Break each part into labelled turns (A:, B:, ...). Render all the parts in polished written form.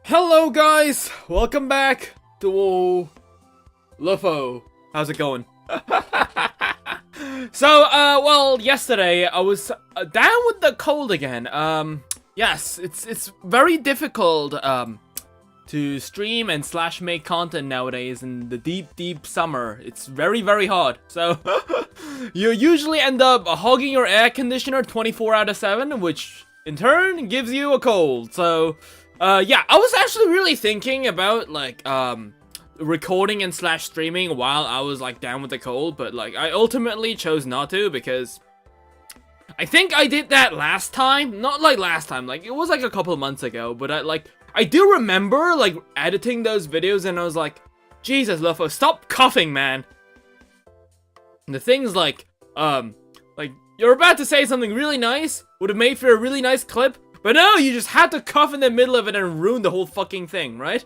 A: Hello guys, welcome back to Lopho. How's it going? Well, yesterday I was down with the cold again. Yes, it's very difficult to stream and / make content nowadays in the deep summer. It's very hot. So you usually end up hogging your air conditioner 24 out of 7, which in turn gives you a cold. So yeah, I was actually really thinking about like recording and / streaming while I was like down with the cold, but like I ultimately chose not to because I think I did that last time. Not like last time, like it was like a couple of months ago, but I do remember like editing those videos and I was like, Jesus, Lopho, stop coughing, man. And the thing's like you're about to say something really nice, would have made for a really nice clip, but no, you just had to cough in the middle of it and ruin the whole fucking thing, right?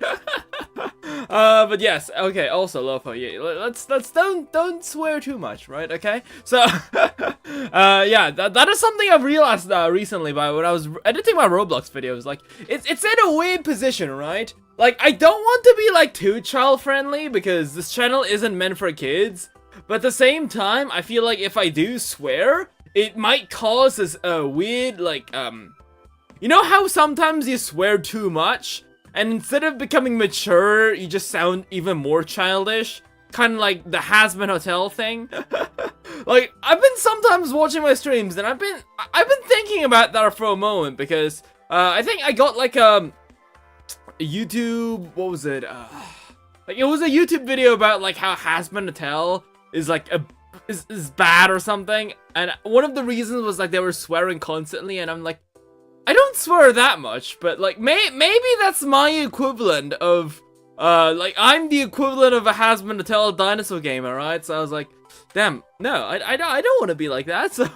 A: But yes, okay, also, Lopho, yeah, let's don't swear too much, right, okay? So, yeah, that is something I've realized recently by when I was editing my Roblox videos, like, it's in a weird position, right? Like, I don't want to be, like, too child-friendly, because this channel isn't meant for kids, but at the same time, I feel like if I do swear, it might cause this, weird, like, you know how sometimes you swear too much? And instead of becoming mature, you just sound even more childish? Kind of like the Has-Been Hotel thing? Like, I've been sometimes watching my streams, and I've been thinking about that for a moment, because, I think I got, like, a YouTube, what was it? Like, it was a YouTube video about, like, how Has-Been Hotel is, like, is bad or something, and one of the reasons was, like, they were swearing constantly, and I'm like, I don't swear that much, but like maybe that's my equivalent of like I'm the equivalent of a Has-Been Hotel dinosaur gamer, right? So I was like, damn, no, I don't want to be like that. So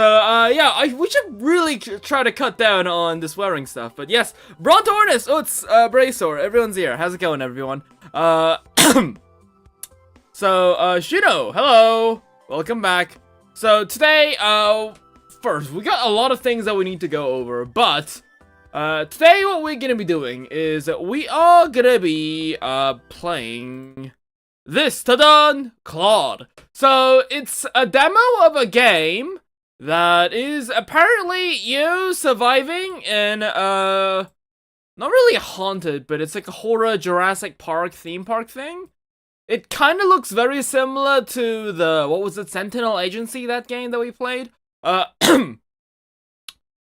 A: yeah, we should really try to cut down on the swearing stuff. But yes, Brontornis, it's Braysor, everyone's here. How's it going, everyone? So Shino, hello, welcome back. So today, first, we got a lot of things that we need to go over, but today what we're gonna be doing is we are gonna be playing this, ta-da, Claude. So it's a demo of a game that is apparently you surviving in not really haunted, but it's like a horror Jurassic Park theme park thing. It kind of looks very similar to the, what was it, Sentinel Agency, that game that we played.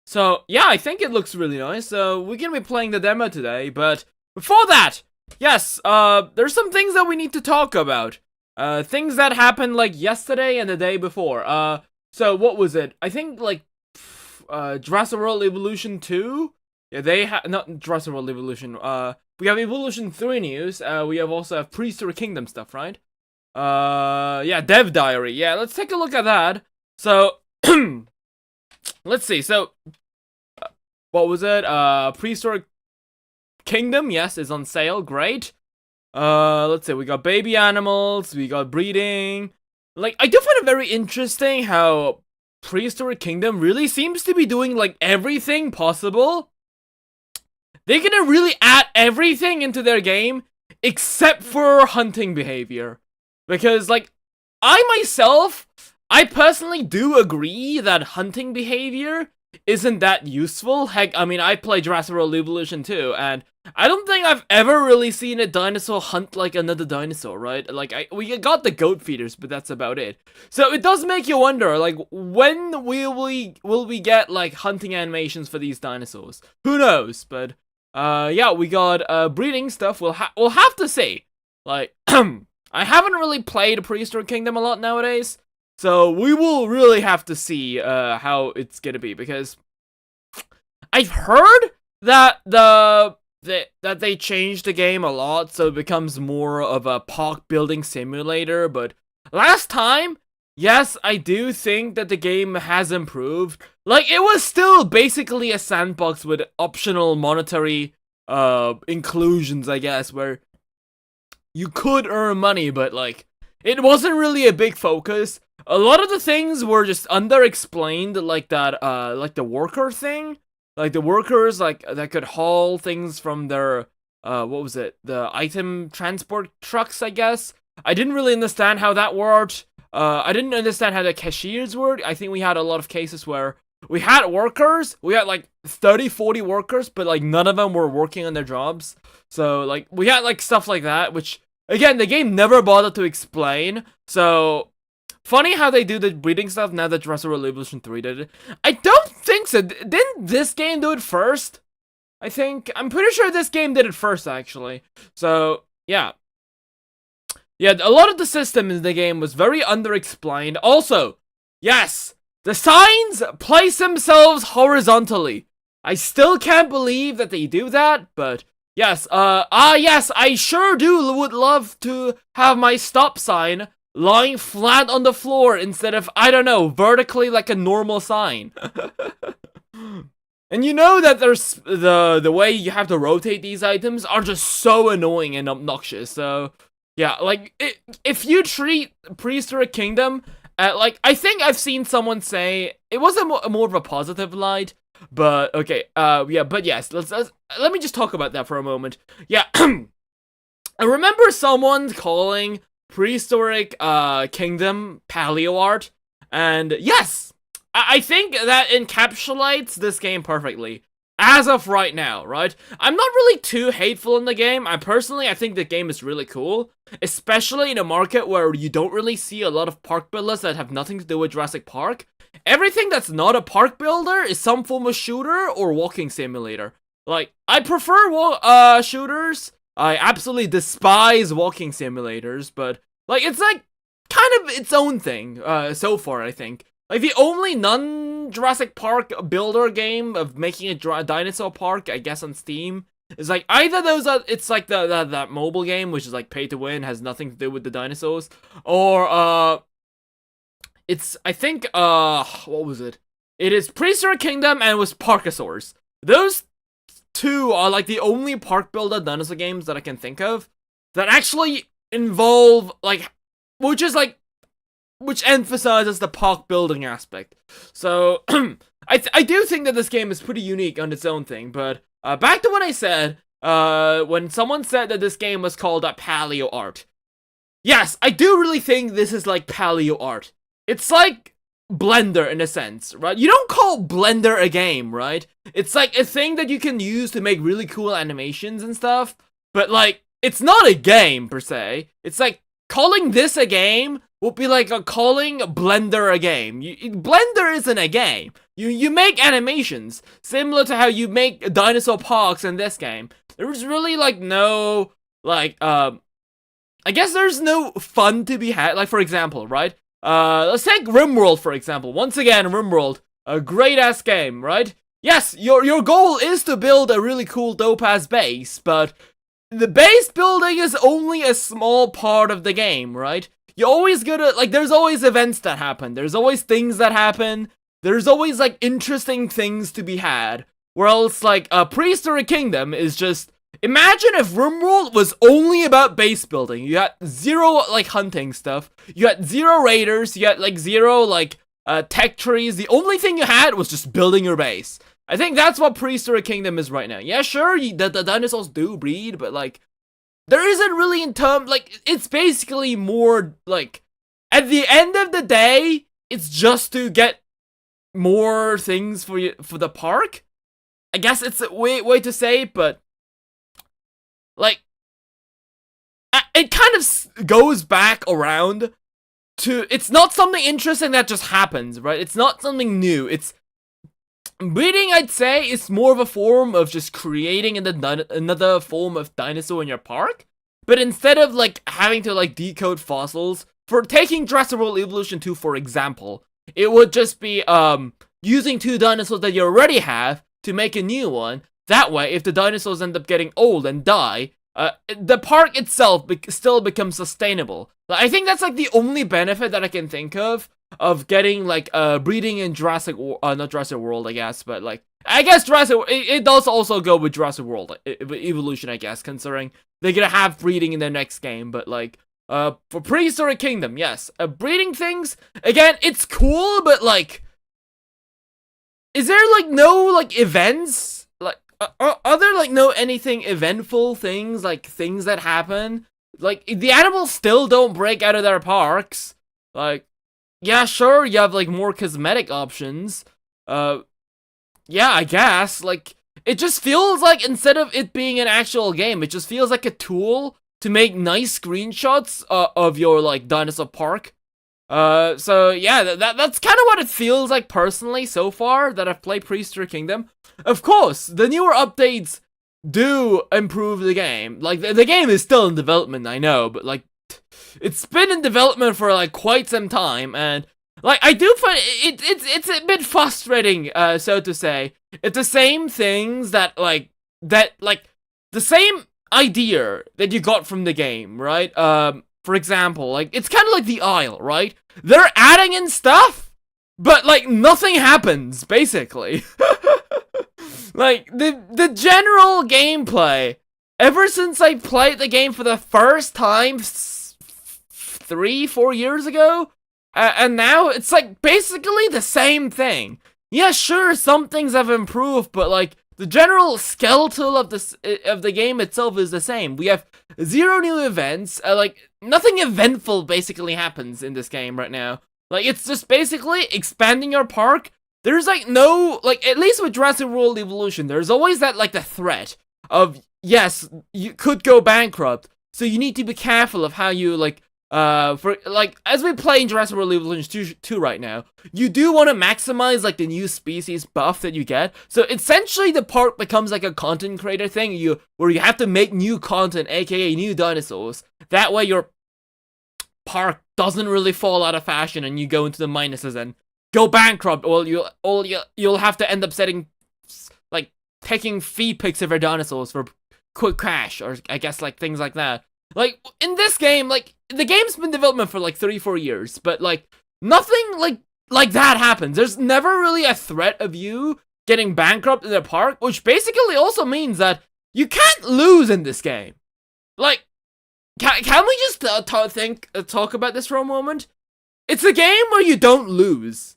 A: So, yeah, I think it looks really nice. So, we're gonna be playing the demo today, but before that, yes, there's some things that we need to talk about. Things that happened, like, yesterday and the day before. So, what was it? I think, like, Jurassic World Evolution 2? Yeah, they not Jurassic World Evolution, we have Evolution 3 news, we also have Prehistoric Kingdom stuff, right? Yeah, Dev Diary, yeah, let's take a look at that. So, let's see, so, what was it, Prehistoric Kingdom, yes, is on sale, great. Let's see, we got baby animals, we got breeding. Like, I do find it very interesting how Prehistoric Kingdom really seems to be doing, like, everything possible. They're gonna really add everything into their game, except for hunting behavior. Because, like, I personally do agree that hunting behavior isn't that useful. Heck, I mean, I play Jurassic World Evolution 2, and I don't think I've ever really seen a dinosaur hunt like another dinosaur, right? Like, we got the goat feeders, but that's about it. So it does make you wonder, like, when will we get, like, hunting animations for these dinosaurs? Who knows? But, yeah, we got, breeding stuff. We'll have to see. Like, I haven't really played Prehistoric Kingdom a lot nowadays. So, we will really have to see, how it's gonna be, because I've heard that that they changed the game a lot, so it becomes more of a park building simulator, but last time, yes, I do think that the game has improved. Like, it was still basically a sandbox with optional monetary, inclusions, I guess, where you could earn money, but, like, it wasn't really a big focus. A lot of the things were just underexplained, like that, like the worker thing. like the workers like that could haul things from their what was it, the item transport trucks, I guess. I didn't really understand how that worked. I didn't understand how the cashiers worked. I think we had a lot of cases where we had workers, we had like 30-40 workers, but like none of them were working on their jobs. So like we had like stuff like that, which again the game never bothered to explain. So funny how they do the breeding stuff now that Jurassic World Evolution 3 did it. I don't think so. Didn't this game do it first? I'm pretty sure this game did it first, actually. So, yeah. Yeah, a lot of the system in the game was very underexplained. Also, yes, the signs place themselves horizontally. I still can't believe that they do that, but yes, yes, I sure would love to have my stop sign lying flat on the floor instead of, I don't know, vertically like a normal sign. And you know that there's the way you have to rotate these items are just so annoying and obnoxious. So yeah, like if you treat Prehistoric Kingdom like, I think I've seen someone say it was more of a positive light, but okay, yeah, but yes, let me just talk about that for a moment. Yeah, I remember someone calling Prehistoric Kingdom paleo art, and yes, I think that encapsulates this game perfectly. As of right now, right? I'm not really too hateful in the game. I think the game is really cool. Especially in a market where you don't really see a lot of park builders that have nothing to do with Jurassic Park. Everything that's not a park builder is some form of shooter or walking simulator. Like, I prefer shooters. I absolutely despise walking simulators, but like, it's like kind of its own thing so far, I think. Like, the only non-Jurassic Park builder game of making a dinosaur park, I guess, on Steam, is like, either those are, it's like that mobile game, which is like pay to win, has nothing to do with the dinosaurs, or, it's, I think, what was it? It is Prehistoric Kingdom and it was Parkosaurs. Those two are like the only park builder dinosaur games that I can think of that actually involve, like, which emphasizes the park building aspect. So, I do think that this game is pretty unique on its own thing, but, back to what I said, when someone said that this game was called paleo art. Yes, I do really think this is like paleo art. It's like Blender in a sense, right? You don't call Blender a game, right? It's like a thing that you can use to make really cool animations and stuff, but like, it's not a game per se. It's like, calling this a game would be like calling Blender a game. Blender isn't a game. You make animations, similar to how you make dinosaur parks in this game. There's really like no, like, I guess there's no fun to be had. Like, for example, right? Let's take RimWorld, for example. Once again, RimWorld, a great-ass game, right? Yes, your goal is to build a really cool dope-ass base, but the base building is only a small part of the game, right? You always gotta, like, there's always events that happen. There's always things that happen. There's always, like, interesting things to be had. Where else, like, Prehistoric Kingdom is just, imagine if RimWorld was only about base building. You got zero, like, hunting stuff. You got zero raiders. You got, like, zero, like, tech trees. The only thing you had was just building your base. I think that's what Prehistoric Kingdom is right now. Yeah, sure, the dinosaurs do breed, but, like, there isn't really in terms, like, it's basically more, like, at the end of the day, it's just to get more things for the park. I guess it's a way to say it, but, like, it kind of goes back around to, it's not something interesting that just happens, right? It's not something new. It's breeding, I'd say, is more of a form of just creating another form of dinosaur in your park. But instead of, like, having to, like, decode fossils, for taking Jurassic World Evolution 2, for example, it would just be, using two dinosaurs that you already have to make a new one. That way, if the dinosaurs end up getting old and die, the park itself still becomes sustainable. I think that's, like, the only benefit that I can think of getting, like, breeding in not Jurassic World, I guess, but, like, I guess it does also go with Jurassic World Evolution, I guess, considering they're gonna have breeding in their next game, but, like, for Prehistoric Kingdom, yes, breeding things, again, it's cool, but, like, is there like no like events? Like, are there like no anything eventful things, like things that happen? Like, the animals still don't break out of their parks. Like, yeah, sure, you have like more cosmetic options. Yeah, I guess. Like, it just feels like instead of it being an actual game, it just feels like a tool to make nice screenshots of your like dinosaur park. So yeah, that's kind of what it feels like personally so far that I've played Prehistory Kingdom. Of course, the newer updates do improve the game. Like, the game is still in development, I know, but like, it's been in development for like quite some time, and like, I do find it's a bit frustrating, so to say. It's the same things that like the same idea that you got from the game, right? For example, like, it's kind of like the Isle, right? They're adding in stuff, but like nothing happens, basically. Like, the general gameplay, ever since I played the game for the first time 3-4 years ago, and now it's like basically the same thing. Yeah, sure, some things have improved, but like the general skeletal of the game itself is the same. We have 0 new events. Like, nothing eventful basically happens in this game right now. Like, it's just basically expanding your park. There's like no, like, at least with Jurassic World Evolution, there's always that like the threat of, yes, you could go bankrupt, so you need to be careful of how you like. For like, as we play in Jurassic World Evolution 2 right now, you do want to maximize like the new species buff that you get. So essentially, the park becomes like a content creator thing. Where you have to make new content, aka new dinosaurs. That way, your park doesn't really fall out of fashion, and you go into the minuses and go bankrupt. Or you'll have to end up like taking feed pics of your dinosaurs for quick cash, or I guess like things like that. Like, in this game, like, the game's been in development for like 3-4 years, but like, nothing like that happens. There's never really a threat of you getting bankrupt in the park, which basically also means that you can't lose in this game. Like, can we just talk about this for a moment? It's a game where you don't lose.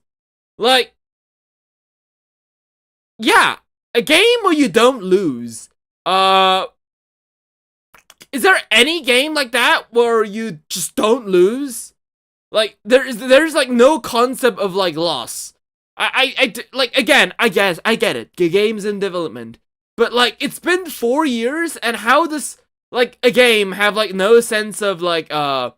A: Like, yeah, a game where you don't lose. Is there any game like that where you just don't lose? Like, there's like no concept of like loss. Like, again, I guess I get it. The game's in development, but like, it's been 4 years, and how does like a game have like no sense of like no,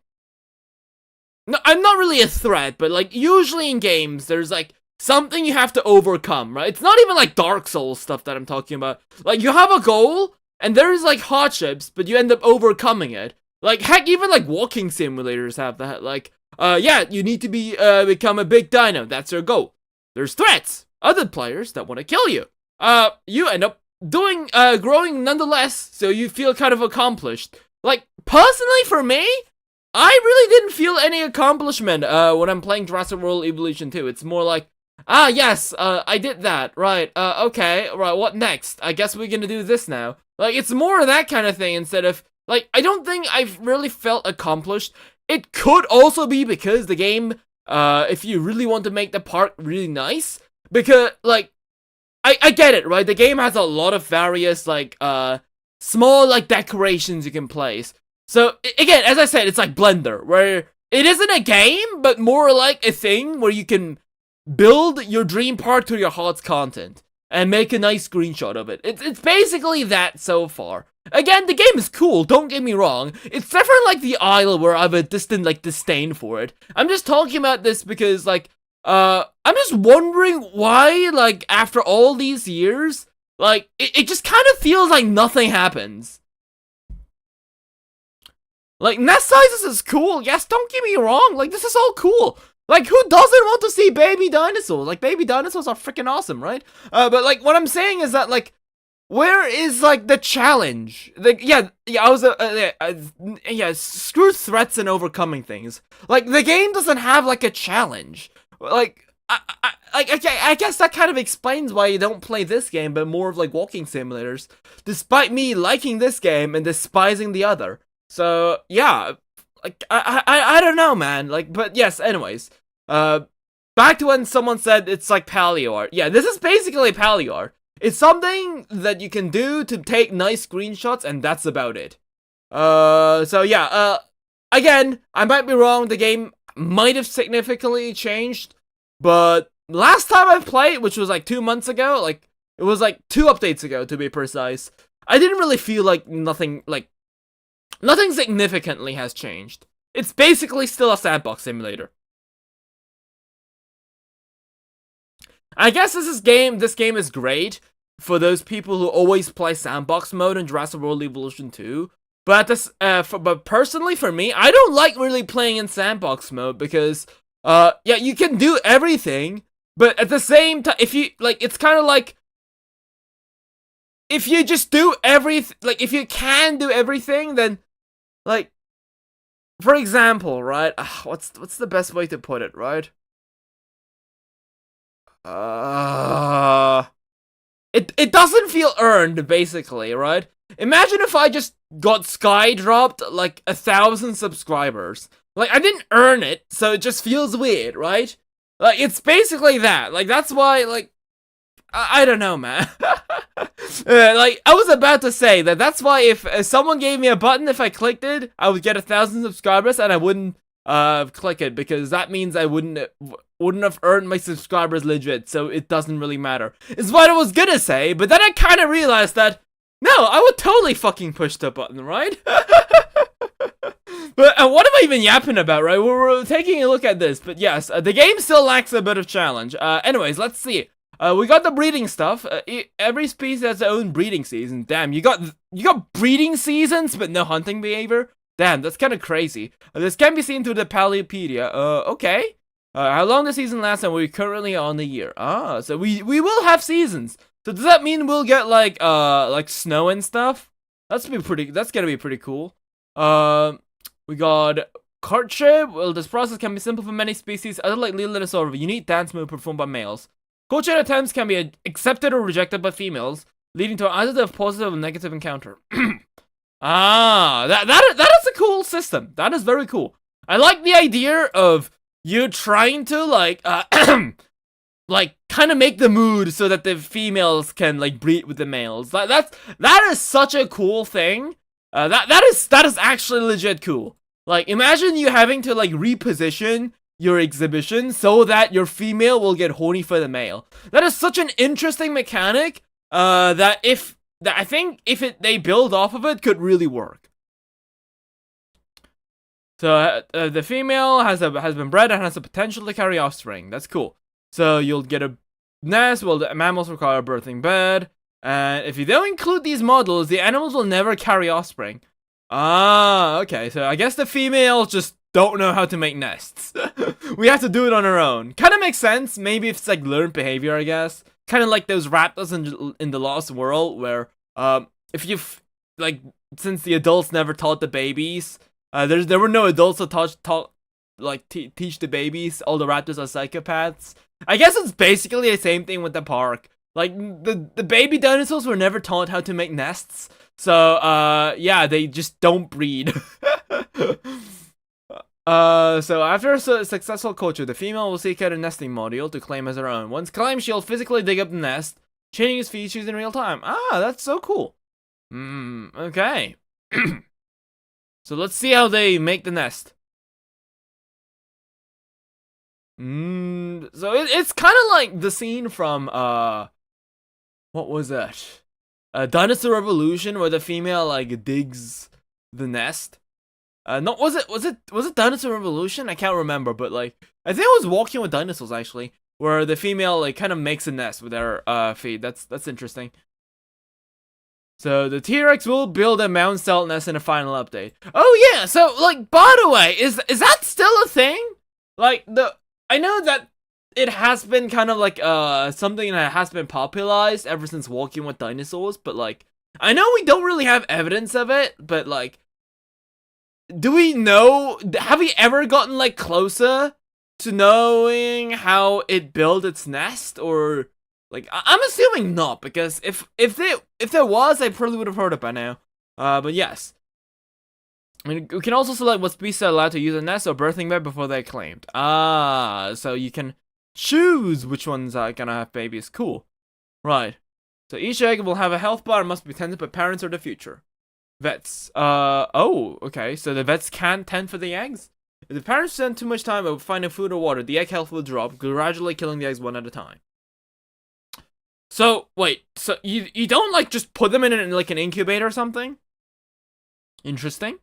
A: I'm not really a threat, but like usually in games there's like something you have to overcome, right? It's not even like Dark Souls stuff that I'm talking about. Like, you have a goal, and there's like hardships, but you end up overcoming it. Like, heck, even like walking simulators have that. Like, yeah, you need to become a big dino. That's your goal. There's threats. Other players that want to kill you. You end up growing nonetheless, so you feel kind of accomplished. Like, personally for me, I really didn't feel any accomplishment, when I'm playing Jurassic World Evolution 2. It's more like, ah, yes, I did that, right, okay, right, what next? I guess we're gonna do this now. Like, it's more of that kind of thing instead of, like, I don't think I've really felt accomplished. It could also be because the game, if you really want to make the park really nice, because, like, I get it, right? The game has a lot of various, like, small, like, decorations you can place. So, again, as I said, it's like Blender, where it isn't a game, but more like a thing where you can build your dream park to your heart's content and make a nice screenshot of it. It's basically that so far. Again, the game is cool, don't get me wrong. It's definitely like the Isle where I have a distant, like, disdain for it. I'm just talking about this because, like, I'm just wondering why, like, after all these years, like, it just kind of feels like nothing happens. Like, nest sizes is cool, yes, don't get me wrong, like, this is all cool. Like, who doesn't want to see baby dinosaurs? Like, baby dinosaurs are freaking awesome, right? But, like, what I'm saying is that, like, where is, like, the challenge? Like, yeah, screw threats and overcoming things. Like, the game doesn't have, like, a challenge. Like, I guess that kind of explains why you don't play this game, but more of, like, walking simulators. Despite me liking this game and despising the other. So, yeah, like, I don't know, man. Like, but yes, anyways. back to when someone said it's like paleo art. Yeah, this is basically paleo art. It's something that you can do to take nice screenshots, and that's about it. So yeah, again, I might be wrong, the game might have significantly changed, but last time I played, which was like 2 months ago, like, it was like 2 updates ago to be precise, I didn't really feel like nothing significantly has changed. It's basically still a sandbox simulator. I guess this game is great for those people who always play sandbox mode in Jurassic World Evolution 2. But but personally for me, I don't like really playing in sandbox mode because yeah, you can do everything, but at the same time, if you like, it's kind of like if you just do everything, like if you can do everything, then like, for example, right? What's the best way to put it, right? It doesn't feel earned, basically, right? Imagine if I just got sky dropped like 1,000 subscribers. Like, I didn't earn it, so it just feels weird, right? Like, it's basically that. Like, that's why, like, I don't know, man. Like, I was about to say that's why if someone gave me a button, if I clicked it, I would get 1,000 subscribers, and I wouldn't click it, because that means I wouldn't have earned my subscribers legit, so it doesn't really matter. Is what I was gonna say, but then I kind of realized that, no, I would totally fucking push the button, right? But what am I even yapping about, right? We're taking a look at this, but yes, the game still lacks a bit of challenge. Anyways, let's see. We got the breeding stuff. Every species has their own breeding season. Damn, you got breeding seasons, but no hunting behavior? Damn, that's kind of crazy. This can be seen through the Paleopedia. Okay. How long the season lasts, and we're currently on the year. So we will have seasons. So does that mean we'll get like snow and stuff? That's gonna be pretty cool. We got courtship. Well, this process can be simple for many species. Other like little dinosaur, a unique dance move performed by males. Courtship attempts can be accepted or rejected by females, leading to either a positive or negative encounter. That is a cool system. That is very cool. I like the idea of you trying to like like kind of make the mood so that the females can like breed with the males. That is such a cool thing. That is actually legit cool. Like, imagine you having to like reposition your exhibition so that your female will get horny for the male. That is such an interesting mechanic. That I think if they build off of it, could really work. So the female has been bred and has the potential to carry offspring. That's cool. So you'll get a nest. Well, the mammals require a birthing bed, and if you don't include these models, the animals will never carry offspring. Okay. So I guess the females just don't know how to make nests. We have to do it on our own. Kind of makes sense. Maybe it's like learned behavior, I guess. Kind of like those raptors in the Lost World, where if you like, since the adults never taught the babies, there were no adults to teach the babies. All the raptors are psychopaths. I guess it's basically the same thing with the park. Like, the baby dinosaurs were never taught how to make nests. So, yeah, they just don't breed. So after a successful courtship, the female will seek out a nesting module to claim as her own. Once claimed, she'll physically dig up the nest, changing its features in real time. That's so cool. Okay. So let's see how they make the nest. So it's kind of like the scene from, what was that? Dinosaur Revolution, where the female, like, digs the nest. No, was it Dinosaur Revolution? I can't remember, but, like, I think it was Walking with Dinosaurs, actually, where the female, like, kind of makes a nest with her, feet. That's interesting. So, the T-Rex will build a mound-style nest in a final update. Oh, yeah, so, like, by the way, is that still a thing? Like, I know that it has been kind of like, something that has been popularized ever since Walking with Dinosaurs, but, like, I know we don't really have evidence of it, but, like, do we know, have we ever gotten, like, closer to knowing how it built its nest, or, like, I'm assuming not, because if there was, I probably would have heard it by now, but yes. I mean, we can also select what species are allowed to use a nest or birthing bed before they're claimed. So you can choose which ones are gonna have babies. Cool. Right. So each egg will have a health bar and must be tended by parents or the future. Vets. Oh, okay. So the vets can't tend for the eggs? If the parents spend too much time finding food or water, the egg health will drop, gradually killing the eggs one at a time. So, wait. So you don't, like, just put them in like, an incubator or something? Interesting.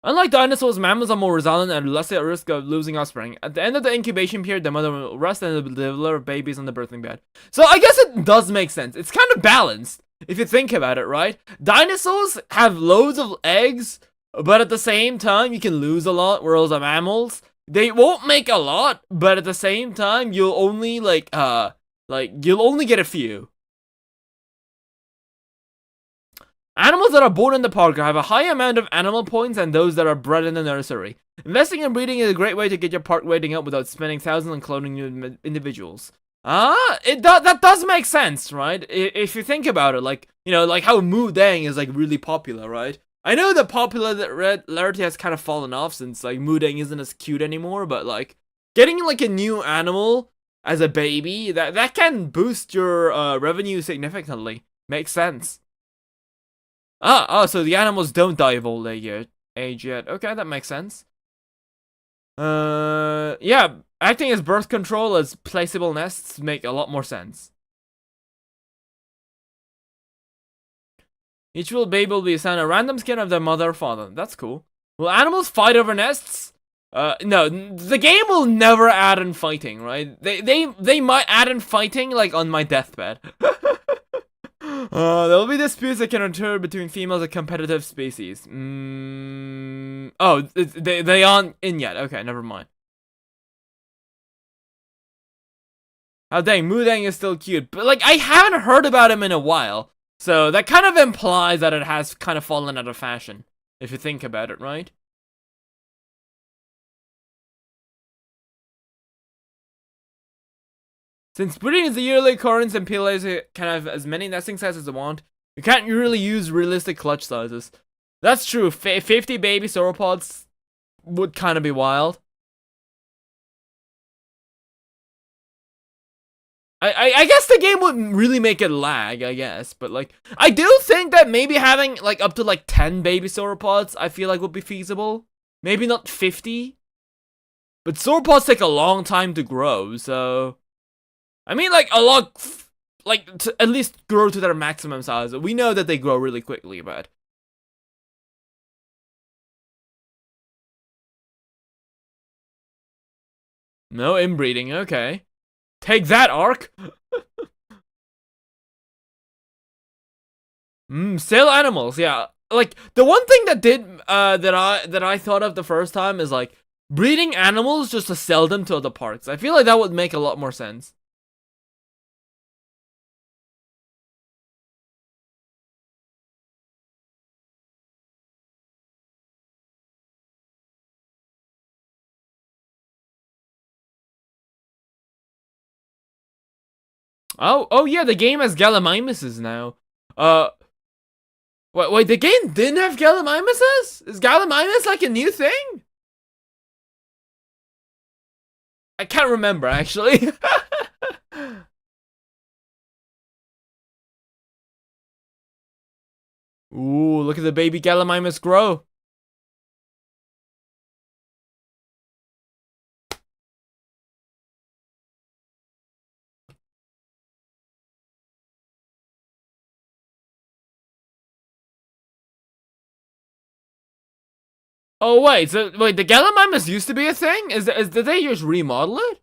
A: Unlike dinosaurs, mammals are more resilient and less at risk of losing offspring. At the end of the incubation period, the mother will rest and deliver babies on the birthing bed. So I guess it does make sense. It's kind of balanced, if you think about it, right? Dinosaurs have loads of eggs, but at the same time, you can lose a lot, whereas the mammals, they won't make a lot, but at the same time, you'll only, you'll only get a few. Animals that are born in the park have a high amount of animal points than those that are bred in the nursery. Investing in breeding is a great way to get your park rating up without spending thousands on cloning new individuals. That does make sense, right? If you think about it, like, you know, like how Mudang is, like, really popular, right? I know the popularity has kind of fallen off since, like, Mudang isn't as cute anymore, but, like, getting, like, a new animal as a baby, that can boost your revenue significantly. Makes sense. So the animals don't die of old age yet. Okay, that makes sense. Yeah, acting as birth control as placeable nests make a lot more sense. Each baby will be assigned a random skin of their mother or father. That's cool. Will animals fight over nests? No, the game will never add in fighting, right? They might add in fighting, like, on my deathbed. There will be disputes that can occur between females of competitive species. Oh, they aren't in yet. Okay, never mind. Oh, dang, Mudang is still cute. But, like, I haven't heard about him in a while. So, that kind of implies that it has kind of fallen out of fashion. If you think about it, right? Since breeding is a yearly occurrence and PLAs can have as many nesting sizes as they want, you can't really use realistic clutch sizes. That's true. 50 baby sauropods would kind of be wild. I guess the game wouldn't really make it lag, I guess. But, like, I do think that maybe having, like, up to, like, 10 baby sauropods, I feel like would be feasible. Maybe not 50. But sauropods take a long time to grow, so... I mean, like, a lot, like, to at least grow to their maximum size. We know that they grow really quickly, but... No inbreeding, okay. Take that, Ark! Still animals, yeah. Like, the one thing that that I thought of the first time is, like, breeding animals just to sell them to other parks. I feel like that would make a lot more sense. Oh yeah, the game has Gallimimuses now. Wait, the game didn't have Gallimimuses? Is Gallimimus like a new thing? I can't remember, actually. Ooh, look at the baby Gallimimus grow. Oh wait, so wait, the Gallimimus used to be a thing? Did they just remodel it?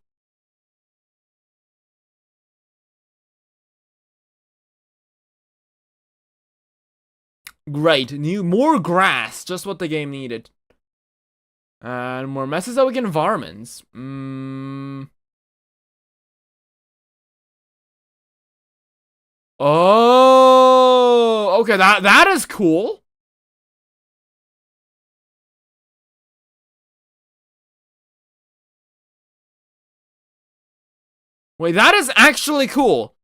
A: Great, more grass, just what the game needed. And more messes that we get environments. Oh, okay, that is cool. Wait, that is actually cool.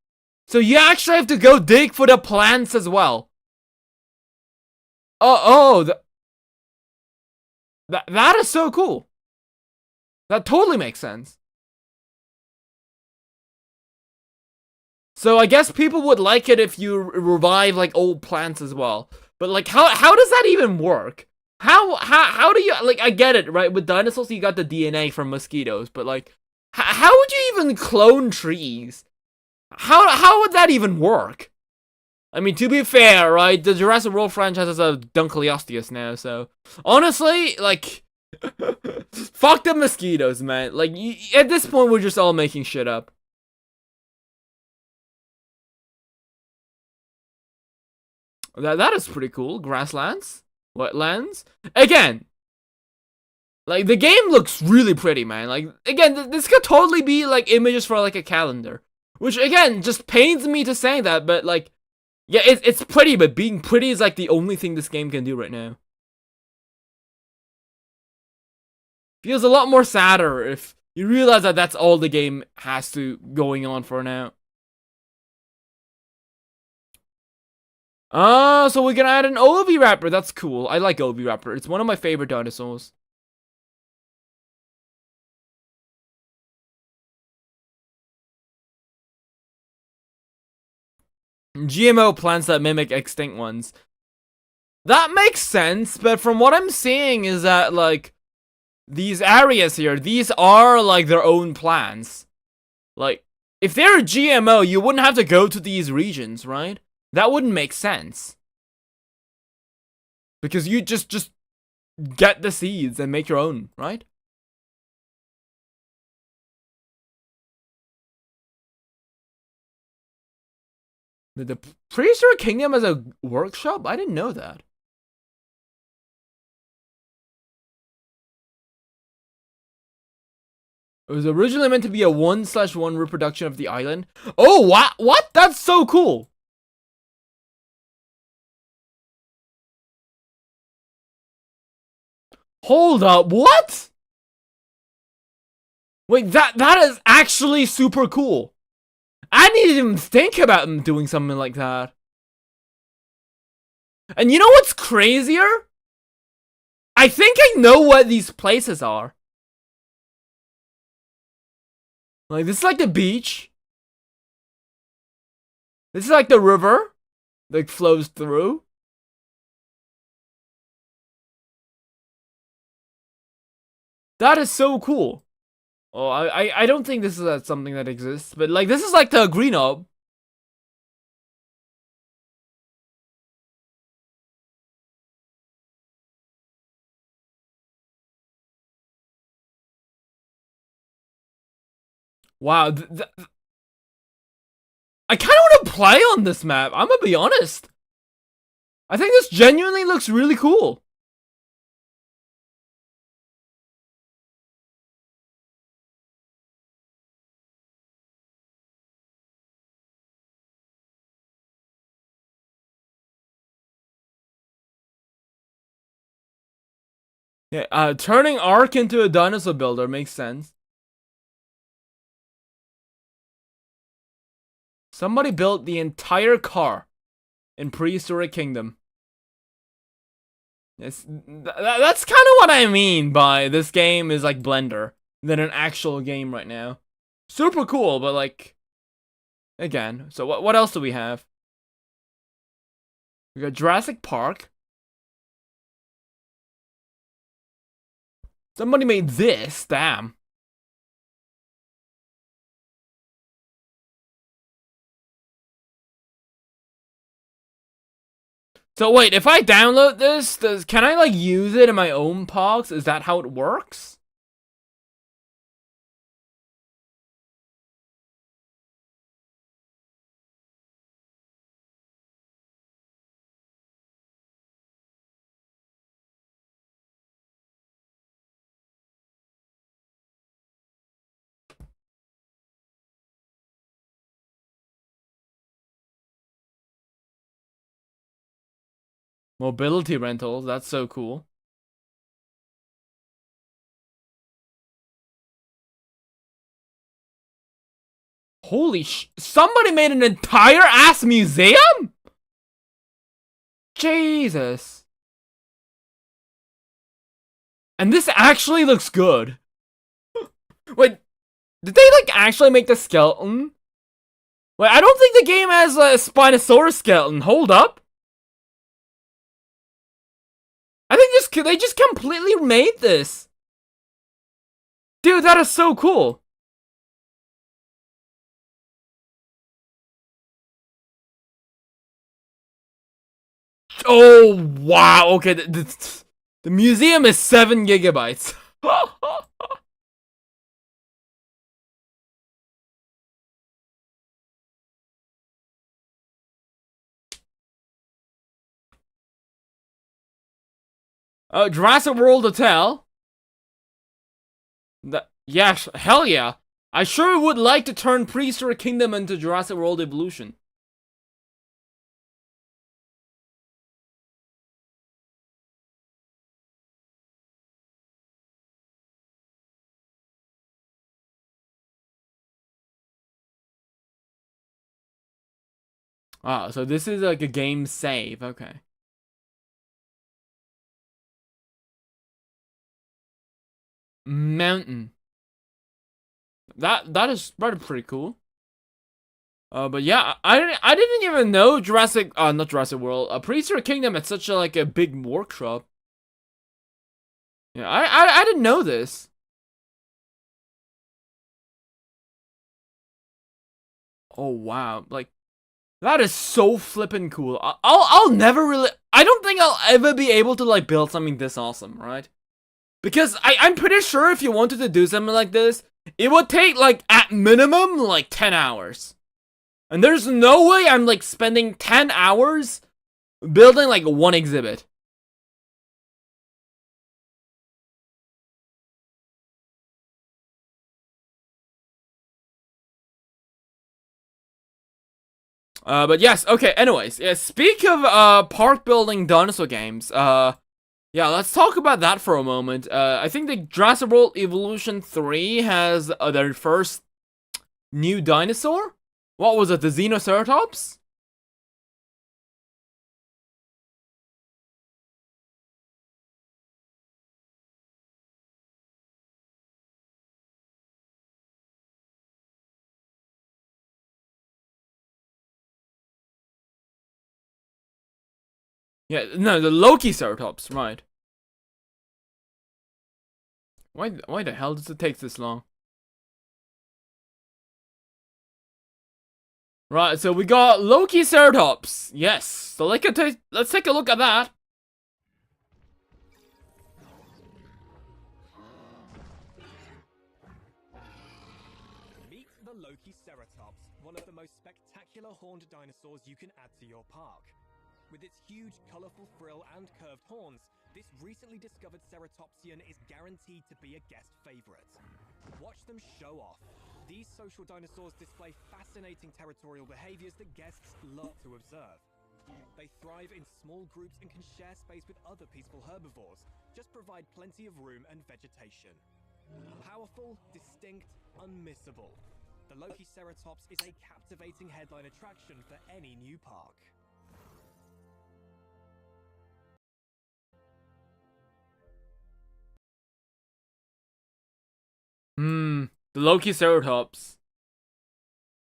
A: So you actually have to go dig for the plants as well. That is so cool. That totally makes sense. So I guess people would like it if you revive like old plants as well. But like, how does that even work? How do you, like, I get it, right? With dinosaurs, you got the DNA from mosquitoes, but like, how would you even clone trees? How would that even work? I mean, to be fair, right? The Jurassic World franchise has a Dunkleosteus now, so honestly, like, fuck the mosquitoes, man. Like, at this point, we're just all making shit up. That is pretty cool. Grasslands, wetlands. Again, like, the game looks really pretty, man. Like, again, this could totally be like images for like a calendar, which again just pains me to say that, but like, yeah, it's pretty, but being pretty is like the only thing this game can do right now. Feels a lot more sadder if you realize that that's all the game has to going on for now. So we can add an Oviraptor. That's cool. I like Oviraptor. It's one of my favorite dinosaurs. GMO plants that mimic extinct ones. That makes sense, but from what I'm seeing is that, like, these areas here, these are, like, their own plants. Like, if they're GMO, you wouldn't have to go to these regions, right? That wouldn't make sense. Because you just get the seeds and make your own, right? The Prehistoric Kingdom has a workshop? I didn't know that. It was originally meant to be a 1/1 reproduction of the island. Oh, what? That's so cool. Hold up, what? Wait, that is actually super cool. I didn't even think about them doing something like that. And you know what's crazier? I think I know what these places are. Like, this is like the beach. This is like the river that flows through. That is so cool. Oh, I don't think this is something that exists, but like, this is like the green up. Wow, I kind of want to play on this map. I'm gonna be honest. I think this genuinely looks really cool. Yeah, turning Ark into a dinosaur builder makes sense. Somebody built the entire car in Prehistoric Kingdom. That's kind of what I mean by this game is like Blender than an actual game right now. Super cool, but like, again, so what else do we have? We got Jurassic Park. Somebody made this, damn. So wait, if I download this, can I like use it in my own pogs? Is that how it works? Mobility rentals, that's so cool. Holy somebody made an entire ass museum? Jesus. And this actually looks good. Wait, did they like actually make the skeleton? Wait, I don't think the game has a Spinosaurus skeleton. Hold up. I think they just completely made this. Dude, that is so cool. Oh, wow. Okay, the museum is 7 gigabytes. Jurassic World Hotel. Yes, hell yeah. I sure would like to turn Prehistoric Kingdom into Jurassic World Evolution. Ah, so this is like a game save, okay. Mountain. That is pretty cool. But yeah, I didn't even know not Jurassic World, Prehistoric Kingdom had such like a big workshop. Yeah, I didn't know this. Oh wow, like that is so flippin' cool. I'll never really. I don't think I'll ever be able to like build something this awesome, right? Because I'm pretty sure if you wanted to do something like this, it would take like at minimum like 10 hours. And there's no way I'm like spending 10 hours building like one exhibit. But yes, okay, anyways, yeah, speak of park building dinosaur games, yeah, let's talk about that for a moment. I think the Jurassic World Evolution 3 has their first new dinosaur? What was it, the Xenoceratops? Yeah, no, the Lokiceratops, right. Why the hell does it take this long? Right, so we got Lokiceratops. Yes, so let's take a look at that.
B: Meet the Lokiceratops, one of the most spectacular horned dinosaurs you can add to your park. With its huge, colorful frill and curved horns, this recently discovered ceratopsian is guaranteed to be a guest favorite. Watch them show off. These social dinosaurs display fascinating territorial behaviors that guests love to observe. They thrive in small groups and can share space with other peaceful herbivores. Just provide plenty of room and vegetation. Powerful, distinct, unmissable. The Lokiceratops is a captivating headline attraction for any new park.
A: The Lokiceratops.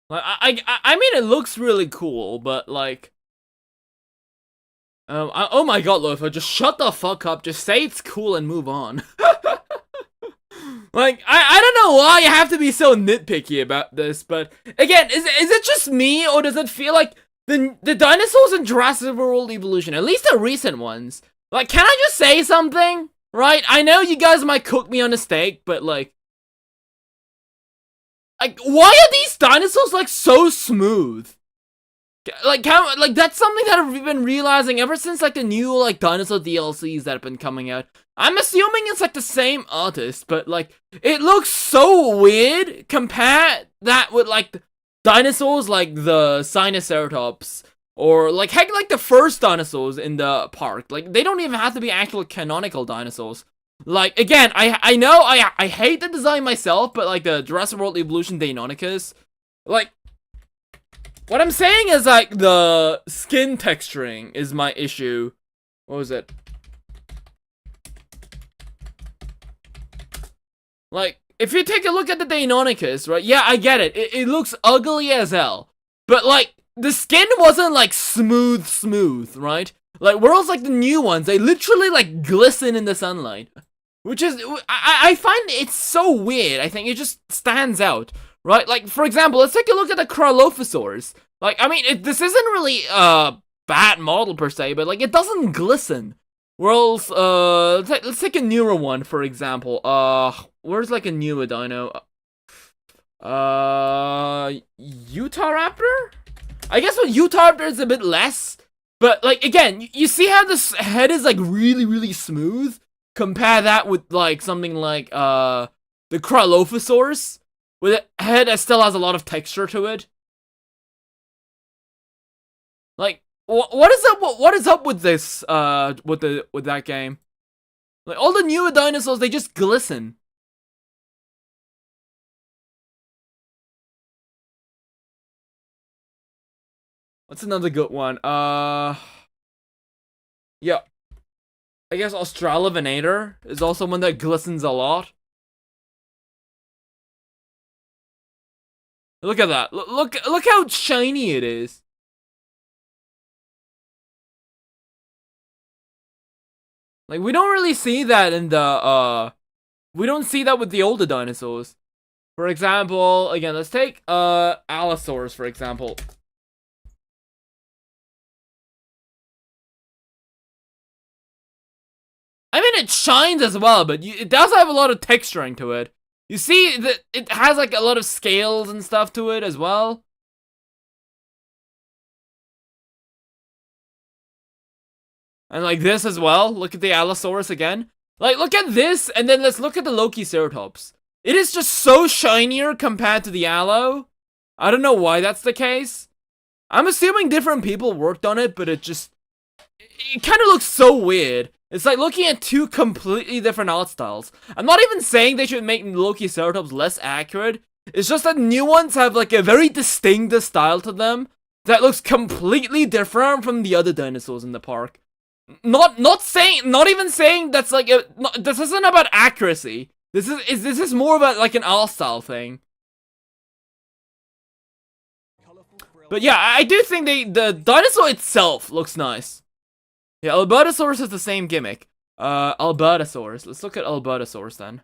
A: Like, I mean, it looks really cool, but like, oh my god, Lopho, just shut the fuck up. Just say it's cool and move on. Like, I don't know why you have to be so nitpicky about this, but again, is it just me, or does it feel like the dinosaurs in Jurassic World Evolution, at least the recent ones, like, can I just say something? Right? I know you guys might cook me on a steak, but like, why are these dinosaurs like so smooth? Like, that's something that I've been realizing ever since like the new like dinosaur DLCs that have been coming out. I'm assuming it's like the same artist, but like it looks so weird. Compare that with like dinosaurs like the Sinoceratops or like heck like the first dinosaurs in the park. Like they don't even have to be actual canonical dinosaurs. Like again, I know I hate the design myself, but like the Jurassic World Evolution Deinonychus, like what I'm saying is like the skin texturing is my issue. What was it? Like if you take a look at the Deinonychus, right? Yeah, I get it. It looks ugly as hell. But, like, the skin wasn't, like, smooth, right? Like, whereas, like, the new ones, they literally, like, glisten in the sunlight. Which is, I find it's so weird. I think it just stands out, right? Like, for example, let's take a look at the Carnivores. Like, I mean, this isn't really a bad model per se, but, like, it doesn't glisten. Whereas, let's take a newer one, for example. Where's, like, a newer dino? Utah Raptor? I guess with Utah Raptor is a bit less. But, like, again, you see how this head is, like, really smooth? Compare that with, like, something like, the Carnivores, with a head that still has a lot of texture to it. Like, what is up with this, with that game? Like, all the newer dinosaurs, they just glisten. What's another good one? Yeah. I guess Australovenator is also one that glistens a lot. Look at that. Look how shiny it is. Like, we don't really see that in the, we don't see that with the older dinosaurs. For example, again, let's take, Allosaurus, for example. I mean, it shines as well, but it does have a lot of texturing to it. You see that it has, like, a lot of scales and stuff to it as well. And, like, this as well. Look at the Allosaurus again. Like, look at this, and then let's look at the Lochiceratops. It is just so shinier compared to the Allo. I don't know why that's the case. I'm assuming different people worked on it, but it kind of looks so weird. It's like looking at two completely different art styles. I'm not even saying they should make Lochiceratops less accurate. It's just that new ones have, like, a very distinct style to them that looks completely different from the other dinosaurs in the park. Not even saying that's like this isn't about accuracy. This is more about, like, an art style thing. But yeah, I do think the dinosaur itself looks nice. Yeah, Albertosaurus is the same gimmick. Albertosaurus. Let's look at Albertosaurus then.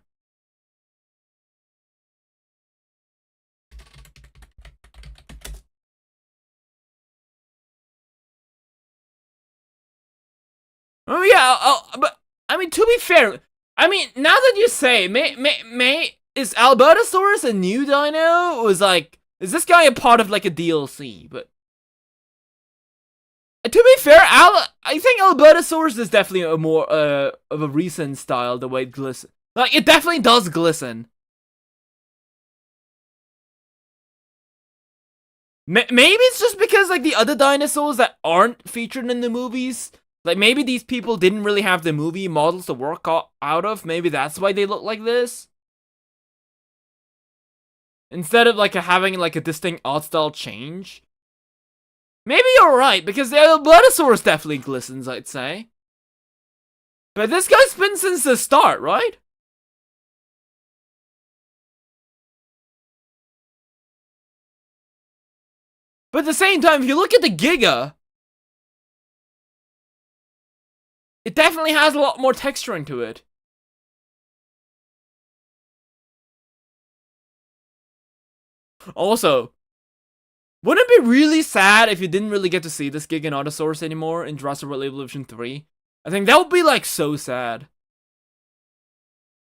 A: Oh yeah, but I mean, to be fair, I mean, now that you say, is Albertosaurus a new dino? Or is this guy a part of, like, a DLC? But to be fair, I think Albertosaurus is definitely a more of a recent style, the way it glistens. Like, it definitely does glisten. Maybe it's just because, like, the other dinosaurs that aren't featured in the movies, like, maybe these people didn't really have the movie models to work out of. Maybe that's why they look like this. Instead of, like, having, like, a distinct art style change. Maybe you're right, because the Albertosaurus definitely glistens, I'd say. But this guy's been since the start, right? But at the same time, if you look at the Giga, it definitely has a lot more texturing to it. Also, wouldn't it be really sad if you didn't really get to see this Giganotosaurus anymore in Jurassic World Evolution 3? I think that would be, like, so sad.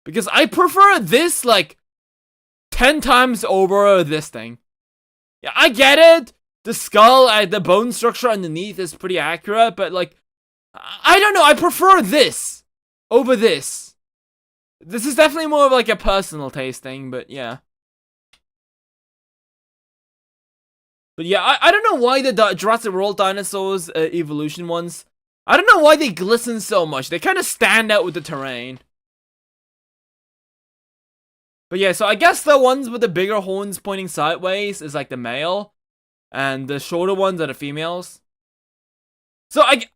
A: Because I prefer this, like, 10 times over this thing. Yeah, I get it. The skull, the bone structure underneath is pretty accurate, but, like, I don't know, I prefer this over this. This is definitely more of, like, a personal taste thing, but yeah. But yeah, I don't know why the Jurassic World Dinosaurs evolution ones, I don't know why they glisten so much. They kind of stand out with the terrain. But yeah, so I guess the ones with the bigger horns pointing sideways is, like, the male. And the shorter ones are the females. So I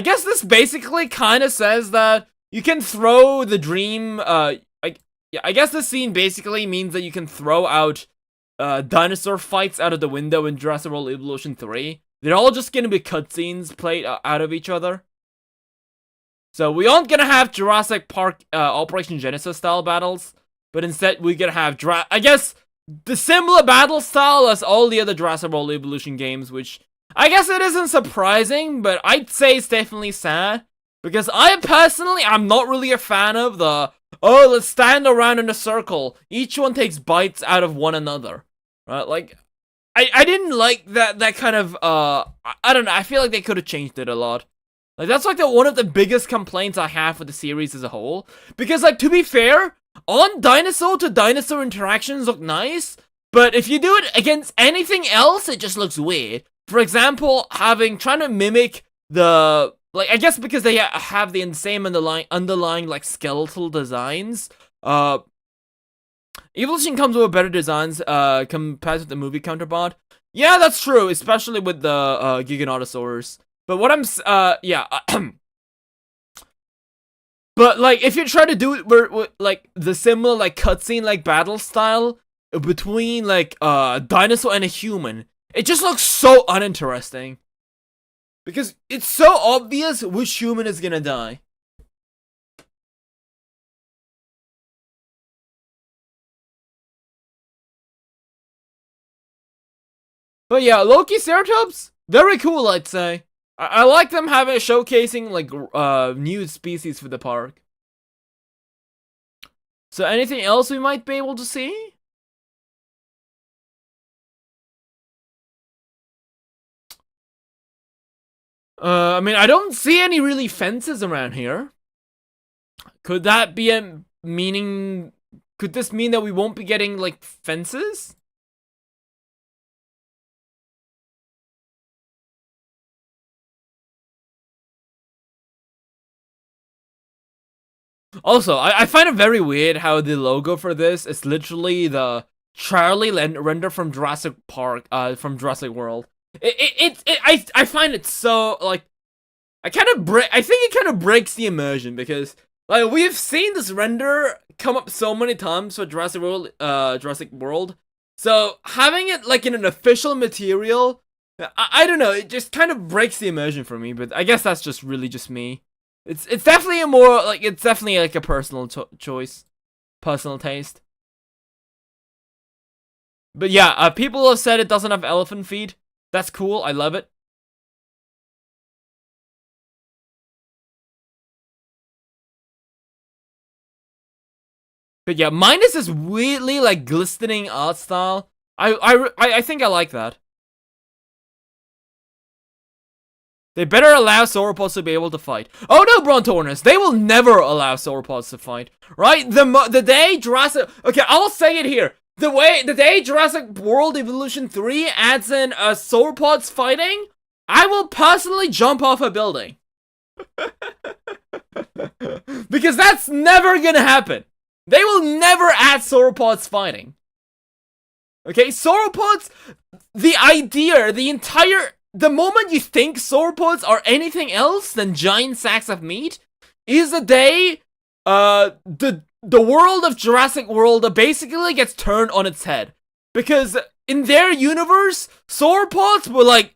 A: guess this basically kind of says that you can throw the dream, yeah, I guess this scene basically means that you can throw out dinosaur fights out of the window in Jurassic World Evolution 3. They're all just gonna be cutscenes played out of each other. So we aren't gonna have Jurassic Park Operation Genesis style battles, but instead we're gonna have I guess the similar battle style as all the other Jurassic World Evolution games, which I guess it isn't surprising, but I'd say it's definitely sad. Because I personally, I'm not really a fan of the, oh, let's stand around in a circle. Each one takes bites out of one another. Right? Like, I didn't like that kind of, I don't know, I feel like they could have changed it a lot. Like, that's like one of the biggest complaints I have with the series as a whole. Because, like, to be fair, on dinosaur to dinosaur interactions look nice, but if you do it against anything else, it just looks weird. For example, trying to mimic the, like, I guess because they have the same underlying like skeletal designs. Evolution comes with better designs compared to the movie counterpart. Yeah, that's true, especially with the Giganotosaurs. But what I'm yeah. But like, if you try to do it with like the similar like cutscene like battle style between like dinosaur and a human, it just looks so uninteresting. Because it's so obvious which human is gonna die. But yeah, Lokiceratops, very cool, I'd say. I like them having showcasing like new species for the park. So anything else we might be able to see? I mean, I don't see any really fences around here. Could that be a meaning? Could this mean that we won't be getting like fences? Also, I find it very weird how the logo for this is literally the Charlie render from Jurassic Park, from Jurassic World. I find it so, like, I think it kind of breaks the immersion, because, like, we've seen this render come up so many times for Jurassic World, so having it, like, in an official material, I don't know, it just kind of breaks the immersion for me, but I guess that's just really just me. It's definitely it's definitely like a personal choice, personal taste. But yeah, people have said it doesn't have elephant feet. That's cool, I love it. But yeah, minus this weirdly like glistening art style. I think I like that. They better allow sauropods to be able to fight. Oh no, Brontornis, they will never allow sauropods to fight. Right? The day Jurassic... Okay, I'll say it here. The day Jurassic World Evolution 3 adds in sauropods fighting, I will personally jump off a building. Because that's never gonna happen. They will never add sauropods fighting. Okay, sauropods, the idea, the moment you think sauropods are anything else than giant sacks of meat is the day the world of Jurassic World basically gets turned on its head. Because in their universe, sauropods were like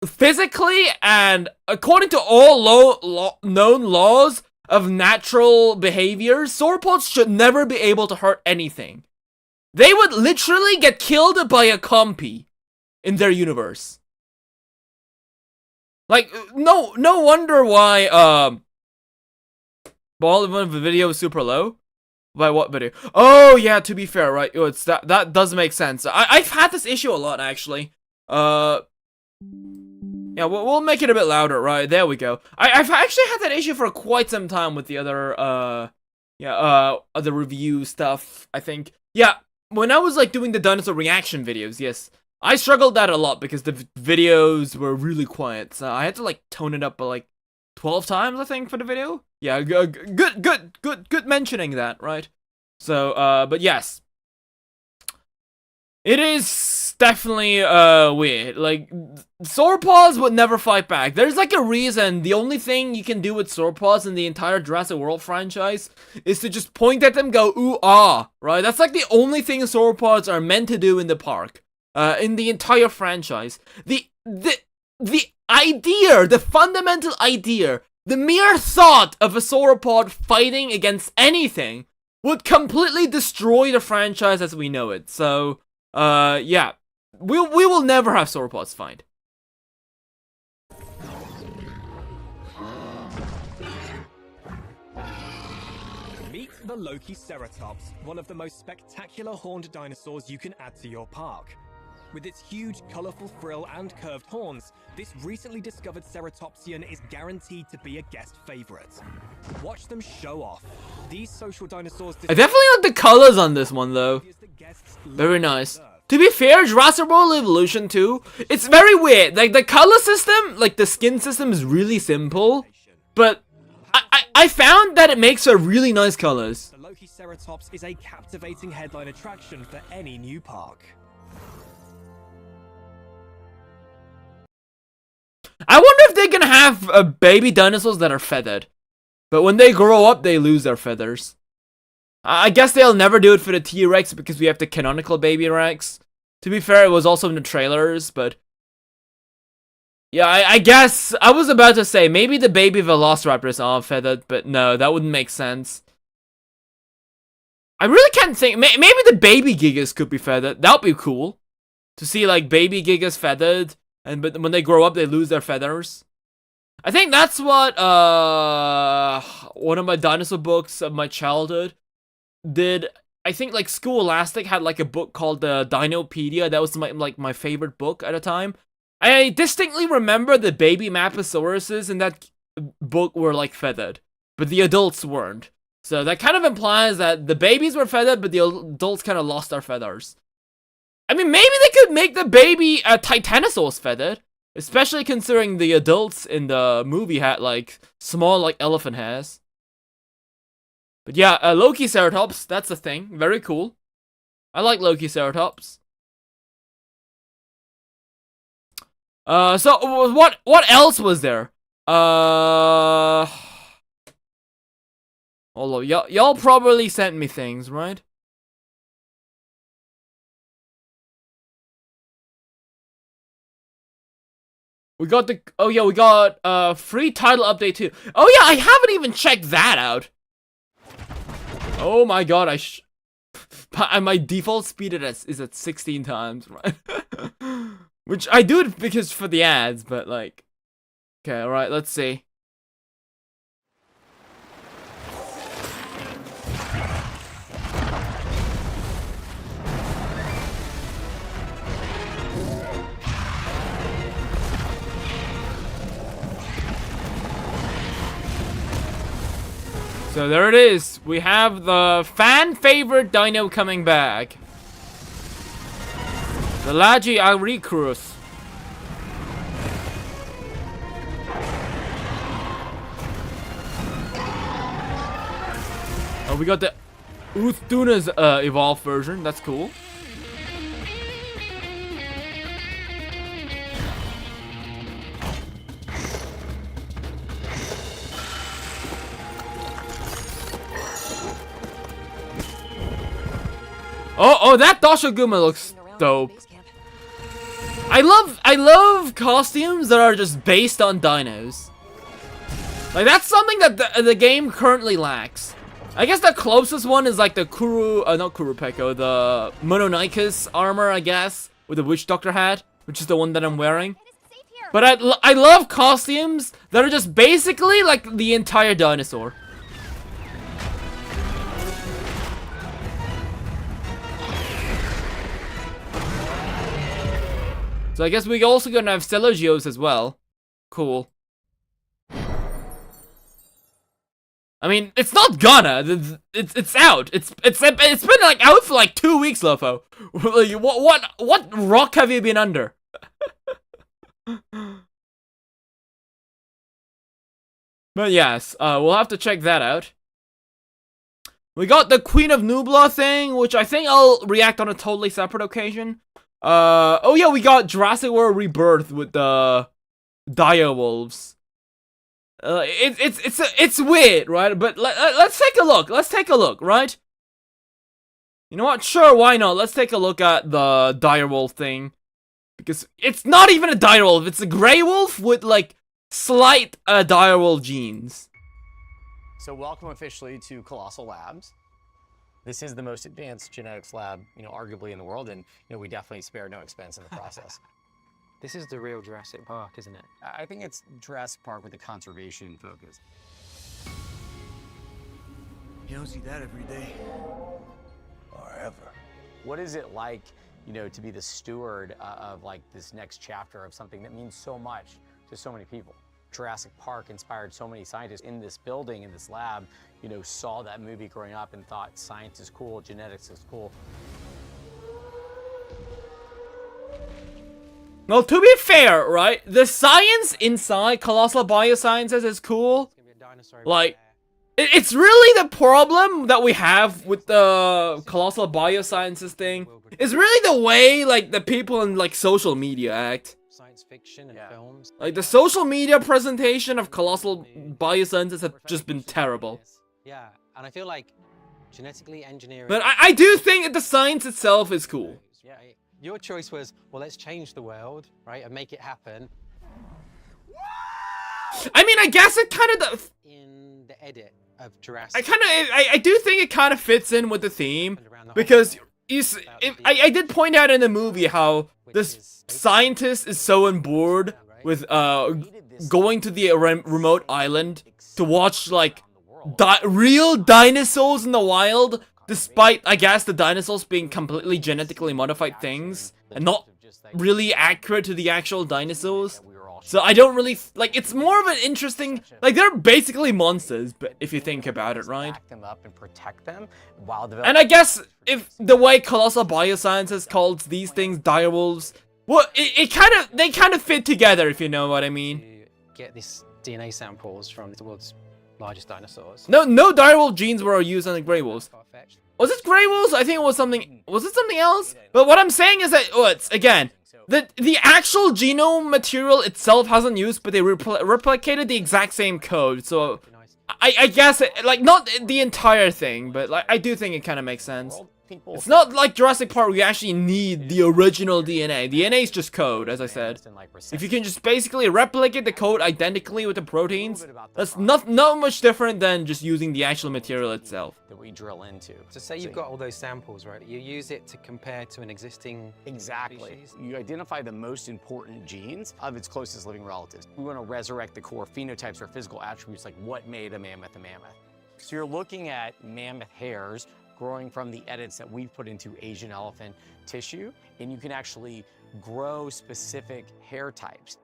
A: physically and according to all known laws of natural behavior, sauropods should never be able to hurt anything. They would literally get killed by a compy in their universe. Like, no wonder why, volume of the video is super low. By what video? Oh, yeah, to be fair, right? Oh, it's that does make sense. I've had this issue a lot, actually. Yeah, we'll make it a bit louder, right? There we go. I've actually had that issue for quite some time with the other, other review stuff, I think. Yeah, when I was, like, doing the dinosaur reaction videos, yes. I struggled that a lot because the videos were really quiet, so I had to like tone it up by like 12 times, I think, for the video. Yeah, good mentioning that, right? So, but yes. It is definitely weird. Like, sauropods would never fight back. There's like a reason. The only thing you can do with sauropods in the entire Jurassic World franchise is to just point at them, go ooh ah, right? That's like the only thing sauropods are meant to do in the park. In the entire franchise. The idea, the fundamental idea, the mere thought of a sauropod fighting against anything would completely destroy the franchise as we know it. So, yeah. We will never have sauropods fight.
B: Meet the Lokiceratops, one of the most spectacular horned dinosaurs you can add to your park. With its huge, colourful frill and curved horns, this recently discovered ceratopsian is guaranteed to be a guest favourite. Watch them show off. These social dinosaurs...
A: I definitely like the colors on this one, though. Very nice. To be fair, Jurassic World Evolution 2, it's very weird. Like, the color system, like, the skin system is really simple, but I found that it makes a really nice colors.
B: The Lokiceratops is a captivating headline attraction for any new park.
A: I wonder if they're gonna have baby dinosaurs that are feathered. But when they grow up, they lose their feathers. I guess they'll never do it for the T-Rex because we have the canonical baby Rex. To be fair, it was also in the trailers, but... yeah, I guess... I was about to say, maybe the baby Velociraptors are feathered, but no, that wouldn't make sense. I really can't think... maybe the baby Gigas could be feathered. That would be cool. To see, like, baby Gigas feathered. But when they grow up, they lose their feathers. I think that's what one of my dinosaur books of my childhood did. I think like Scholastic had like a book called the Dinopedia. That was my favorite book at the time. I distinctly remember the baby Mapasauruses in that book were like feathered, but the adults weren't. So that kind of implies that the babies were feathered, but the adults kind of lost their feathers. I mean, maybe they could make the baby Titanosaurs feathered. Especially considering the adults in the movie had, like, small, like, elephant hairs. But yeah, Lokiceratops, that's the thing. Very cool. I like Lokiceratops. So, what else was there? Hold on, y'all probably sent me things, right? We got the... oh yeah, we got free title update too. Oh yeah, I haven't even checked that out. Oh my god, my default speed is at 16 times, right? Which I do it because for the ads, but like... okay, alright, let's see. So there it is. We have the fan favorite dino coming back. The Lagiaricrus. Oh, we got the Uthduna's evolved version. That's cool. Oh, that Doshaguma looks dope. I love costumes that are just based on dinos. Like, that's something that the game currently lacks. I guess the closest one is like the not Kurupeko, the Mononychus armor, I guess, with the Witch Doctor hat, which is the one that I'm wearing. But I love costumes that are just basically like the entire dinosaur. So I guess we're also gonna have Celogios as well. Cool. I mean, it's not gonna. It's out. It's been like out for like 2 weeks, Lopho. What rock have you been under? But yes, we'll have to check that out. We got the Queen of Nubla thing, which I think I'll react on a totally separate occasion. Oh yeah, we got Jurassic World Rebirth with the dire wolves. It's weird, right? But let's take a look. Let's take a look, right? You know what? Sure, why not? Let's take a look at the dire wolf thing, because it's not even a dire wolf. It's a gray wolf with like slight dire wolf genes.
C: So welcome officially to Colossal Labs. This is the most advanced genetics lab, arguably in the world, and we definitely spare no expense in the process.
D: This is the real Jurassic Park, isn't it?
C: I think it's Jurassic Park with a conservation focus.
E: You don't see that every day. Or ever.
C: What is it like, to be the steward of like this next chapter of something that means so much to so many people? Jurassic Park inspired so many scientists in this building, in this lab, saw that movie growing up and thought science is cool, genetics is cool.
A: Well, to be fair, right, the science inside Colossal Biosciences is cool. Like, it's really the problem that we have with the Colossal Biosciences thing. It's really the way, like, the people in, like, social media act.
D: Science fiction and films.
A: Like, the social media presentation of Colossal Biosciences have just been terrible.
D: Yeah, and I feel like genetically engineering...
A: But I do think that the science itself is cool.
D: Yeah, your choice was, well, let's change the world, right, and make it happen.
A: I mean, I guess it kind of...
D: In the edit of Jurassic...
A: I do think it kind of fits in with the theme, because I did point out in the movie how this scientist is so on board with going to the remote island to watch, like, real dinosaurs in the wild, despite, I guess, the dinosaurs being completely genetically modified things and not really accurate to the actual dinosaurs. So I don't really like. It's more of an interesting, like, they're basically monsters, but if you think about it, right?
C: Back them up and protect them while
A: And I guess if the way Colossal Biosciences calls these things direwolves, well, they kind of fit together, if you know what I mean.
D: To get these DNA samples from the world's largest dinosaurs.
A: No direwolf genes were used on the gray wolves. Was it gray wolves? I think it was something. Was it something else? But what I'm saying is that, it's again, the actual genome material itself hasn't used, but they replicated the exact same code. So I guess like not the entire thing, but like I do think it kind of makes sense. It's not like Jurassic Park where you actually need the original DNA. DNA is just code, as I said. If you can just basically replicate the code identically with the proteins, that's not much different than just using the actual material itself.
C: That we drill into.
D: So say you've got all those samples, right? You use it to compare to an existing species.
C: You identify the most important genes of its closest living relatives. We want to resurrect the core phenotypes or physical attributes, like what made a mammoth a mammoth. So you're looking at mammoth hairs growing from the edits that we've put into Asian elephant tissue, and you can actually grow specific hair types.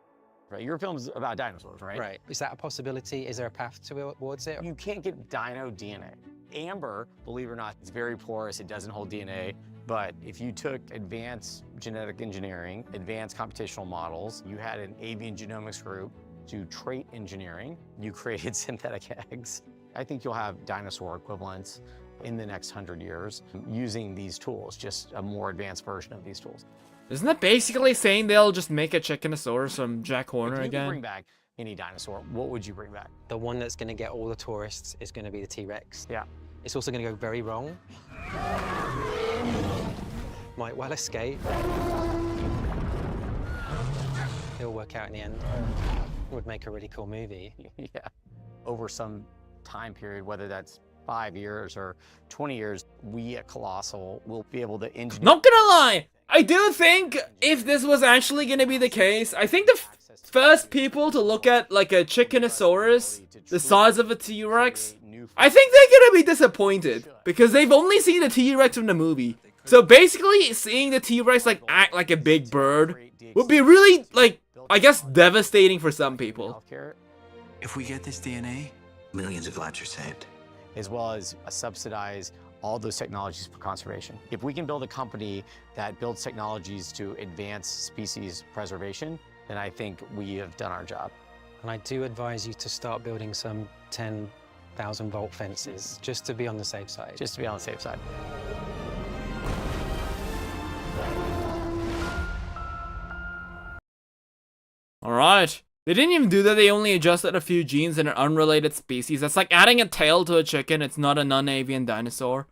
C: Right? Your film's about dinosaurs, right?
D: Right. Is that a possibility? Is there a path towards it?
C: You can't get dino DNA. Amber, believe it or not, it's very porous, it doesn't hold DNA, but if you took advanced genetic engineering, advanced computational models, you had an avian genomics group do trait engineering, you created synthetic eggs, I think you'll have dinosaur equivalents in the next 100 years using these tools, just a more advanced version of these tools.
A: Isn't that basically saying they'll just make a Chickenosaurus from Jack Horner
C: if you
A: again?
C: Could bring back any dinosaur, what would you bring back?
D: The one that's going to get all the tourists is going to be the T-Rex.
C: Yeah.
D: It's also going to go very wrong. Might well escape. It'll work out in the end. Would make a really cool movie.
C: Yeah. Over some time period, whether that's 5 years or 20 years, we at Colossal will be able to engineer.
A: Not gonna lie, I do think if this was actually gonna be the case, I think the first people to look at like a Chickenosaurus, the size of a T-Rex, I think they're gonna be disappointed because they've only seen the T-Rex from the movie. So basically, seeing the T-Rex like act like a big bird would be really, like, I guess, devastating for some people.
E: If we get this DNA, millions of lives are saved.
C: As well as subsidize all those technologies for conservation. If we can build a company that builds technologies to advance species preservation, then I think we have done our job.
D: And I do advise you to start building some 10 1,000-volt fences, just to be on the safe side.
C: Just to be on the safe side.
A: Alright. They didn't even do that, they only adjusted a few genes in an unrelated species. That's like adding a tail to a chicken, it's not a non-avian dinosaur.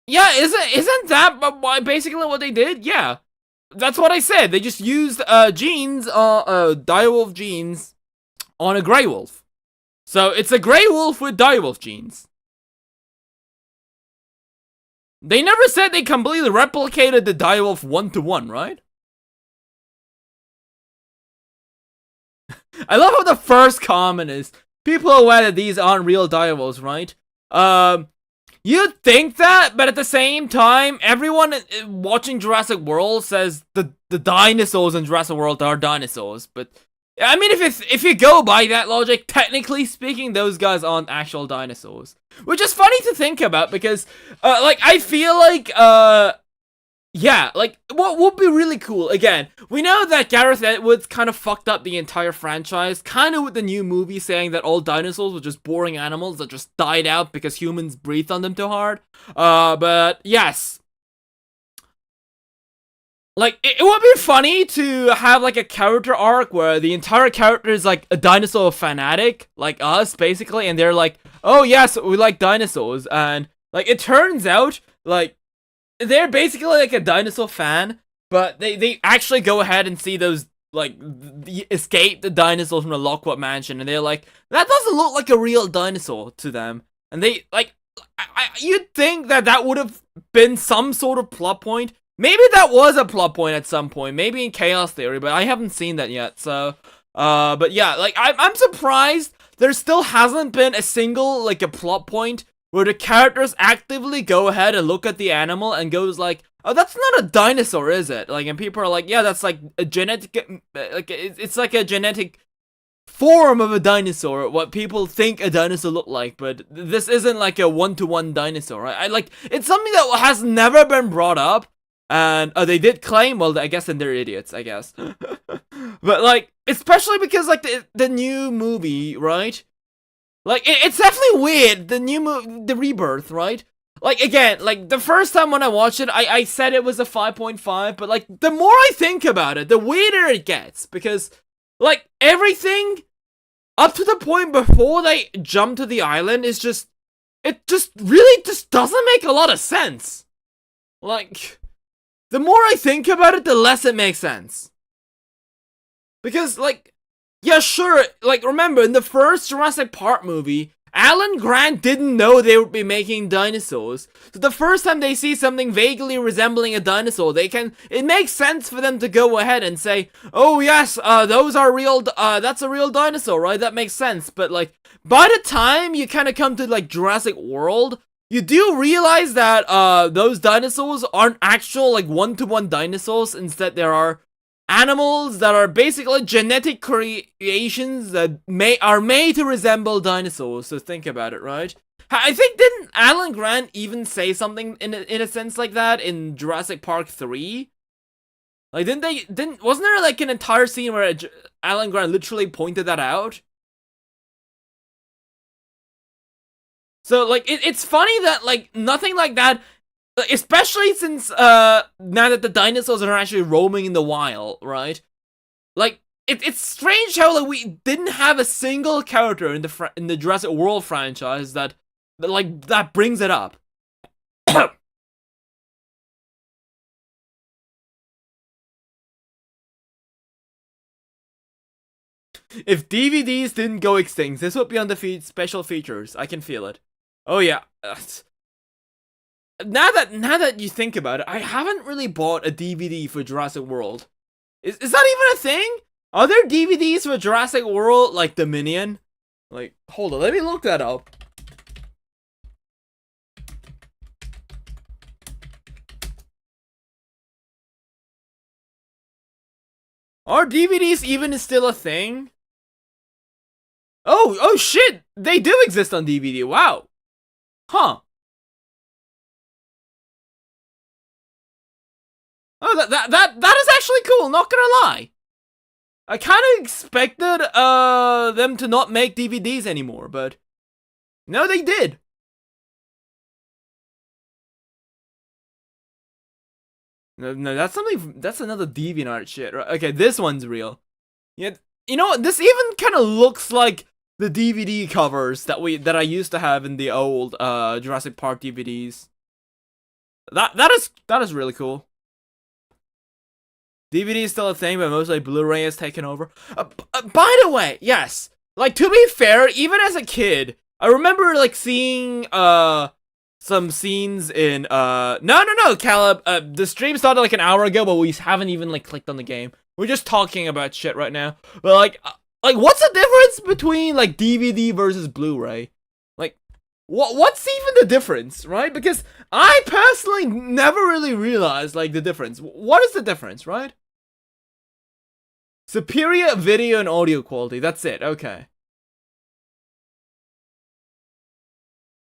A: Yeah, isn't that basically what they did? Yeah. That's what I said. They just used genes, direwolf genes on a grey wolf. So it's a grey wolf with direwolf genes. They never said they completely replicated the direwolf 1-to-1, right? I love how the first comment is, people are aware that these aren't real direwolves, right? You'd think that, but at the same time, everyone watching Jurassic World says the dinosaurs in Jurassic World are dinosaurs. But I mean, if you go by that logic, technically speaking, those guys aren't actual dinosaurs, which is funny to think about because, like, I feel like, yeah, like, what would be really cool, again, we know that Gareth Edwards kind of fucked up the entire franchise, kind of with the new movie saying that all dinosaurs were just boring animals that just died out because humans breathed on them too hard. But, yes. Like, it would be funny to have, like, a character arc where the entire character is, like, a dinosaur fanatic, like us, basically, and they're like, oh, yes, we like dinosaurs, and, like, it turns out, like, they're basically like a dinosaur fan, but they actually go ahead and see those, like, escape the dinosaurs from the Lockwood Mansion, and they're like, that doesn't look like a real dinosaur to them. And they, like, you'd think that that would have been some sort of plot point. Maybe that was a plot point at some point, maybe in Chaos Theory, but I haven't seen that yet, so, but yeah, like, I'm surprised there still hasn't been a single, like, a plot point where the characters actively go ahead and look at the animal and goes like, oh, that's not a dinosaur, is it? Like, and people are like, yeah, that's like a genetic, like, it's like a genetic form of a dinosaur, what people think a dinosaur look like, but this isn't like a 1-to-1 dinosaur, right? like, it's something that has never been brought up, and they did claim, well, I guess then they're idiots, I guess. But, like, especially because, like, the new movie, right? Like, it's definitely weird, the new movie, the Rebirth, right? Like, again, like, the first time when I watched it, I said it was a 5.5, but, like, the more I think about it, the weirder it gets, because, like, everything up to the point before they jump to the island is just, it just really just doesn't make a lot of sense. Like, the more I think about it, the less it makes sense. Because, like, yeah, sure, like, remember, in the first Jurassic Park movie, Alan Grant didn't know they would be making dinosaurs. So the first time they see something vaguely resembling a dinosaur, it makes sense for them to go ahead and say, oh yes, those are real, that's a real dinosaur, right? That makes sense. But, like, by the time you kind of come to, like, Jurassic World, you do realize that, those dinosaurs aren't actual, like, 1-to-1 dinosaurs. Instead, there are animals that are basically genetic creations that are made to resemble dinosaurs. So think about it, right? I think, didn't Alan Grant even say something in a sense like that in Jurassic Park 3? Like, wasn't there like an entire scene where Alan Grant literally pointed that out? So, like, it's funny that, like, nothing like that, especially since, now that the dinosaurs are actually roaming in the wild, right? Like, it's strange how, like, we didn't have a single character in the Jurassic World franchise that brings it up. If DVDs didn't go extinct, this would be on the special features. I can feel it. Oh yeah. Now that you think about it, I haven't really bought a DVD for Jurassic World. Is that even a thing? Are there DVDs for Jurassic World, like Dominion? Like, hold on, let me look that up. Are DVDs even still a thing? Oh shit! They do exist on DVD, wow. Huh. Oh, that is actually cool, not gonna lie. I kind of expected them to not make DVDs anymore, but no, they did. No, that's something. That's another DeviantArt shit, right? Okay, this one's real. Yeah, you know what? This even kind of looks like the DVD covers that I used to have in the old Jurassic Park DVDs. That is really cool. DVD is still a thing, but mostly Blu-ray has taken over. By the way, yes, like to be fair, even as a kid, I remember like seeing some scenes in no, Caleb, the stream started like an hour ago, but we haven't even like clicked on the game. We're just talking about shit right now. But like what's the difference between like DVD versus Blu-ray? Like what's even the difference, right? Because I personally never really realized like the difference. What is the difference, right? Superior video and audio quality, that's it. Okay.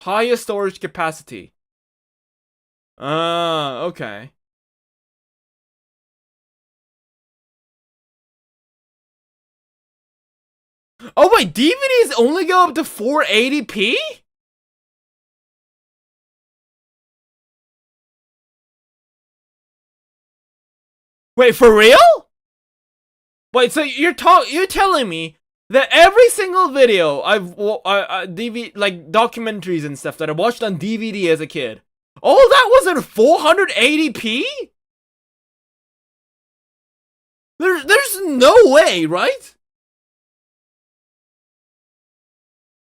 A: Higher storage capacity. Okay. Oh wait, DVDs only go up to 480p? Wait, for real? Wait, so you're telling me that every single video DV like documentaries and stuff that I watched on DVD as a kid, all that was in 480p? There's no way, right?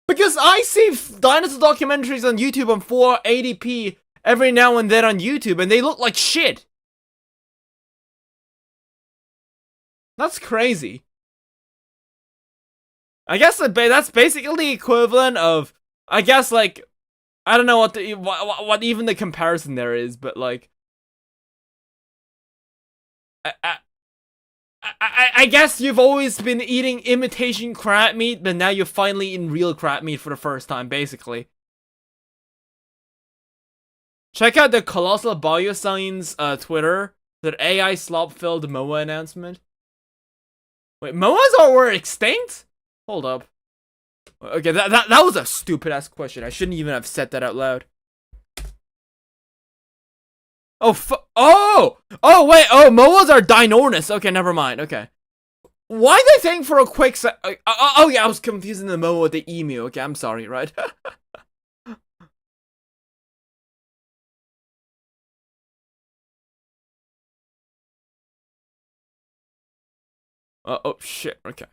A: Because I see dinosaur documentaries on YouTube on 480p every now and then on YouTube, and they look like shit. That's crazy. I guess that's basically the equivalent of, I guess, like, I don't know what even the comparison there is, but like, I guess you've always been eating imitation crab meat, but now you're finally eating real crab meat for the first time, basically. Check out the Colossal Bioscience Twitter, that AI slop-filled MOA announcement. Wait, MOAs were extinct? Hold up. Okay, that was a stupid-ass question. I shouldn't even have said that out loud. Oh, wait, MOAs are Dinosaurs. Okay, never mind, okay. Why they think for a quick oh yeah, I was confusing the MOA with the emu. Okay, I'm sorry, right? Oh shit, okay.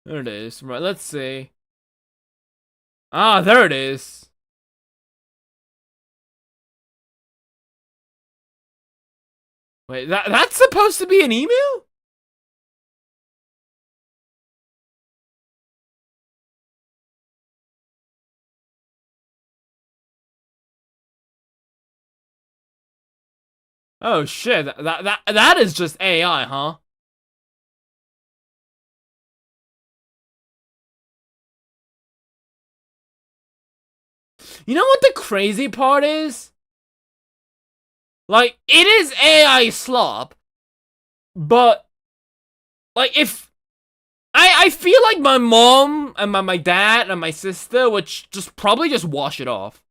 A: There it is. Right, let's see. Ah, there it is. Wait, that's supposed to be an emu? Oh shit, that is just AI, huh? You know what the crazy part is? Like, it is AI slop, but like if I feel like my mom and my dad and my sister would probably just wash it off.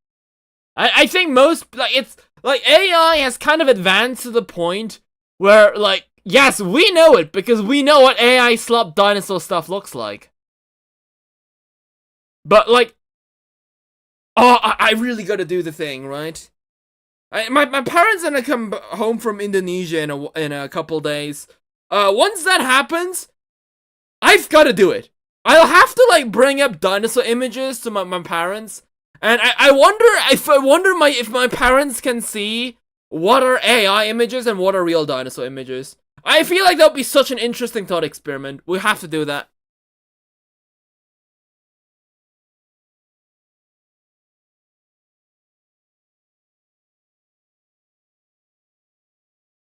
A: I think most, like, it's like AI has kind of advanced to the point where, like, yes, we know it because we know what AI slop dinosaur stuff looks like. But like, oh, I really gotta do the thing, right? My parents are gonna come home from Indonesia in a couple days. Once that happens, I've gotta do it. I'll have to like bring up dinosaur images to my parents, and I wonder if my parents can see what are AI images and what are real dinosaur images. I feel like that would be such an interesting thought experiment. We have to do that.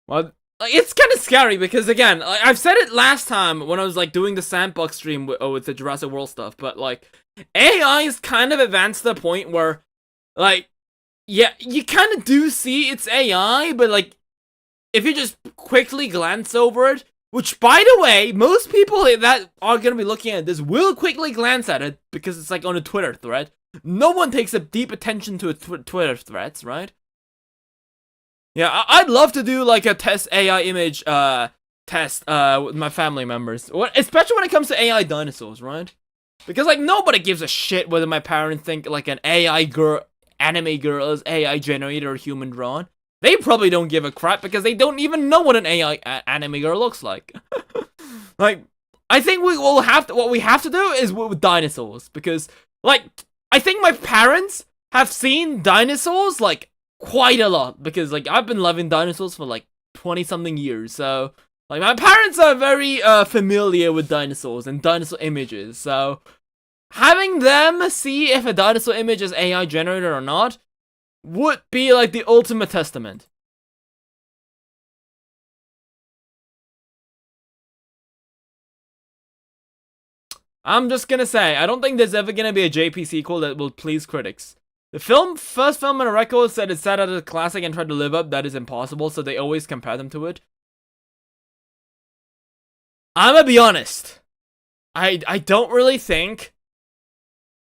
A: What? it's kind of scary because, again, I've said it last time when I was, like, doing the sandbox stream with the Jurassic World stuff, but, like, AI is kind of advanced to the point where, like, yeah, you kind of do see it's AI, but, like, if you just quickly glance over it, which, by the way, most people that are going to be looking at this will quickly glance at it because it's, like, on a Twitter thread. No one takes a deep attention to a Twitter threads, right? Yeah, I'd love to do, like, a test AI image, test, with my family members. Especially when it comes to AI dinosaurs, right? Because, like, nobody gives a shit whether my parents think, like, an AI girl, anime girl is AI generated or human drawn. They probably don't give a crap because they don't even know what an AI anime girl looks like. Like, I think what we have to do is with dinosaurs. Because, like, I think my parents have seen dinosaurs, like, quite a lot, because, like, I've been loving dinosaurs for, like, 20-something years, so, like, my parents are very, familiar with dinosaurs and dinosaur images, so, having them see if a dinosaur image is AI generated or not would be, like, the ultimate testament. I'm just gonna say, I don't think there's ever gonna be a JP sequel that will please critics. The first film on a record said it set out as a classic and tried to live up. That is impossible, so they always compare them to it. I'm gonna be honest. I don't really think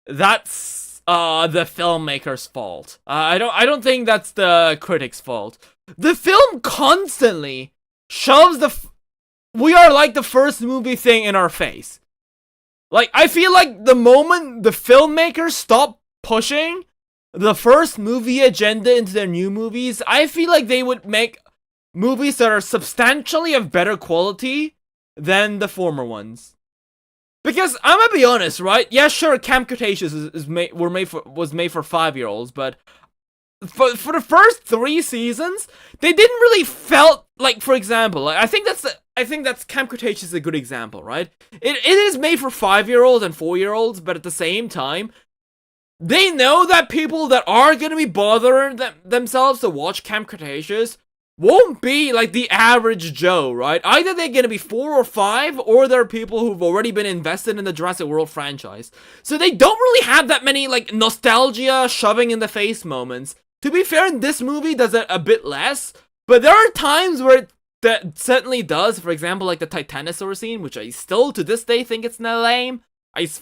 A: that's the filmmaker's fault. I don't think that's the critic's fault. The film constantly shoves we are like the first movie thing in our face. Like, I feel like the moment the filmmakers stop pushing the first movie agenda into their new movies, I feel like they would make movies that are substantially of better quality than the former ones. Because I'm gonna be honest, right? Yeah, sure, Camp Cretaceous was made for 5-year-olds, but for the first 3 seasons, they didn't really felt like, for example, like, I think that's Camp Cretaceous is a good example, right? It is made for 5-year-olds and 4-year-olds, but at the same time, they know that people that are gonna be bothering themselves to watch Camp Cretaceous won't be like the average Joe, right? Either they're gonna be 4 or 5, or they're people who've already been invested in the Jurassic World franchise. So they don't really have that many, like, nostalgia shoving in the face moments. To be fair, this movie does it a bit less, but there are times where that certainly does. For example, like the Titanosaur scene, which I still to this day think it's not lame.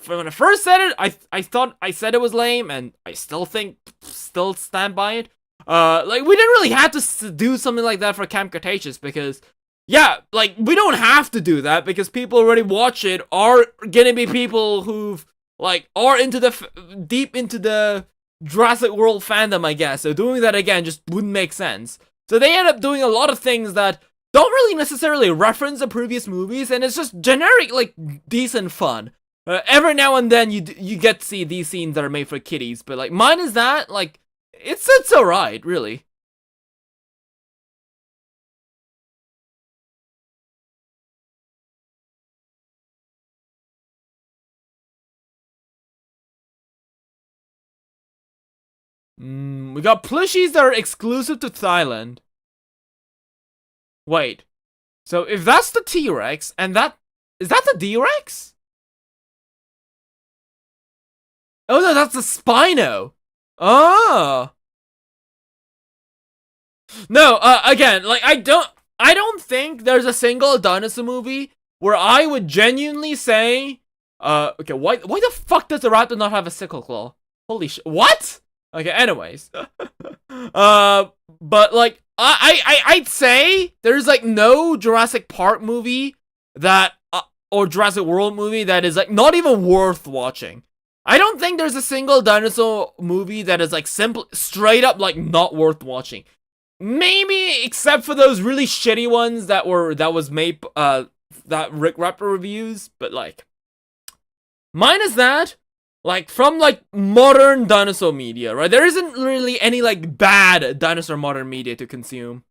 A: When I first said it, I thought I said it was lame, and I still stand by it. Like, we didn't really have to do something like that for Camp Cretaceous, because, yeah, like, we don't have to do that, because people already watch it are gonna be people who've, like, are deep into the Jurassic World fandom, I guess, so doing that again just wouldn't make sense. So they end up doing a lot of things that don't really necessarily reference the previous movies, and it's just generic, like, decent fun. Every now and then you get to see these scenes that are made for kiddies, but, like, mine is that, like, it's alright, really. We got plushies that are exclusive to Thailand. Wait. So if that's the T-Rex, and is that the D-Rex? Oh no, that's the Spino. Oh. No, again, like, I don't think there's a single dinosaur movie where I would genuinely say, okay, why the fuck does the raptor not have a sickle claw? Holy shit, what? Okay, anyways. But, like, I'd say there's, like, no Jurassic Park movie that, or Jurassic World movie that is, like, not even worth watching. I don't think there's a single dinosaur movie that is, like, straight up, like, not worth watching. Maybe, except for those really shitty ones that was made, that Rick Raptor reviews, but, like, minus that, like, from, like, modern dinosaur media, right? There isn't really any, like, bad dinosaur modern media to consume.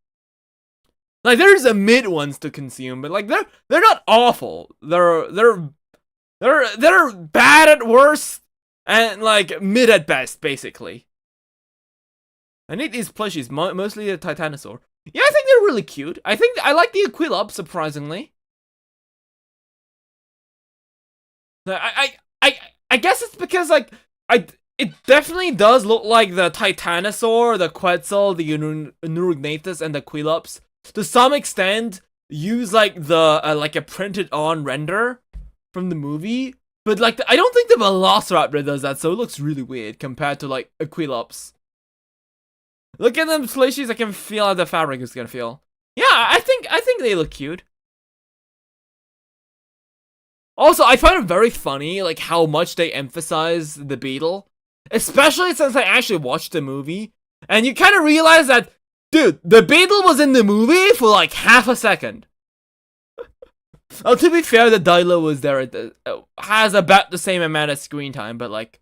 A: Like, there's a mid ones to consume, but, like, they're not awful. They're bad at worst, and, like, mid at best, basically. I need these plushies, mostly the Titanosaur. Yeah, I think they're really cute. I think I like the Aquilops, surprisingly. I guess it's because, like, it definitely does look like the Titanosaur, the Quetzal, the Neurognathus, and the Aquilops. To some extent, use, like, the, like, a printed-on render from the movie. But, like, I don't think the Velociraptor does that, so it looks really weird compared to, like, Aquilops. Look at them slushies, I can feel how the fabric is gonna feel. Yeah, I think they look cute. Also, I find it very funny, like, how much they emphasize the beetle. Especially since I actually watched the movie. And you kind of realize that, dude, the beetle was in the movie for, like, half a second. Oh, to be fair, the Dilo was there at the, has about the same amount of screen time, but, like...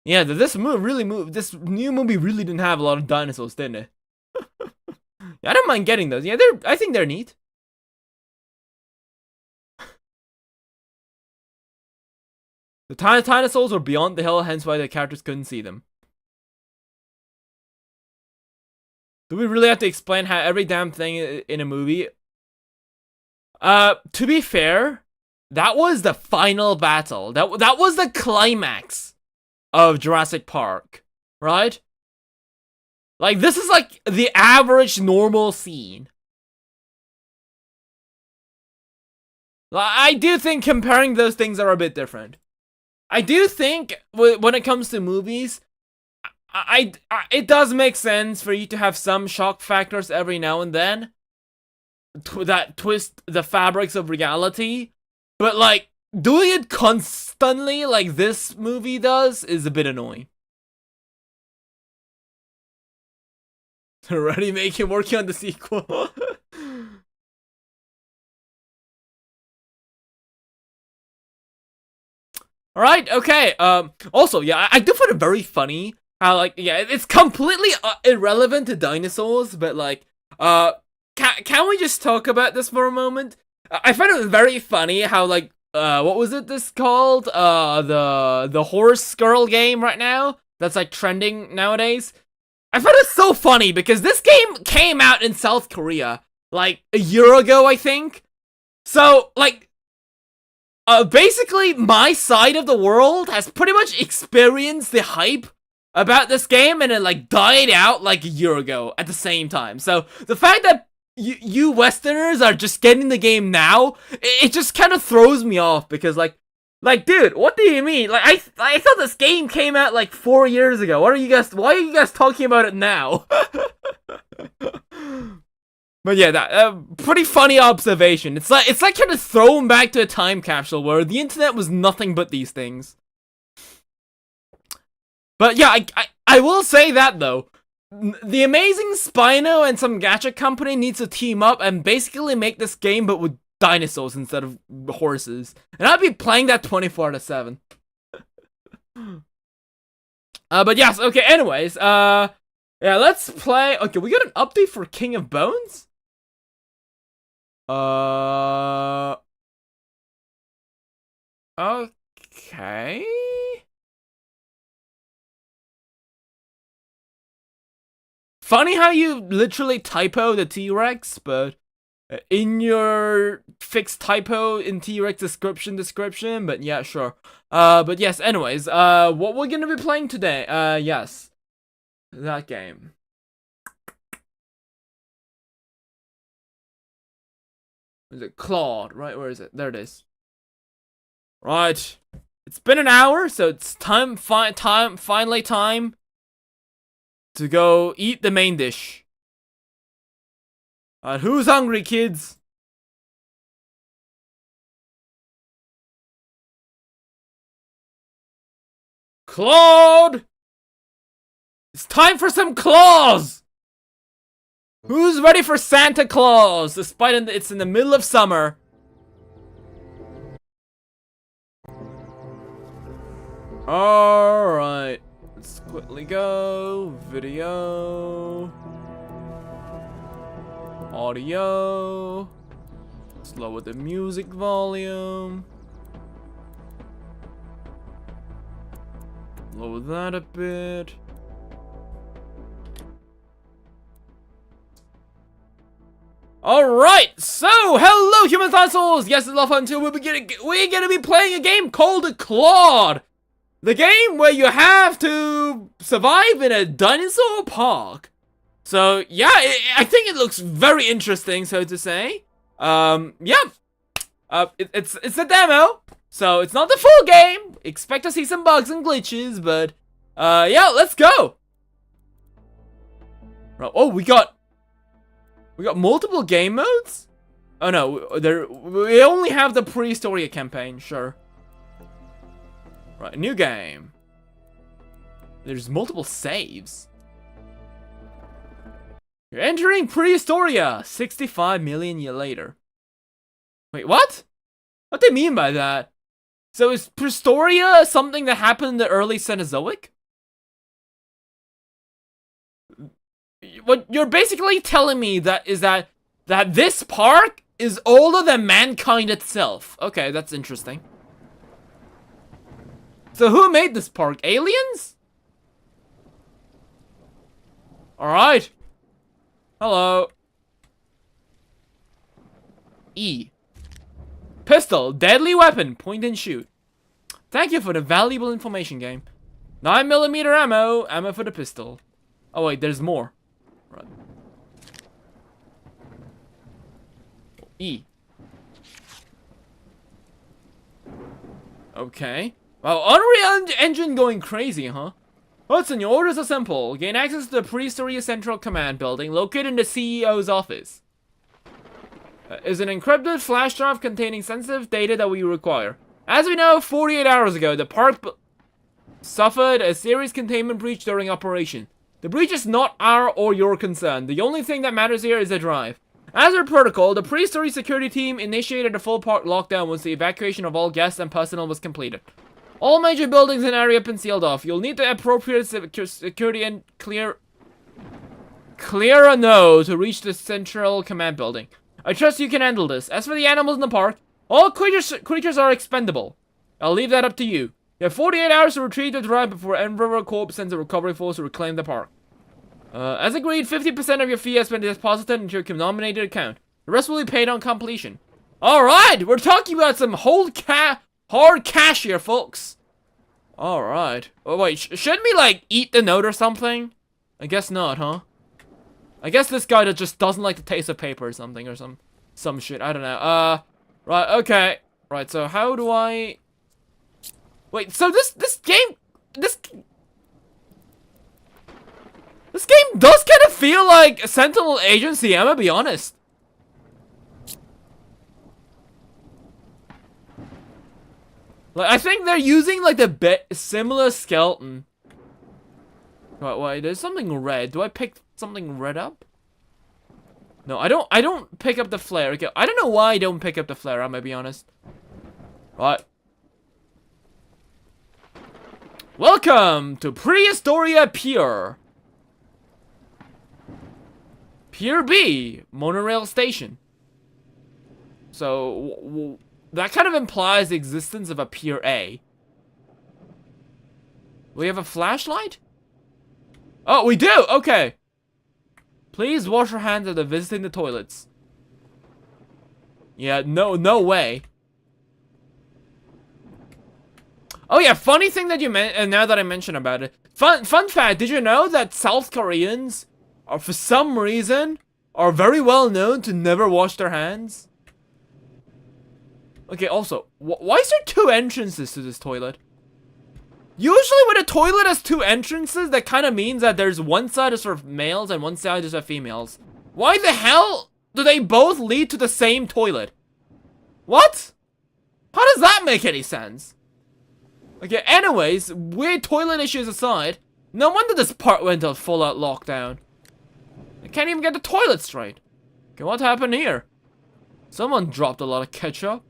A: Yeah, this new movie really didn't have a lot of dinosaurs, didn't it? Yeah, I don't mind getting those. Yeah, I think they're neat. The dinosaurs were beyond the hill, hence why the characters couldn't see them. Do we really have to explain how every damn thing in a movie? To be fair, that was the final battle. That was the climax of Jurassic Park, right? Like, this is like the average normal scene. I do think comparing those things are a bit different. I do think when it comes to movies, it does make sense for you to have some shock factors every now and then that twist the fabrics of reality, but like doing it constantly like this movie does is a bit annoying. Already working on the sequel. Alright, okay, also, yeah, I do find it very funny how, like, yeah, it's completely irrelevant to dinosaurs, but, like, can we just talk about this for a moment? I find it very funny how, like, what was this called? The horse girl game right now? That's, like, trending nowadays? I find it so funny because this game came out in South Korea, like, a year ago, I think? So, like, basically, my side of the world has pretty much experienced the hype about this game, and it, like, died out, like, a year ago at the same time. So, the fact that you Westerners are just getting the game now, it just kind of throws me off, because, like, dude, what do you mean? Like, I thought this game came out, like, 4 years ago. Why are you guys talking about it now? But yeah, that pretty funny observation. It's like kind of thrown back to a time capsule where the internet was nothing but these things. But yeah, I will say that though, the Amazing Spino and some gadget company needs to team up and basically make this game but with dinosaurs instead of horses, and I'd be playing that 24/7. But yes, okay. Anyways, yeah, let's play. Okay, we got an update for King of Bones. Okay. Funny how you literally typo the T-Rex, but in your fixed typo in T-Rex description, but yeah, sure. But yes, anyways, what we're gonna be playing today, yes, that game. Is it Claude? Right, where is it? There it is. Right. It's been an hour, so it's finally time to go eat the main dish. Who's hungry, kids? Claude! It's time for some claws! Who's ready for Santa Claus, despite it's in the middle of summer? Alright. Let's quickly go. Video. Audio. Let's lower the music volume. Lower that a bit. Alright, so hello human dinosaurs! Yes, it's Lopho, until we're gonna be playing a game called Claude. The game where you have to survive in a dinosaur park. So yeah, I think it looks very interesting, so to say. Yeah. It's a demo, so it's not the full game. Expect to see some bugs and glitches, but yeah, let's go. Oh, we got multiple game modes? Oh no, we only have the Prehistoria campaign, sure. Right, new game. There's multiple saves. You're entering Prehistoria 65 million years later. Wait, what? What do they mean by that? So is Prehistoria something that happened in the early Cenozoic? What you're basically telling me that this park is older than mankind itself. Okay, that's interesting. So who made this park? Aliens? Alright. Hello. E. Pistol, deadly weapon, point and shoot. Thank you for the valuable information, game. 9mm ammo for the pistol. Oh wait, there's more. Right. E. Okay. Wow, Unreal Engine going crazy, huh? Hudson, your orders are simple. Gain access to the Prehistoria Central Command Building located in the CEO's office. Is an encrypted flash drive containing sensitive data that we require. As we know, 48 hours ago, the park suffered a serious containment breach during operation. The breach is not our or your concern. The only thing that matters here is the drive. As per protocol, the Prehistoria security team initiated a full park lockdown once the evacuation of all guests and personnel was completed. All major buildings and area have been sealed off. You'll need the appropriate security and clear a node to reach the central command building. I trust you can handle this. As for the animals in the park, all creatures are expendable. I'll leave that up to you. You have 48 hours to retrieve the drive before Endeavor Corp sends a recovery force to reclaim the park. As agreed, 50% of your fee has been deposited into your nominated account. The rest will be paid on completion. Alright, we're talking about some hard cash here, folks. Alright. Oh wait, shouldn't we like eat the note or something? I guess not, huh? I guess this guy that just doesn't like the taste of paper or something, or some shit. I don't know. Right, okay. Right, so how do I... Wait, so this game does kind of feel like a Sentinel Agency, I'm gonna be honest. Like, I think they're using like the similar skeleton. Wait, there's something red. Do I pick something red up? No, I don't pick up the flare. Okay, I don't know why I don't pick up the flare, I'm gonna be honest. Right. Welcome to Prehistoria Pier. Pier B, monorail station. So, that kind of implies the existence of a Pier A. We have a flashlight? Oh, we do! Okay. Please wash your hands after visiting the toilets. Yeah, no way. Oh yeah, funny thing that you now that I mentioned about it. Fun fact, did you know that South Koreans are, for some reason, are very well known to never wash their hands? Okay, also, why is there 2 entrances to this toilet? Usually when a toilet has 2 entrances, that kind of means that there's one side is for males and one side is for females. Why the hell do they both lead to the same toilet? What? How does that make any sense? Okay, anyways, weird toilet issues aside, no wonder this part went on full-out lockdown. I can't even get the toilet straight. Okay, what happened here? Someone dropped a lot of ketchup.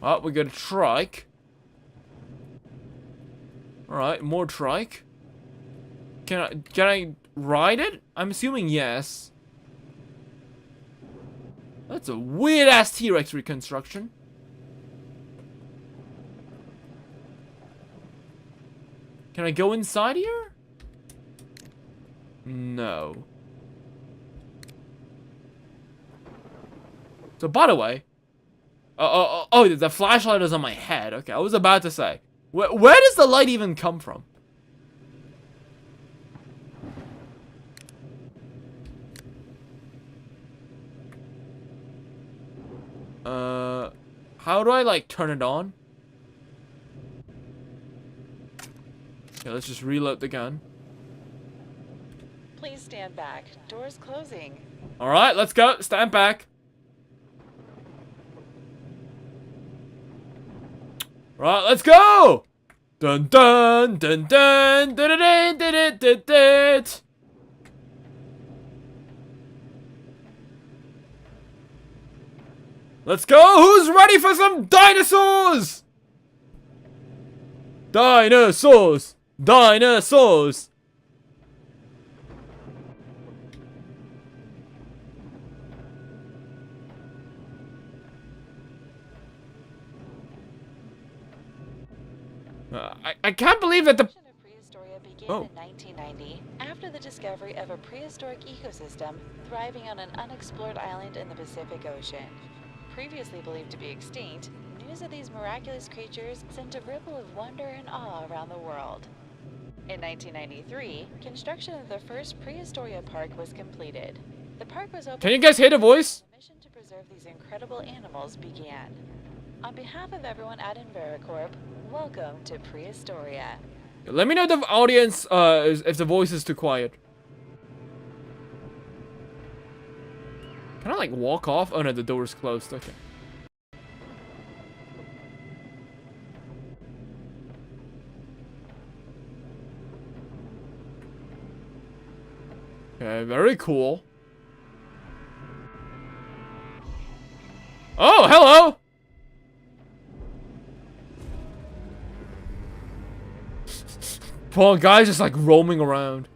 A: Oh, we got a trike. Alright, more trike. Can I ride it? I'm assuming yes. That's a weird-ass T-Rex reconstruction. Can I go inside here? No. So, by the way... Oh, the flashlight is on my head. Okay, I was about to say. Where does the light even come from? How do I, like, turn it on? Okay, let's just reload the gun.
F: Please stand back. Doors closing.
A: Alright, let's go. Stand back. Right, let's go! Dun dun dun dun dun dun dun dun dun dun. Let's go! Who's ready for some dinosaurs? Dinosaurs! Dinosaurs! I can't believe that the...
F: The of Prehistoria began in 1990 after the discovery of a prehistoric ecosystem thriving on an unexplored island in the Pacific Ocean. Previously believed to be extinct, news of these miraculous creatures sent a ripple of wonder and awe around the world. In 1993, construction of the first Prehistoria park was completed. The park was opened.
A: Can you guys hear the voice?
F: The mission to preserve these incredible animals began. On behalf of everyone at Inveracorp, welcome to Prehistoria.
A: Let me know the audience if the voice is too quiet. Can I like walk off? Oh no, the door's closed. Okay. Okay, very cool. Oh, hello! Poor guy's just like roaming around.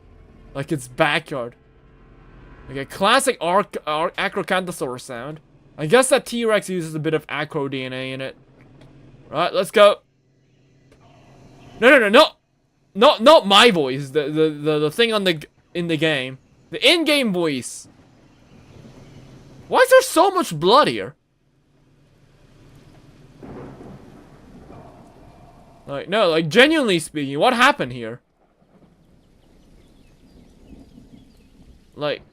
A: Like it's backyard. Okay, classic Acrocanthosaurus sound. I guess that T-Rex uses a bit of acro DNA in it. Right, let's go. No. Not my voice. The thing on in the game. The in-game voice. Why is there so much blood here? Like, no, like, genuinely speaking, what happened here? Like,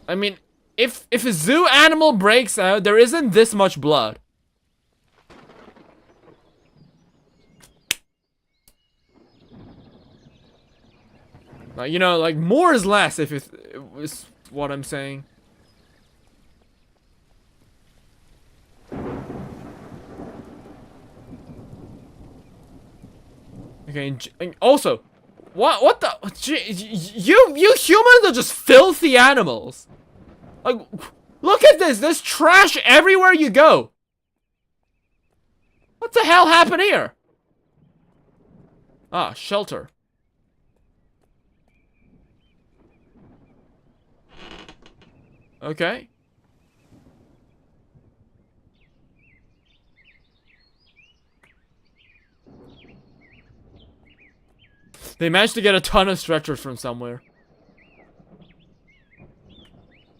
A: I mean, if a zoo animal breaks out, there isn't this much blood. Like, you know, like, more is less, if it's what I'm saying. Okay, and also, what the? You humans are just filthy animals. Like, look at this. There's trash everywhere you go. What the hell happened here? Ah, shelter. Okay. They managed to get a ton of stretchers from somewhere.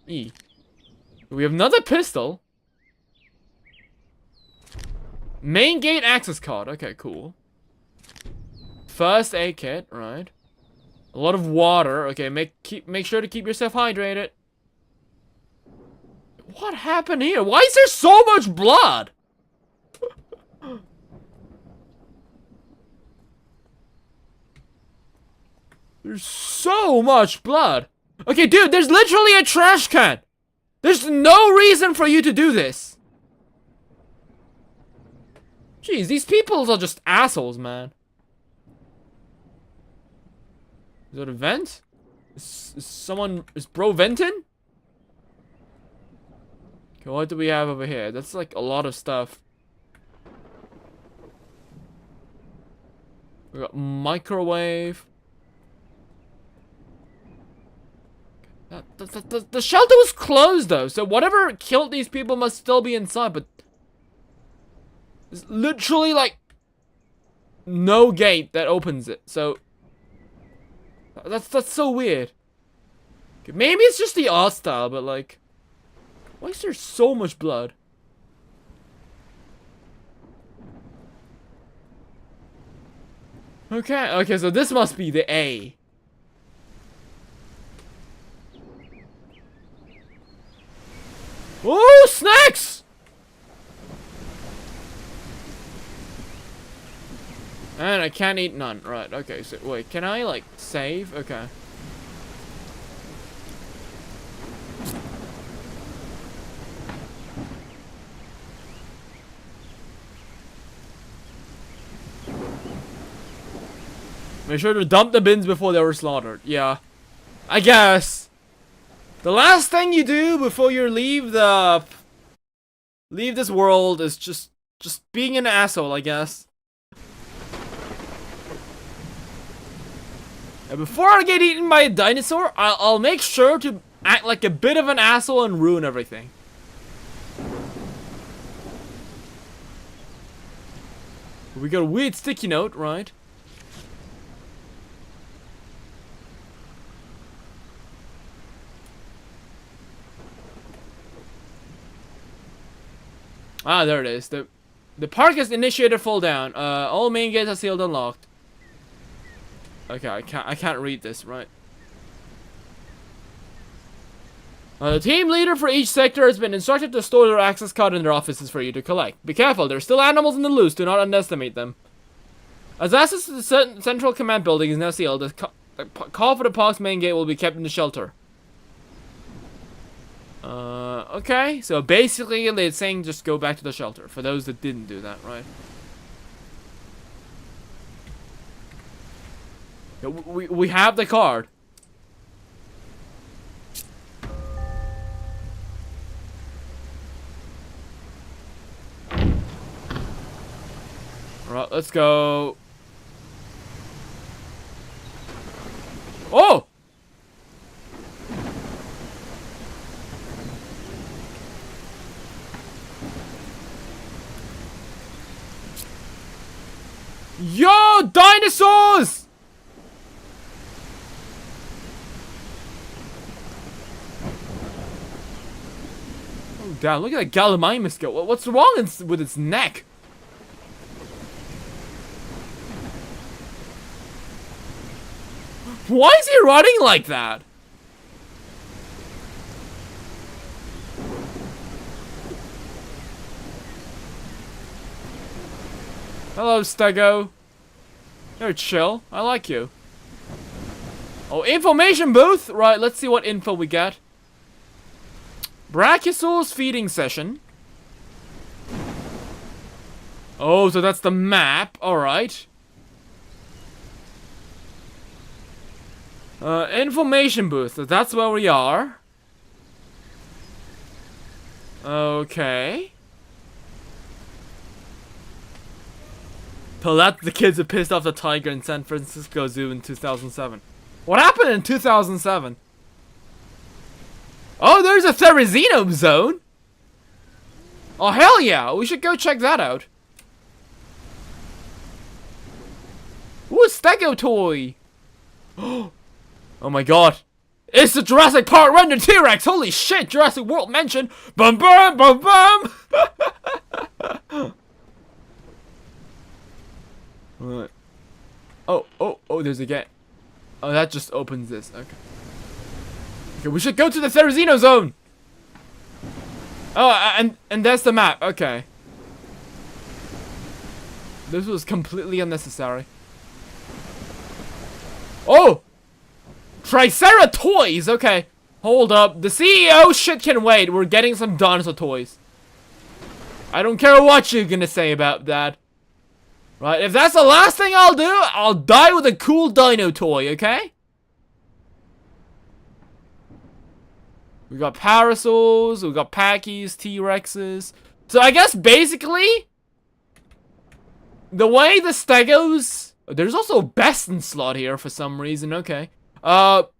A: E. We have another pistol. Main gate access card. Okay, cool. First aid kit, right. A lot of water. Okay, make sure to keep yourself hydrated. What happened here? Why is there so much blood? There's so much blood. Okay, dude, there's literally a trash can. There's no reason for you to do this. Jeez, these people are just assholes, man. Is that a vent? Is bro venting? Okay, what do we have over here? That's like a lot of stuff. We got microwave. The shelter was closed though, so whatever killed these people must still be inside, but there's literally like no gate that opens it, so that's so weird. Okay, maybe it's just the art style, but like, Why is there so much blood? Okay, so this must be the A. Oh, snacks! And I can't eat none. Right, okay, so wait, can I like save? Okay. Make sure to dump the bins before they were slaughtered. Yeah. I guess. The last thing you do before you leave this world is just being an asshole, I guess. And before I get eaten by a dinosaur, I'll make sure to act like a bit of an asshole and ruin everything. We got a weird sticky note, right? Ah, there it is. The park has initiated fall down. All main gates are sealed and locked. Okay, I can't read this, right? The team leader for each sector has been instructed to store their access card in their offices for you to collect. Be careful, there are still animals in the loose. Do not underestimate them. As access to the central command building is now sealed, the call for the park's main gate will be kept in the shelter. Okay, so basically they're saying just go back to the shelter, for those that didn't do that, right? Yeah, we have the card. Alright, let's go. Oh! Yo, dinosaurs! Oh, damn, look at that Gallimimus go. What's wrong with its neck? Why is he running like that? Hello, Stego. You're chill. I like you. Oh, information booth! Right, let's see what info we get. Brachiosaurus feeding session. Oh, so that's the map. Alright. Information booth. That's where we are. Okay. So that the kids who pissed off the tiger in San Francisco Zoo in 2007. What happened in 2007? Oh, there's a Therizino zone. Oh, hell yeah. We should go check that out. Ooh, a Stego toy. Oh my god. It's the Jurassic Park rendered T-Rex. Holy shit, Jurassic World mentioned. Bum bum bum bum. Right. Oh, there's a gate. Oh, that just opens this. Okay. Okay, we should go to the Therizino zone. Oh, and that's the map. Okay. This was completely unnecessary. Oh! Triceratoys! Okay. Hold up. The CEO shit can wait. We're getting some dinosaur toys. I don't care what you're gonna say about that. Right, if that's the last thing I'll do, I'll die with a cool dino toy, okay? We got parasaurs, we got packies, T-Rexes. So I guess basically, the way the Stegos... There's also Bestinslot here for some reason, okay. So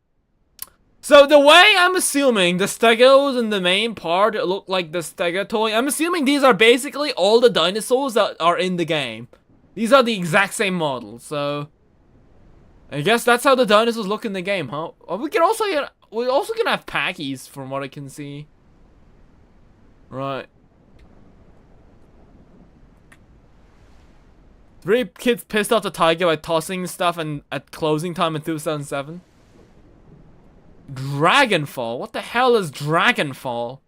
A: the way I'm assuming the Stegos in the main part look like the Stego toy, I'm assuming these are basically all the dinosaurs that are in the game. These are the exact same models, so I guess that's how the dinosaurs look in the game, huh? Oh, we're also gonna have packies from what I can see. Right. 3 kids pissed off the tiger by tossing stuff and at closing time in 2007. Dragonfall? What the hell is Dragonfall?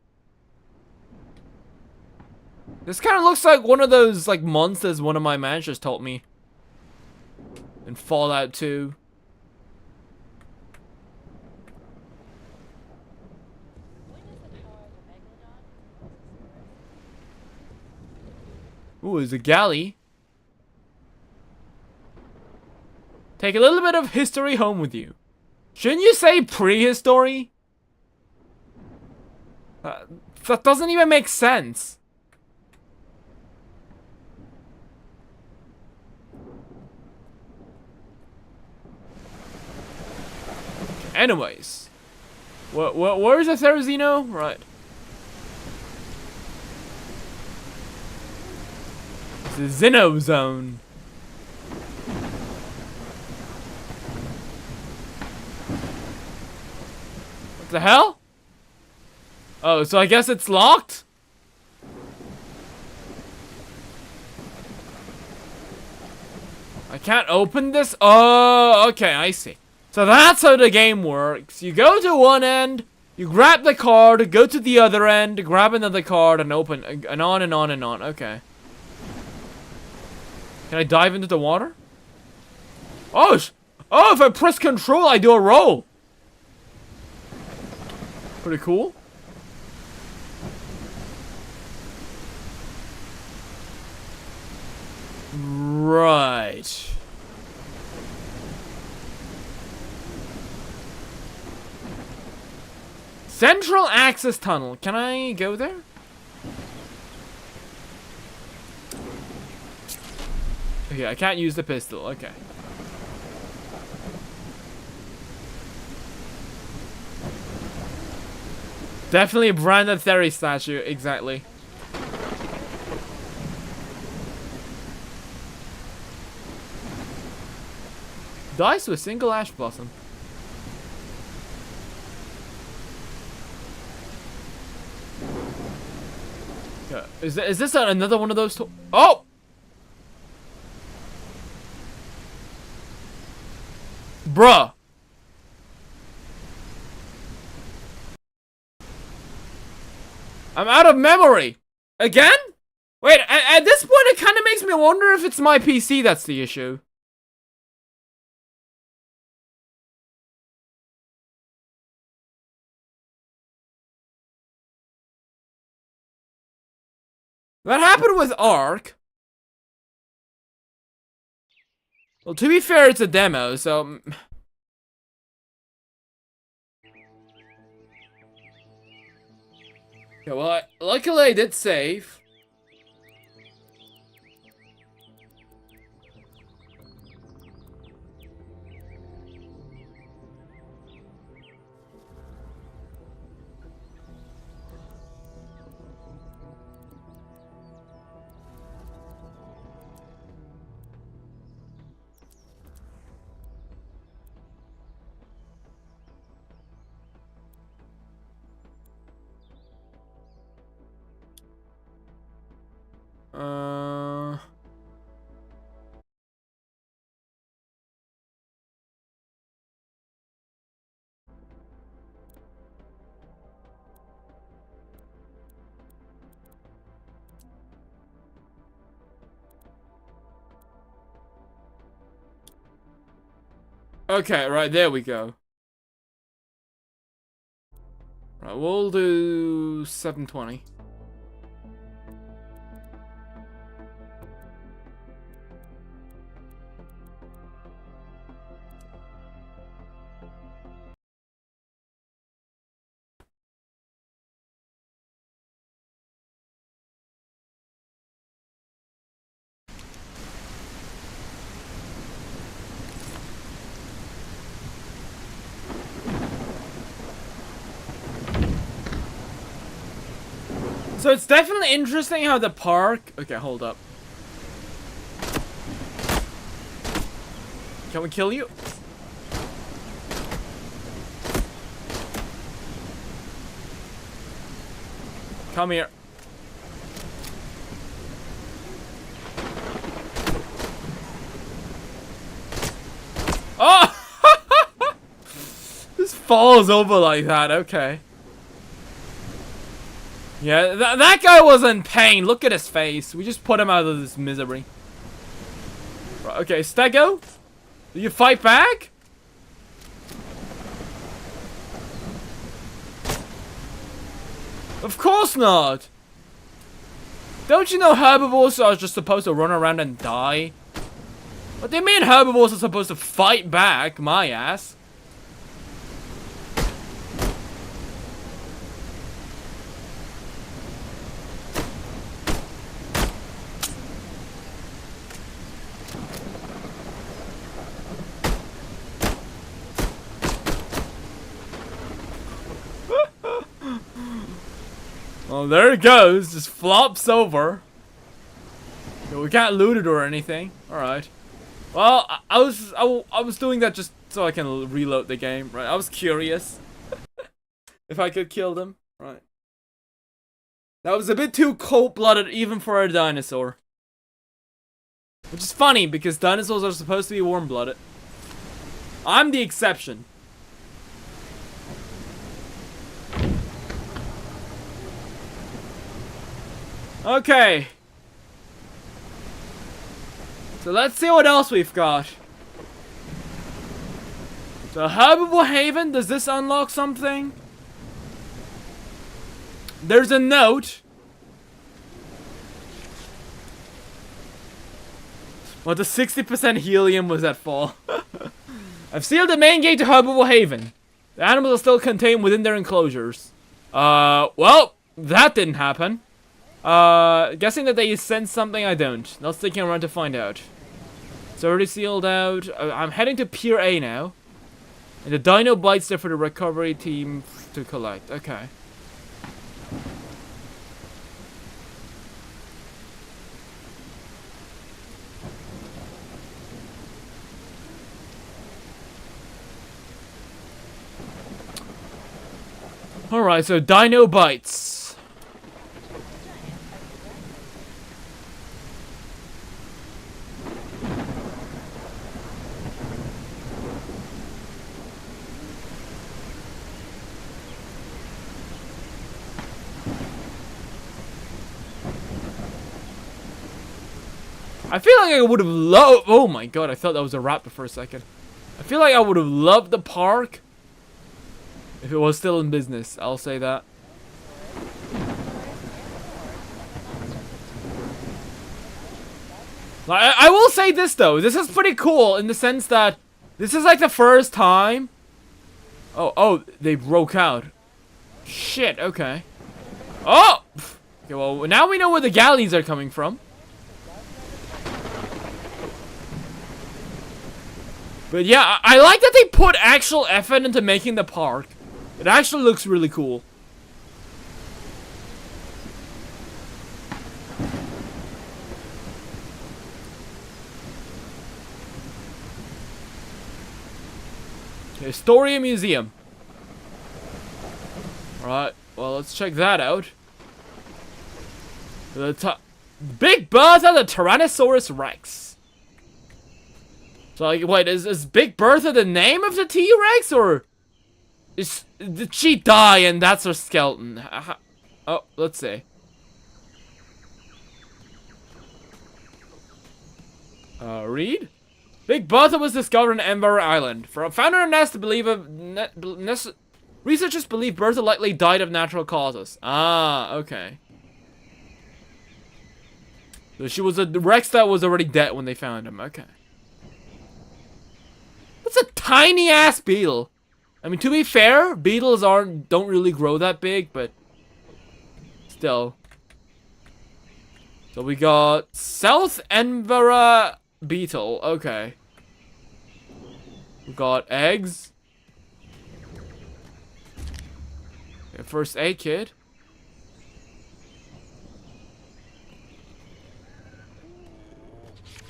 A: This kind of looks like one of those like monsters one of my managers told me in Fallout 2. Ooh, it's a galley. Take a little bit of history home with you. Shouldn't you say prehistory? That doesn't even make sense. Anyways. Where's the Therizino? Right. It's the Xeno zone. What the hell? Oh, so I guess it's locked? I can't open this? Oh, okay, I see. So that's how the game works. You go to one end, you grab the card, go to the other end, grab another card, and open, and on and on and on. Okay. Can I dive into the water? Oh, if I press control, I do a roll. Pretty cool. Right. Central access tunnel. Can I go there? Okay, I can't use the pistol. Okay. Definitely a branded Theory statue. Exactly. Dice with single ash blossom. Yeah. Is this another one of those? Oh! Bruh. I'm out of memory. Again? Wait, at this point it kind of makes me wonder if it's my PC that's the issue. That happened with Ark. Well, to be fair, it's a demo, so... Yeah, well, luckily I did save. Okay, right, there we go. Right, we'll do 720. So it's definitely interesting how the park... Okay, hold up. Can we kill you? Come here. falls over like that. Okay. Yeah, that guy was in pain. Look at his face. We just put him out of this misery. Okay, Stego, do you fight back? Of course not. Don't you know herbivores are just supposed to run around and die? What do you mean herbivores are supposed to fight back? My ass. Well, there it goes. Just flops over. Yeah, we can't loot it or anything. All right. Well, I was doing that just so I can reload the game, right? I was curious if I could kill them, right? That was a bit too cold-blooded even for a dinosaur. Which is funny because dinosaurs are supposed to be warm-blooded. I'm the exception. Okay. So let's see what else we've got. So Herbivore Haven, does this unlock something? There's a note. Well, the 60% helium was at fall. I've sealed the main gate to Herbivore Haven. The animals are still contained within their enclosures. Well, that didn't happen. Guessing that they sent something, I don't. Not sticking around to find out. It's already sealed out. I'm heading to Pier A now. And the Dino bites there for the recovery team to collect. Okay. Alright, so Dino bites. I feel like I would have loved. Oh my god, I thought that was a raptor for a second. I feel like I would have loved the park if it was still in business. I'll say that. I will say this though. This is pretty cool in the sense that this is like the first time. Oh, they broke out. Shit. Okay. Oh. Okay, well, now we know where the galleys are coming from. But yeah, I like that they put actual effort into making the park. It actually looks really cool. Historia Museum. Alright, well, let's check that out. The Big Bertha the Tyrannosaurus Rex. So, like, wait, is Big Bertha the name of the T-Rex, or did she die and that's her skeleton? Oh, let's see. Read? Big Bertha was discovered on Ember Island. Founder of Nest researchers believe Bertha likely died of natural causes. Ah, okay. So she was a Rex that was already dead when they found him. Okay. That's a tiny ass beetle. I mean, to be fair, beetles don't really grow that big, but still. So we got South Envera beetle. Okay. We got eggs. Okay, first aid kit.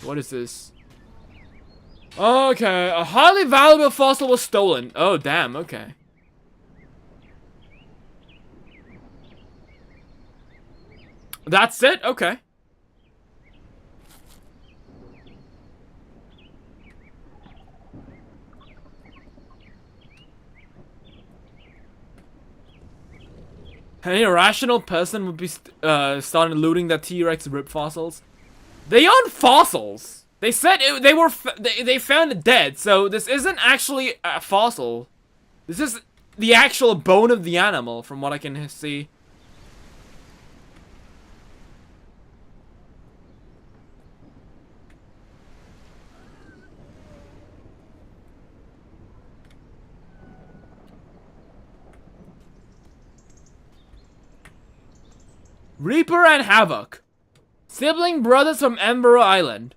A: What is this? Okay, a highly valuable fossil was stolen. Oh, damn, okay. That's it? Okay. Any rational person would be starting looting the T-Rex rib fossils. They aren't fossils. They said they found it dead, so this isn't actually a fossil. This is the actual bone of the animal, from what I can see. Reaper and Havoc. Sibling brothers from Ember Island.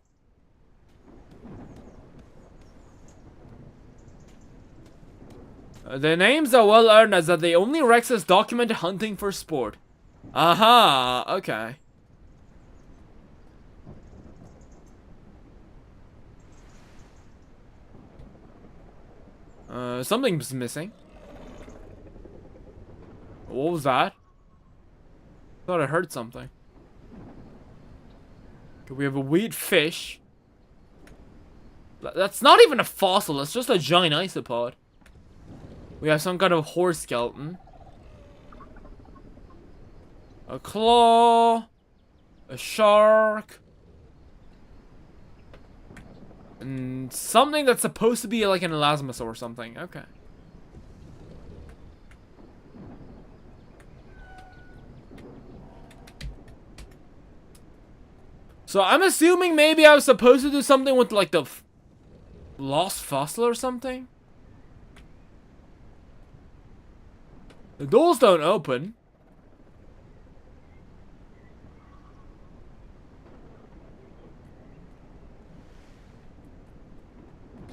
A: Their names are well earned as that the only Rexes documented hunting for sport. Aha, okay. Something's missing. What was that? Thought I heard something. Okay, we have a weird fish. That's not even a fossil, that's just a giant isopod. We have some kind of horse skeleton. A claw. A shark. And something that's supposed to be like an elasmosaur or something. Okay. So I'm assuming maybe I was supposed to do something with like the lost fossil or something. The doors don't open.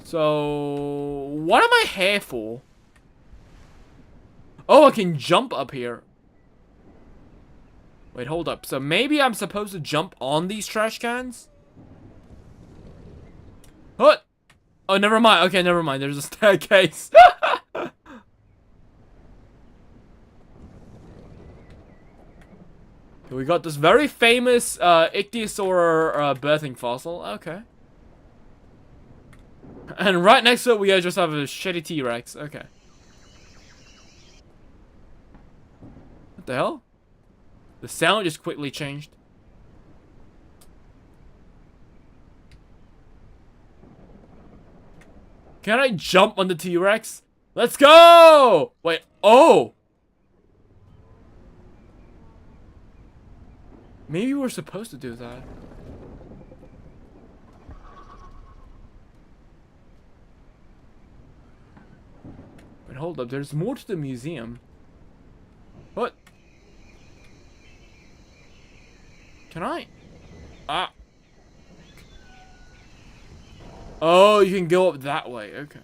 A: So what am I here for? Oh, I can jump up here. Wait, hold up. So maybe I'm supposed to jump on these trash cans? What? Oh, never mind. Okay, never mind. There's a staircase. We got this very famous ichthyosaur birthing fossil. Okay. And right next to it, we just have a shitty T-Rex. Okay. What the hell? The sound just quickly changed. Can I jump on the T-Rex? Let's go! Wait, oh! Maybe we're supposed to do that. But hold up, there's more to the museum. What? Can I? Ah. Oh, you can go up that way. Okay.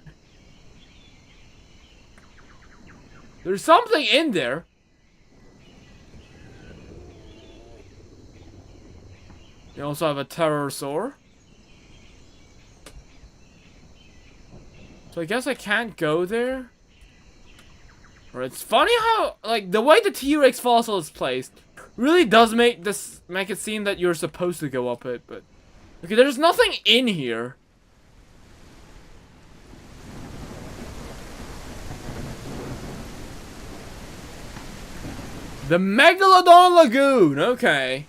A: There's something in there. You also have a pterosaur. So I guess I can't go there. Or it's funny how, like, the way the T-Rex fossil is placed really does make it seem that you're supposed to go up it, but okay, there's nothing in here. The Megalodon Lagoon, okay.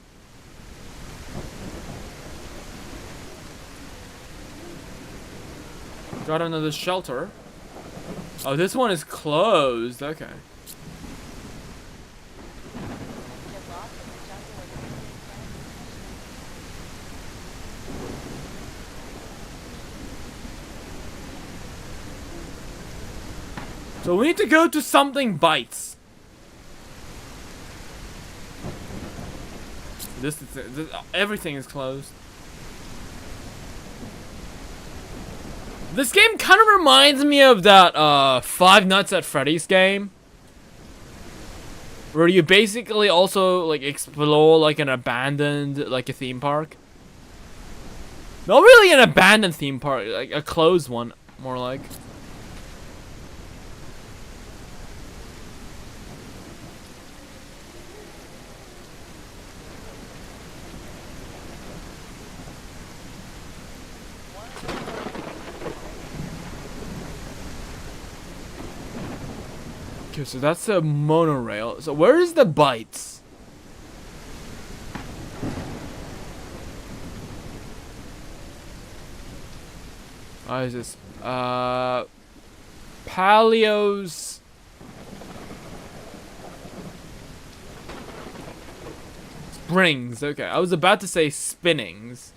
A: Got another shelter. Oh, this one is closed. Okay. So we need to go to something bites. This everything is closed. This game kind of reminds me of that Five Nights at Freddy's game, where you basically also like explore like an abandoned like a theme park. Not really an abandoned theme park, like a closed one, more like. Okay, so that's a monorail. So where is the bites? What is this? Paleos. Springs. Okay, I was about to say spinnings.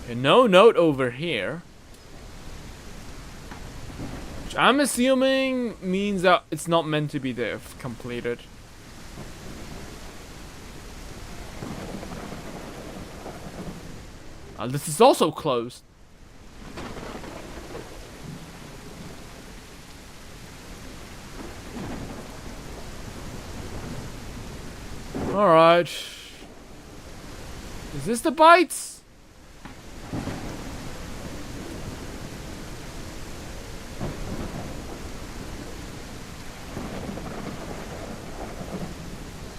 A: Okay, no note over here. Which I'm assuming means that it's not meant to be there if completed. This is also closed. Alright. Is this the bites?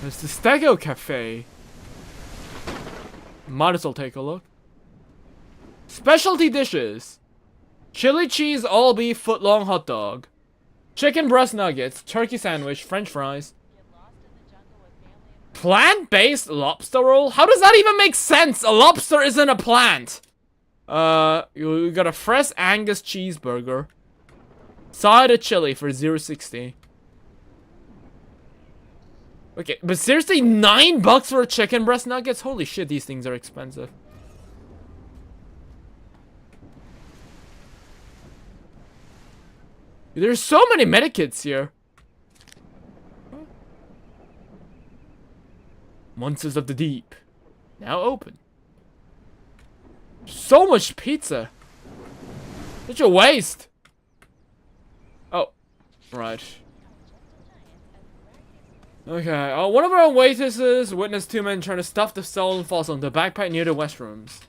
A: There's the Stego Cafe. Might as well take a look. Specialty dishes. Chili cheese all beef foot-long hot dog. Chicken breast nuggets, turkey sandwich, french fries. Plant-based lobster roll? How does that even make sense? A lobster isn't a plant. You got a fresh Angus cheeseburger. Side of chili for $0.60. Okay, but seriously, $9 for chicken breast nuggets? Holy shit, these things are expensive. There's so many medikits here. Monsters of the Deep. Now open. So much pizza. Such a waste. Oh, right. Okay, one of our waitresses witnessed two men trying to stuff the stolen fossil into a backpack near the restrooms.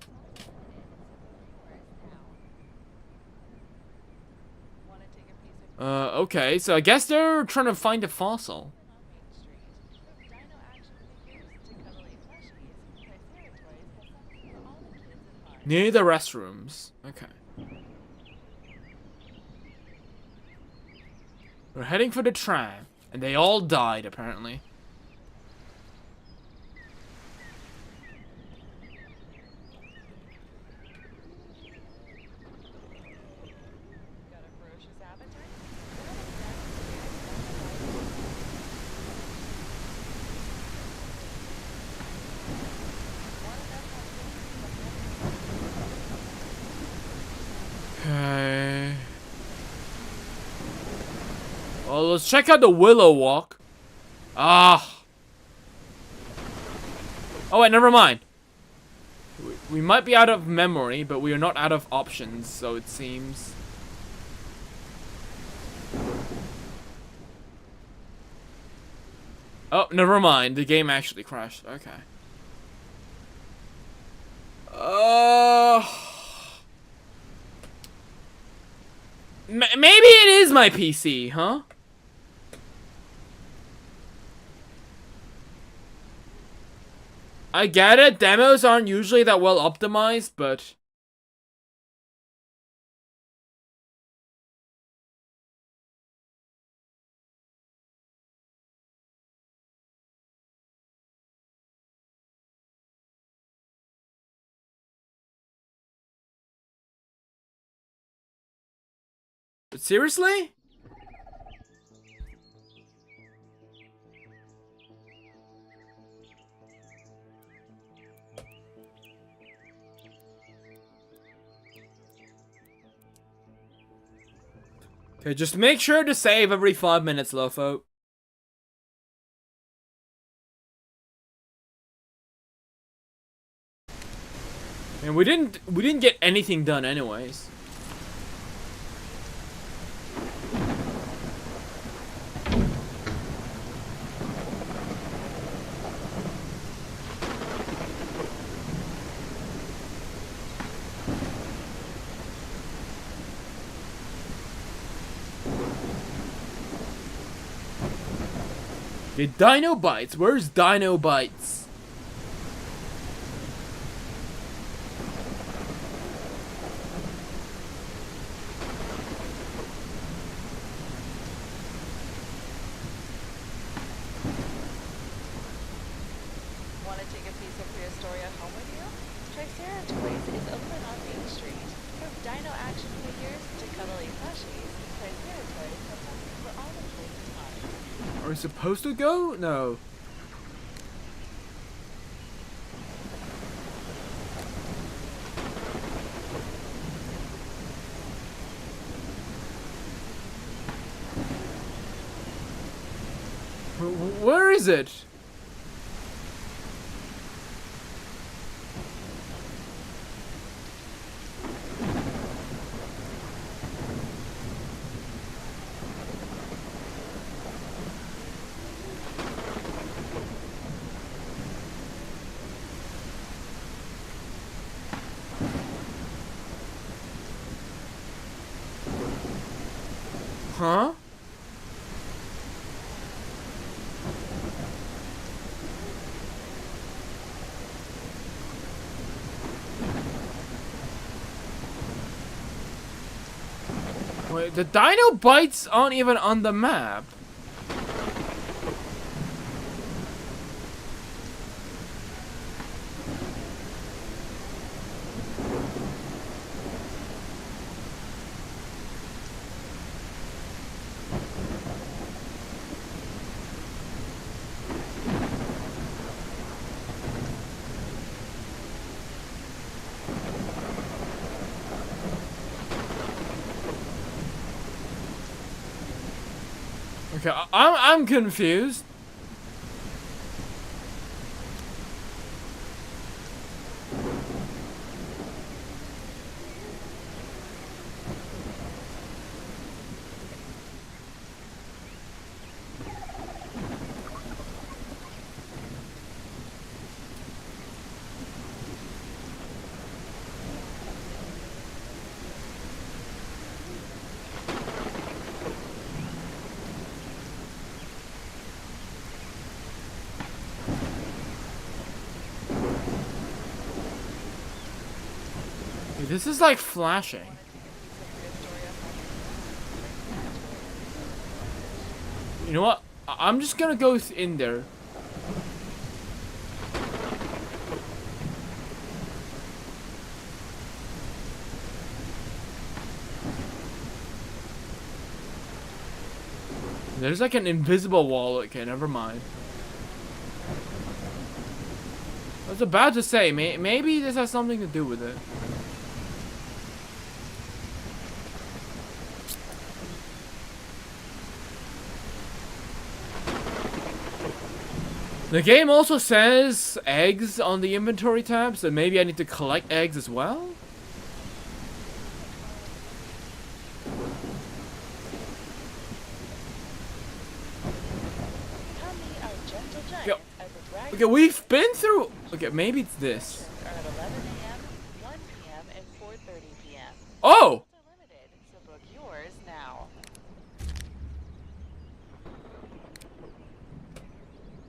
A: Okay, so I guess they're trying to find a fossil. Near the restrooms. Okay. We're heading for the tram. And they all died, apparently. Okay. Well, let's check out the Willow Walk. Ah. Oh wait, never mind. We might be out of memory, but we are not out of options, so it seems. Oh, never mind. The game actually crashed. Okay. Maybe it is my PC, huh? I get it, demos aren't usually that well optimized, but... But seriously? Okay, just make sure to save every 5 minutes, Lopho. And we didn't get anything done anyways. Okay, Dino Bites. Where's Dino Bites?
F: Take a piece of Prehistoria home with you? Triceratops is open on Main Street. From dino action figures to cuddly plushies, Triceratops has something for all the kids to touch.
A: Are we supposed to go? No. Where is it? Huh? Wait, the dino bites aren't even on the map. Okay, I'm confused. This is like flashing. You know what? I'm just gonna go in there. There's like an invisible wall. Okay, never mind. I was about to say, maybe this has something to do with it. The game also says eggs on the inventory tab, so maybe I need to collect eggs as well? Okay, we've been through... Okay, maybe it's this. Oh!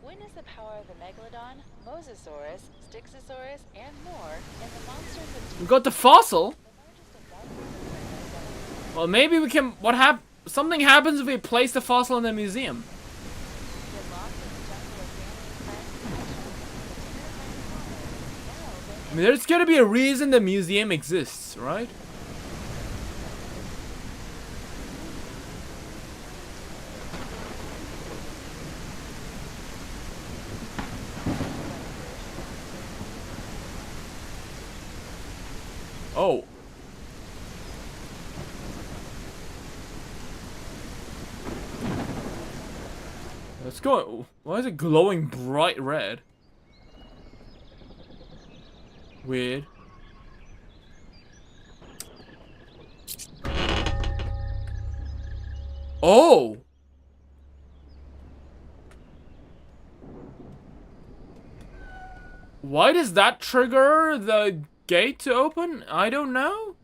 F: Witness the power of the Megalodon, Mosasaurus, Styxosaurus, and more in the Monsters of
A: We got the fossil. Well, maybe we can... Something happens if we place the fossil in the museum. I mean, there's gotta be a reason the museum exists, right? Oh. Let's go. Why is it glowing bright red? Weird. Oh! Why does that trigger the gate to open? I don't know.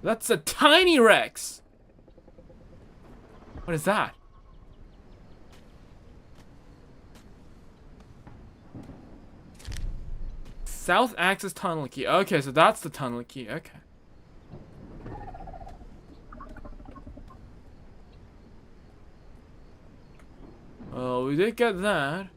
A: That's a tiny Rex. What is that? South Axis tunnel key. Okay, so that's the tunnel key. Okay. Oh, we did get that.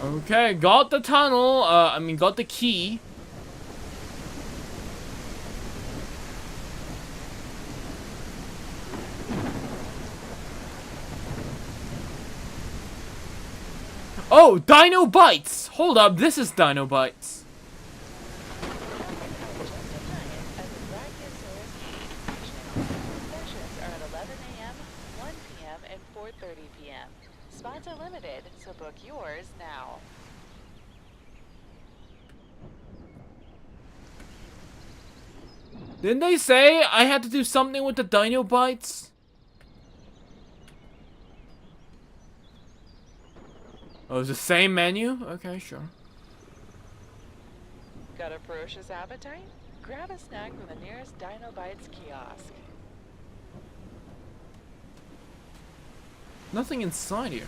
A: Okay, got the tunnel. I mean, got the key. Oh, Dino Bites! Hold up, this is Dino Bites.
F: Sessions are at 11 a.m., 1 p.m., and 4:30 p.m. Spots are limited, so book yours now.
A: Didn't they say I had to do something with the Dino Bites? Oh, it's the same menu? Okay, sure.
F: Got a ferocious appetite? Grab a snack from the nearest Dino Bites kiosk.
A: Nothing inside here.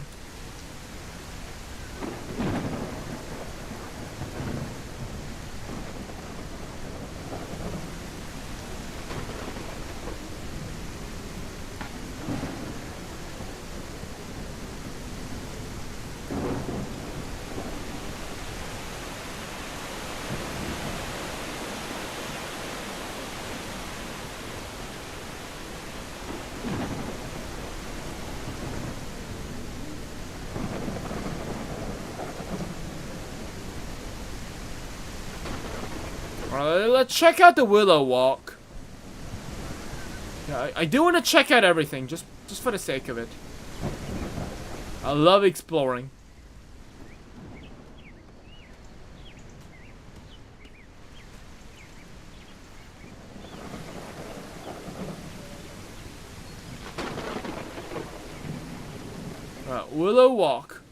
A: Alright, let's check out the Willow Walk. Yeah, I do want to check out everything, just for the sake of it. I love exploring. Willow Walk.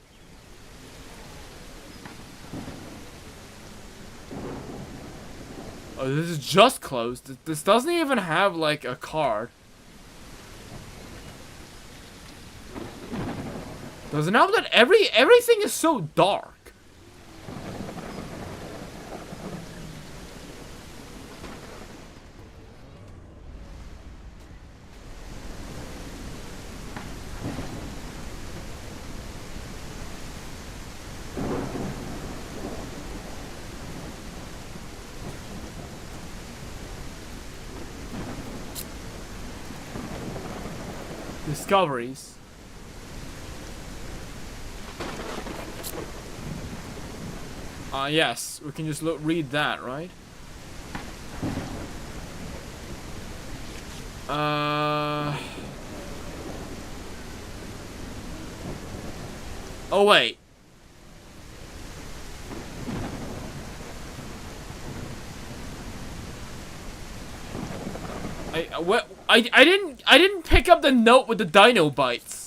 A: Oh, this is just closed. This doesn't even have, like, a card. Doesn't help that everything is so dark. Discoveries. Yes, we can just read that, right? Oh wait. I didn't pick up the note with the Dino Bites.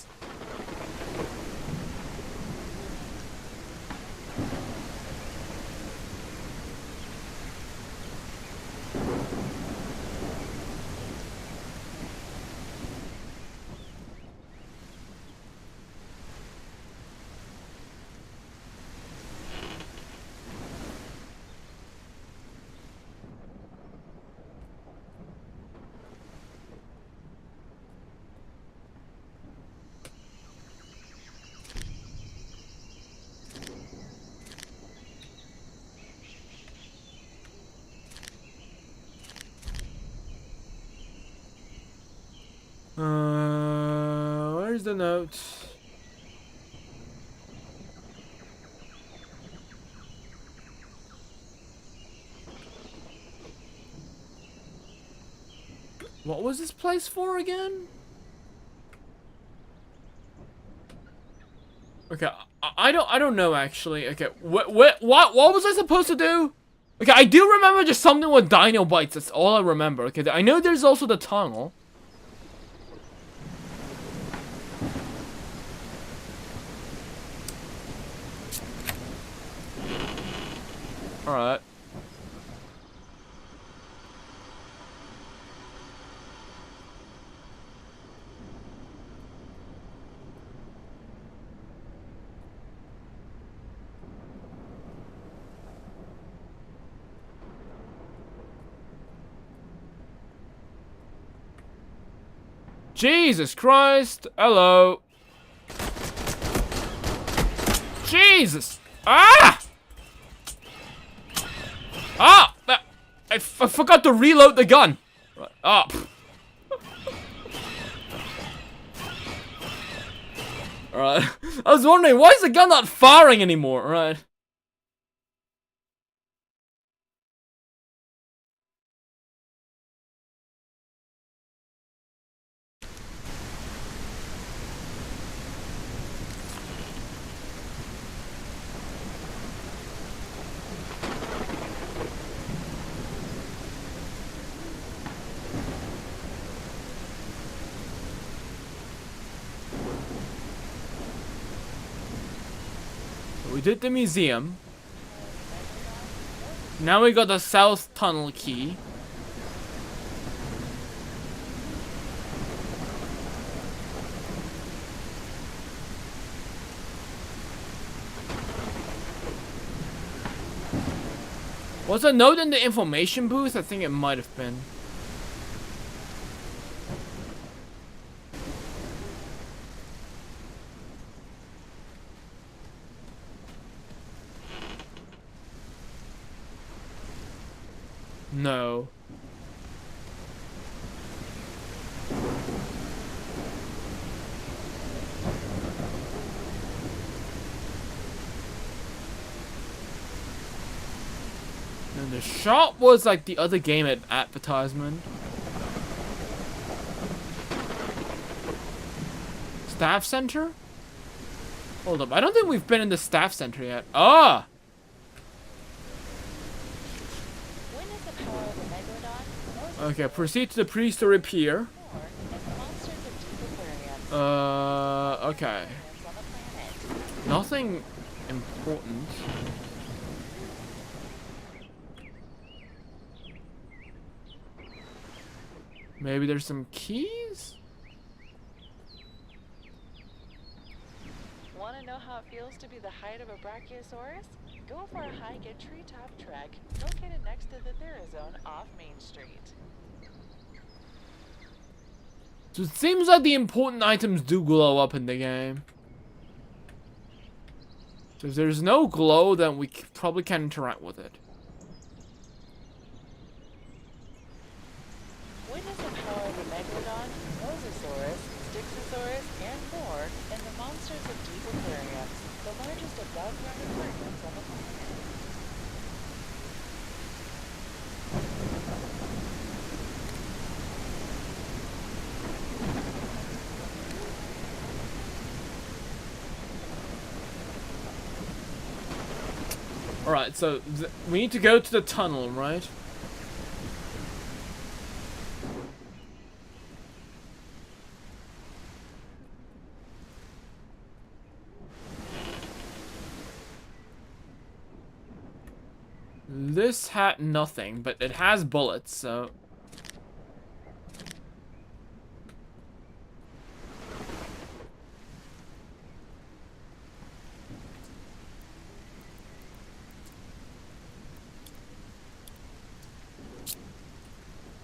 A: Where's the note? What was this place for again? Okay, I don't know actually. Okay, what was I supposed to do? Okay, I do remember just something with Dino Bites. That's all I remember. Okay, I know there's also the tunnel. Alright. Jesus Christ. Hello. Jesus. Ah! Ah! I forgot to reload the gun. Right. Ah. Alright. I was wondering, why is the gun not firing anymore? Right. We did the museum. Now we got the south tunnel key. Was a note in the information booth? I think it might have been. No. And the shop was like the other game advertisement. Staff center? Hold up, I don't think we've been in the staff center yet. Ah! Okay, proceed to the prehistoric pier. Okay. Nothing important. Maybe there's some keys?
F: Want to know how it feels to be the height of a Brachiosaurus? Go for a hike at Treetop Trek, located next to the Therizone off Main Street.
A: So it seems like the important items do glow up in the game. So if there's no glow, then we probably can't interact with it.
F: Witness the power of the Megalodon, Mosasaurus, Styxosaurus, and more in the Monsters of Deep Aquarium, the largest above-ground aquariums on the planet.
A: Alright, so we need to go to the tunnel, right? This had nothing, but it has bullets, so...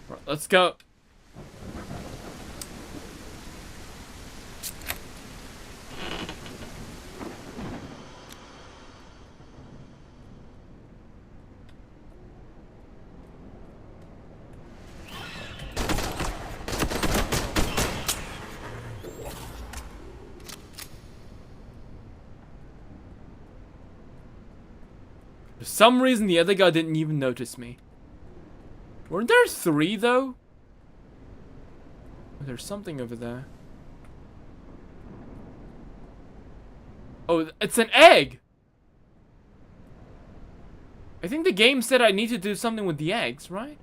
A: Right, let's go. For some reason, the other guy didn't even notice me. Weren't there 3, though? There's something over there. Oh, it's an egg! I think the game said I need to do something with the eggs, right?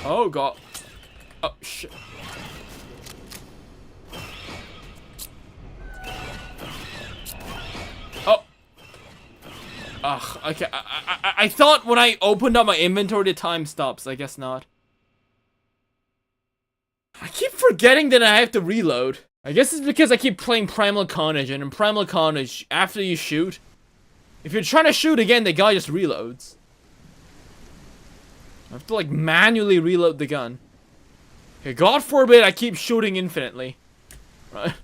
A: Oh, God. Oh, shit. Ugh, okay, I thought when I opened up my inventory the time stops. I guess not. I keep forgetting that I have to reload. I guess it's because I keep playing Primal Carnage, and in Primal Carnage, after you shoot, if you're trying to shoot again, the guy just reloads. I have to like manually reload the gun. Okay, God forbid I keep shooting infinitely. Right.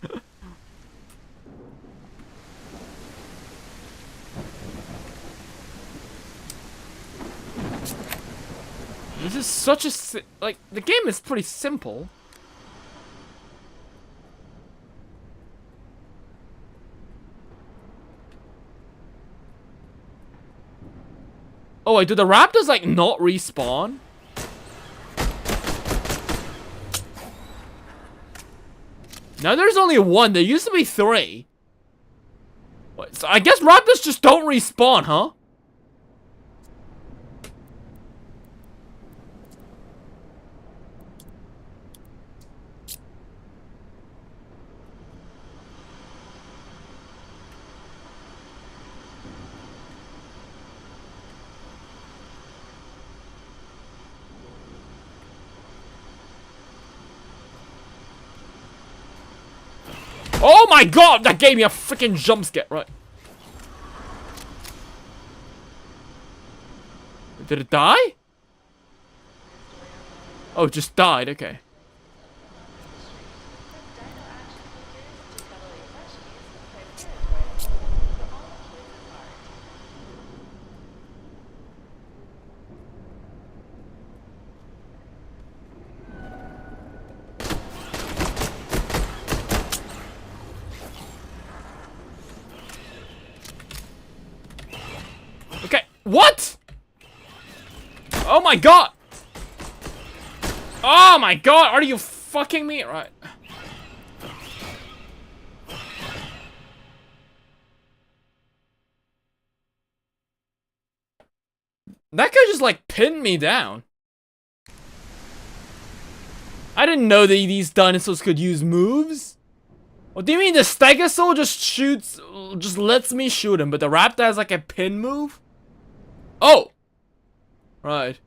A: This is such a like the game is pretty simple. Oh wait, do the raptors like not respawn? Now there's only one. There used to be 3. What, so I guess raptors just don't respawn, huh? Oh my god, that gave me a freaking jump scare, right? Did it die? Oh, it just died, okay. What? Oh my god! Oh my god, are you fucking me? Right. That guy just like pinned me down. I didn't know that these dinosaurs could use moves. What do you mean the stegosaur just shoots, just lets me shoot him, but the raptor has like a pin move? Oh! Right.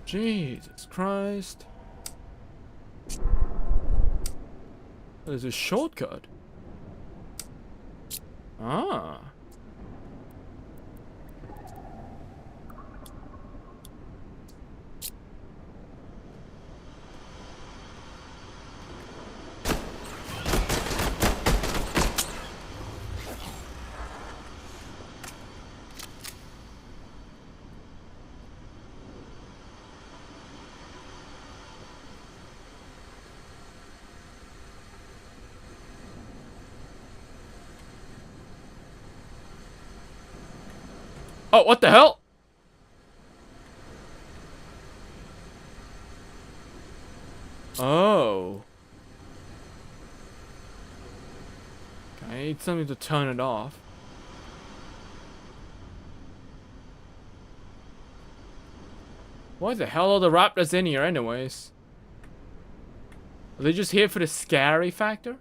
A: Jesus Christ. There's a shortcut. Ah. Oh, what the hell? Oh. I need something to turn it off. Why the hell are the raptors in here anyways? Are they just here for the scary factor?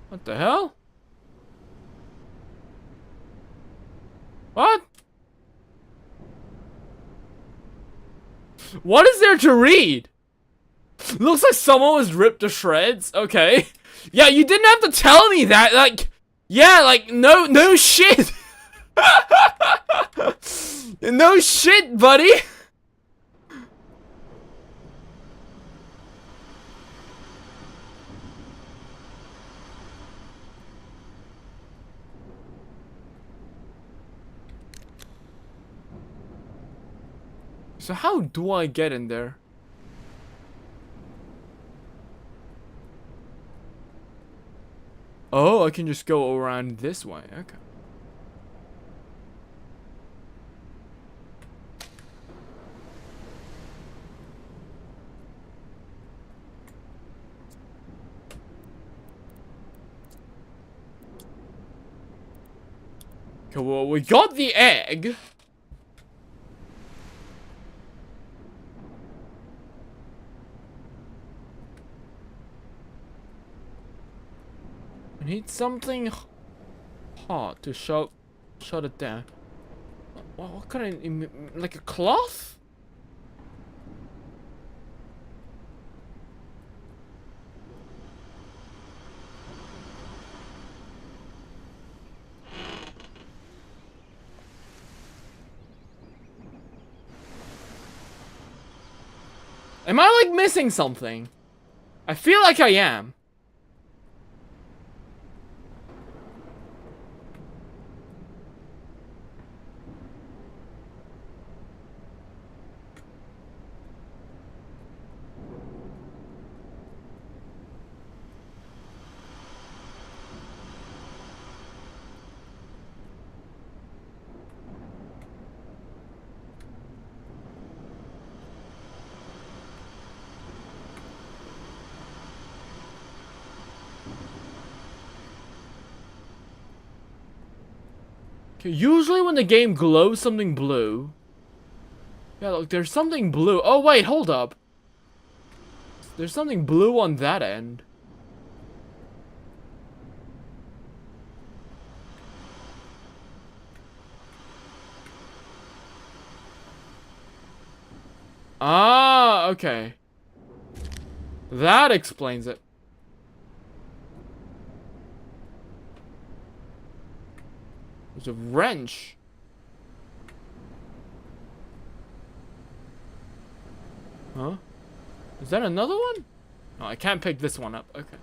A: What the hell? What? What is there to read? Looks like someone was ripped to shreds. Okay. Yeah, you didn't have to tell me that. Like, yeah, like, no shit. No shit, buddy. So how do I get in there? Oh, I can just go around this way. Okay. Okay, well, we got the egg. I need something hot to shut it down. What kind of, like a cloth? Am I like missing something? I feel like I am. Okay, usually when the game glows something blue. Yeah, look, there's something blue. Oh, wait, hold up. There's something blue on that end. Ah, okay. That explains it. There's a wrench. Huh? Is that another one? Oh, I can't pick this one up. Okay.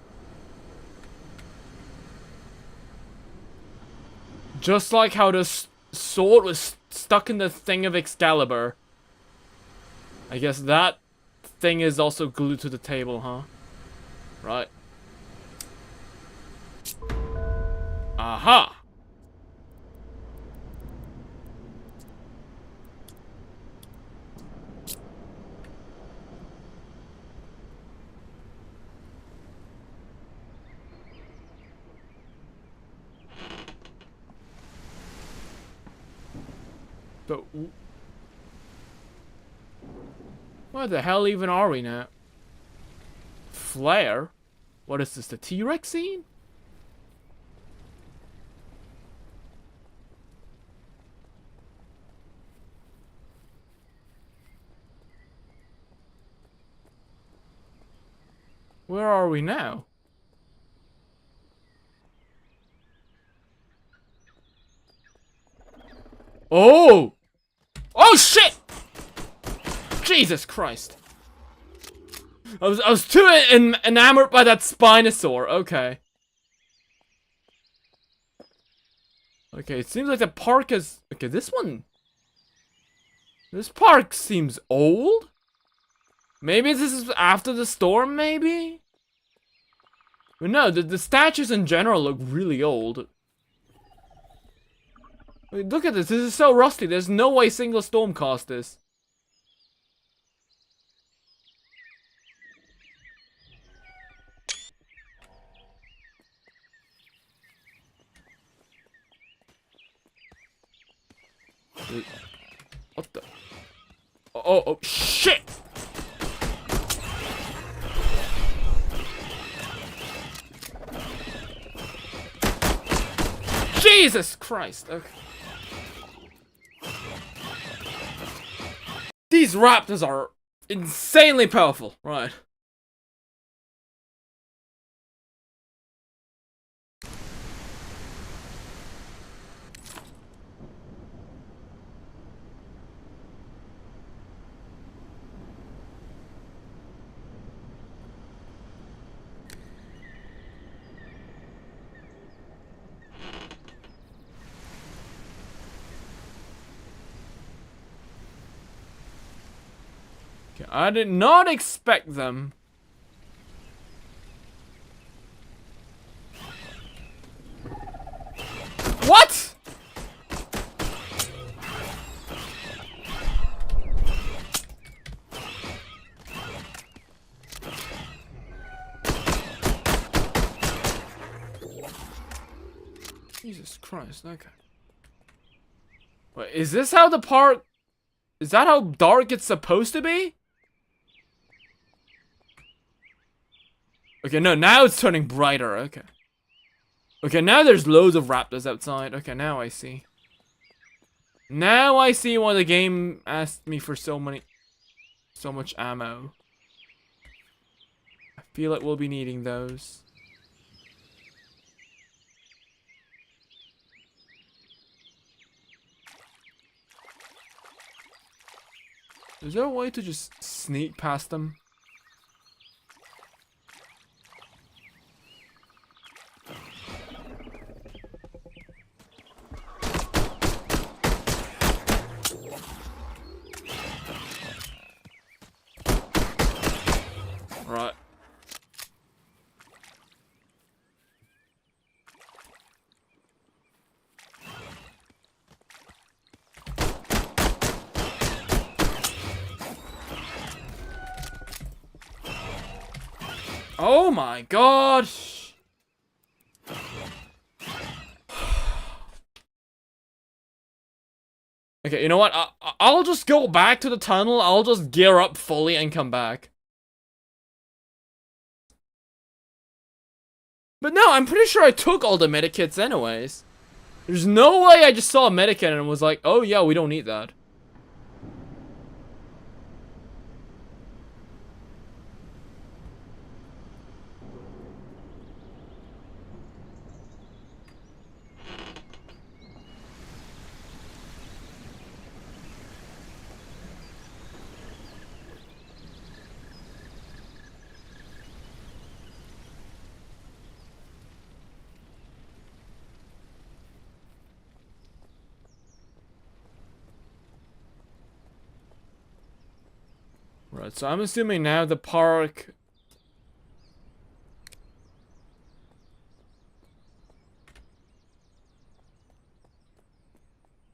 A: Just like how the sword was stuck in the thing of Excalibur. I guess that thing is also glued to the table, huh? Right. Aha! But where the hell even are we now? Flare? What is this, the T-Rex scene? Where are we now? Oh! Oh shit! Jesus Christ! I was too enamored by that Spinosaur. Okay. Okay, it seems like the park is. Okay, this one. This park seems old. Maybe this is after the storm. Maybe. But no, the statues in general look really old. Wait, look at this. This is so rusty. There's no way single storm caused this. What the? Oh, shit! Jesus Christ! Okay. These raptors are insanely powerful, right? I did not expect them. What? Jesus Christ, okay. Wait, is this how the park... Is that how dark it's supposed to be? Okay, no, now it's turning brighter, okay. Okay, now there's loads of raptors outside. Okay, now I see. Now I see why the game asked me for so much ammo. I feel like we'll be needing those. Is there a way to just sneak past them? Right. Oh my god! Okay, you know what? I'll just go back to the tunnel. I'll just gear up fully and come back. But no, I'm pretty sure I took all the medikits anyways. There's no way I just saw a medikit and was like, oh yeah, we don't need that. Right, so I'm assuming now the park...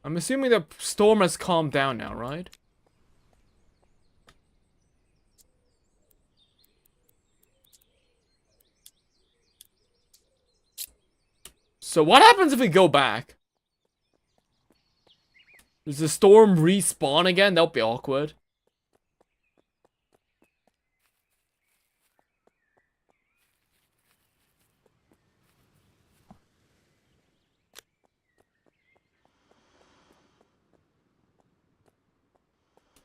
A: I'm assuming the storm has calmed down now, right? So what happens if we go back? Does the storm respawn again? That'll be awkward.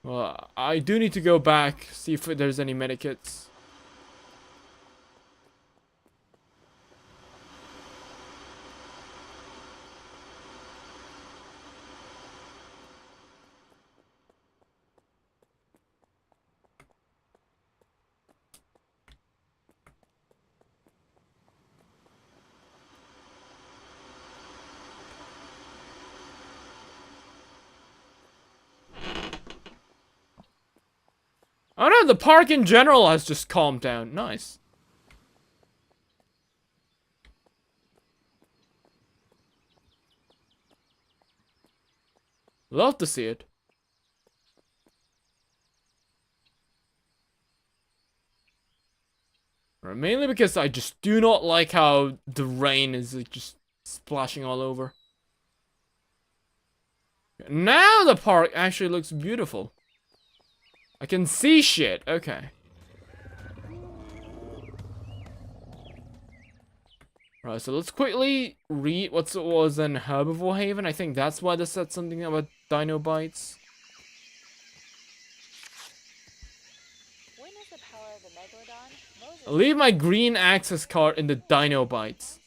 A: Well, I do need to go back, see if there's any medikits. Oh no, the park in general has just calmed down. Nice. Love to see it. Mainly because I just do not like how the rain is like, just splashing all over. Now the park actually looks beautiful. I can see shit. Okay. Right, so let's quickly read what was in Herbivore Haven. I think that's why they said something about dino bites.
F: Witness the power of the Megalodon. Moses
A: Leave my green access card in the dino bites.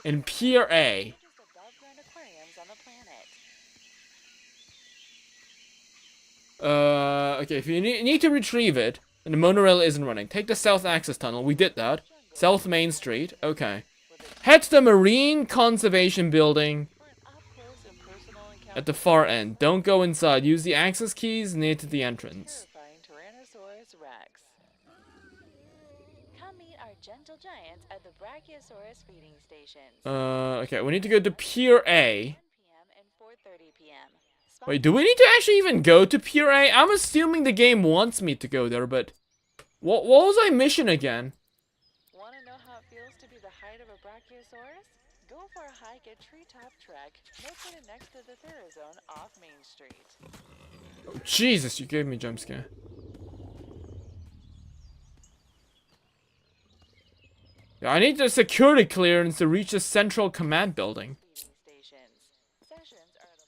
A: In Pier A.
F: above-ground aquariums on the planet.
A: Okay, if you need to retrieve it, and the monorail isn't running, take the South Access Tunnel. We did that. South Main Street. Okay. Head to the Marine Conservation Building
F: For an up-close and personal encounter
A: at the far end. Don't go inside. Use the access keys near to the entrance.
F: terrifying Tyrannosaurus Rex. Come meet our gentle giants at the Brachiosaurus feeding stations.
A: Okay, we need to go to Pier A.
F: 10 p.m. and 4:30 p.m.
A: Wait, do we need to actually even go to Pier A? I'm assuming the game wants me to go there, but... What was my mission again?
F: Want to know how it feels to be the height of a Brachiosaurus? Go for a hike at Treetop Trek, located next to the Therazone off Main Street.
A: Oh, Jesus, you gave me a jump scare. Yeah, I need the security clearance to reach the central command building.
F: Stations. Sessions are the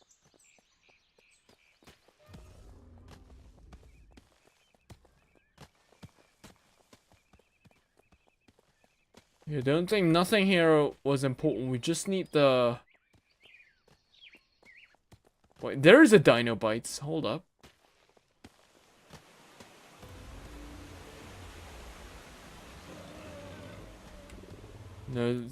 A: Yeah, don't think nothing here was important. We just need the... Wait, there is a Dino Bites. Hold up. No,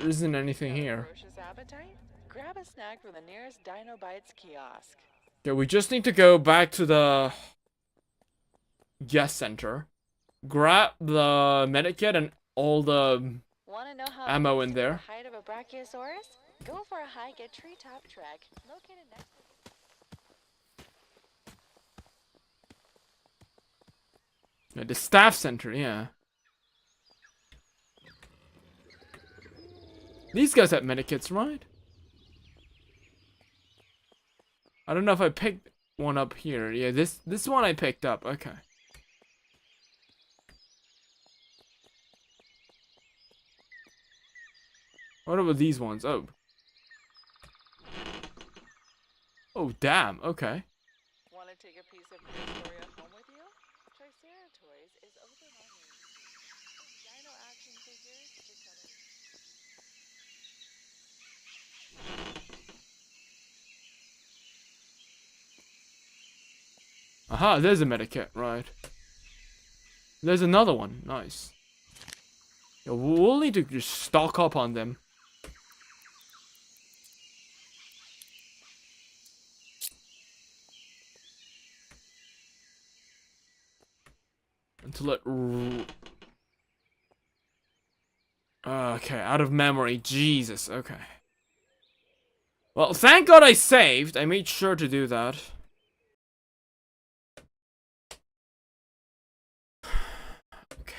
A: there isn't anything here.
F: ferocious appetite? Grab a snack from the nearest Dino Bites kiosk.
A: Yeah, we just need to go back to the guest center. Grab the medikit and all the
F: Want to know how
A: ammo
F: it
A: in
F: is
A: there.
F: the height of a Brachiosaurus? Go for a hike at Treetop Trek, located next to
A: The staff center, yeah. These guys have medikits, right? I don't know if I picked one up here. Yeah, this one I picked up. Okay. What about these ones? Oh. Oh, damn. Okay.
F: Want to take a piece of Dinosauria home with you? Triceratoys is open on Dino action figures to cut
A: Aha, there's a medikit, right. There's another one. Nice. Yeah, we'll need to just stock up on them. Until it... Okay, out of memory. Jesus, okay. Well, thank God I saved. I made sure to do that. Okay.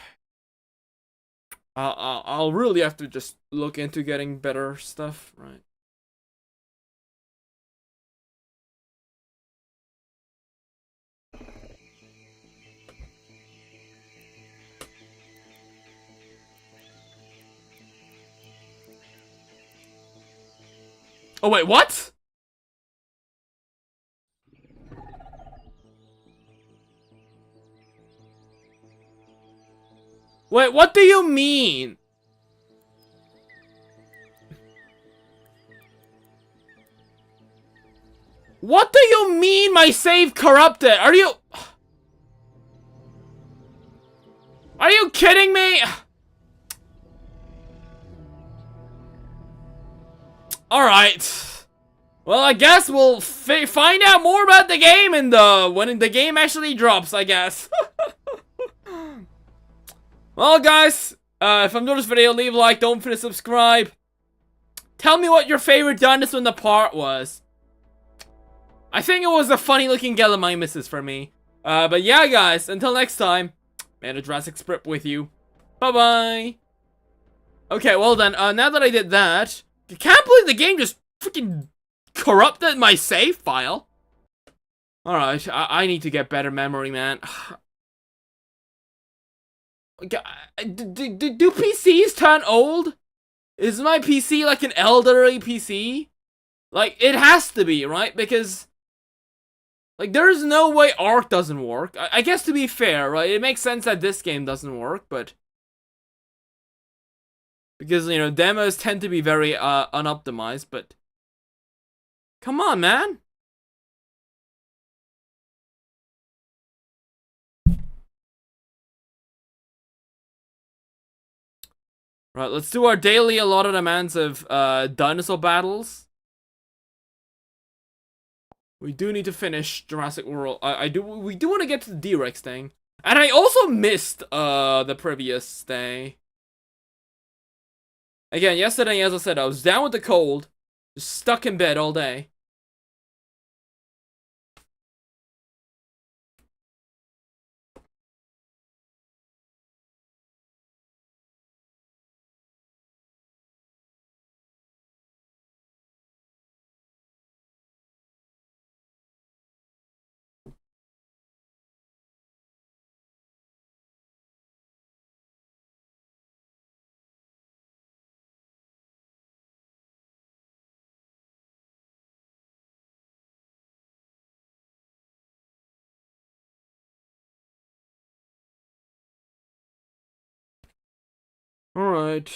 A: I'll really have to just look into getting better stuff, right? Oh wait, what? Wait, what do you mean? What do you mean my save corrupted? Are you kidding me? Alright. Well, I guess we'll find out more about the game when the game actually drops, I guess. Well, guys, if I'm doing this video, leave a like, don't forget to subscribe. Tell me what your favorite dinosaur in the park was. I think it was a funny looking Gallimimuses for me. But yeah, guys, until next time, may the Jurassic Sprip with you. Bye-bye. Okay, well then, now that I did that, I can't believe the game just freaking corrupted my save file. Alright, I need to get better memory, man. Do PCs turn old? Is my PC like an elderly PC? Like, it has to be, right? Because, like, there's no way Arc doesn't work. I guess to be fair, right? It makes sense that this game doesn't work, but... Because, you know, demos tend to be very, unoptimized, but... Come on, man! Right, let's do our daily allotted amounts of, dinosaur battles. We do need to finish Jurassic World. We do want to get to the D-Rex thing. And I also missed, the previous day. Again, yesterday, as I said, I was down with the cold. Just stuck in bed all day. Alright.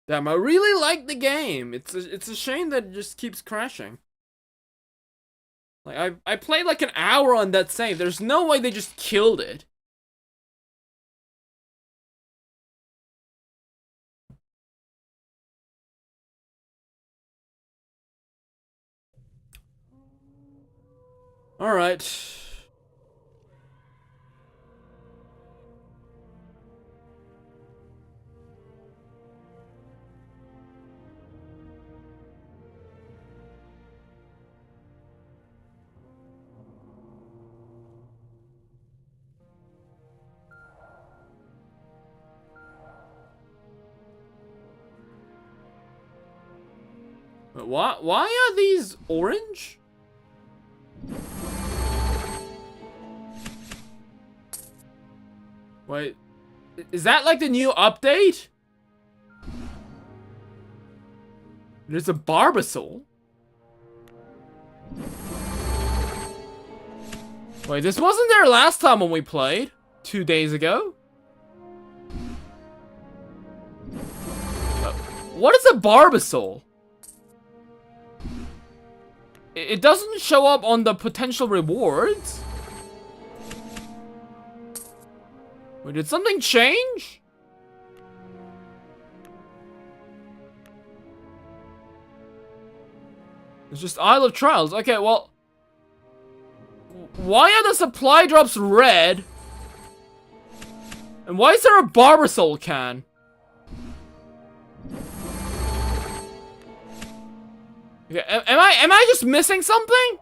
A: Damn, I really like the game. It's a shame that it just keeps crashing. Like, I played like an hour on that save. There's no way they just killed it. Alright. Why are these orange? Wait, is that like the new update? There's a Barbasol. Wait, this wasn't there last time when we played 2 days ago. What is a Barbasol? It doesn't show up on the potential rewards. Wait, did something change? It's just Isle of Trials. Okay, well, why are the supply drops red? And why is there a Barbasol can? Okay, am I just missing something?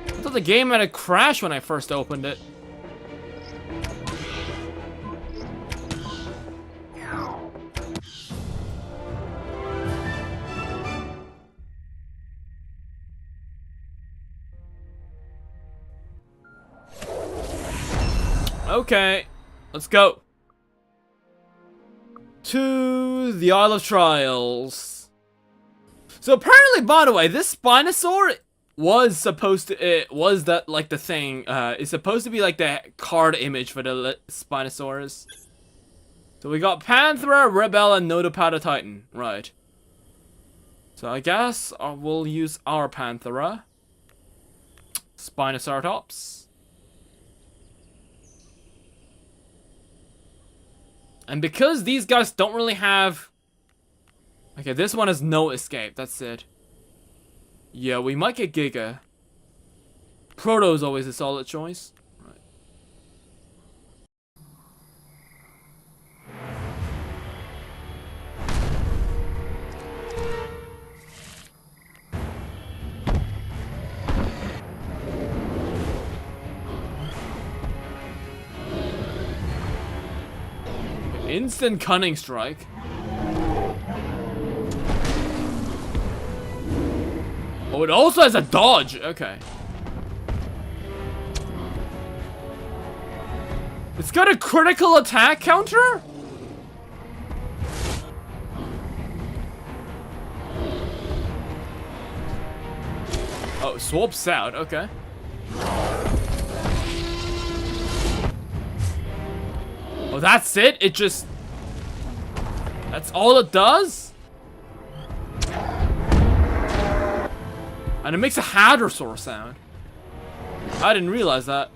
A: I thought the game had a crash when I first opened it. Okay, let's go to the Isle of Trials. So apparently, by the way, this Spinosaur was supposed to, was that like the thing, it's supposed to be like the card image for the Spinosaurus. So we got Panthera, Rebel, and Nodopada Titan, right. So I guess we'll use our Panthera. Spinoceratops. And because these guys don't really have... Okay, this one has no escape, that's it. Yeah, we might get Giga. Proto is always a solid choice. Right. Instant Cunning Strike. Oh, it also has a dodge. Okay. It's got a critical attack counter? Oh, swaps out. Okay. Oh, that's it? It just... That's all it does? And it makes a Hadrosaur sound. I didn't realize that.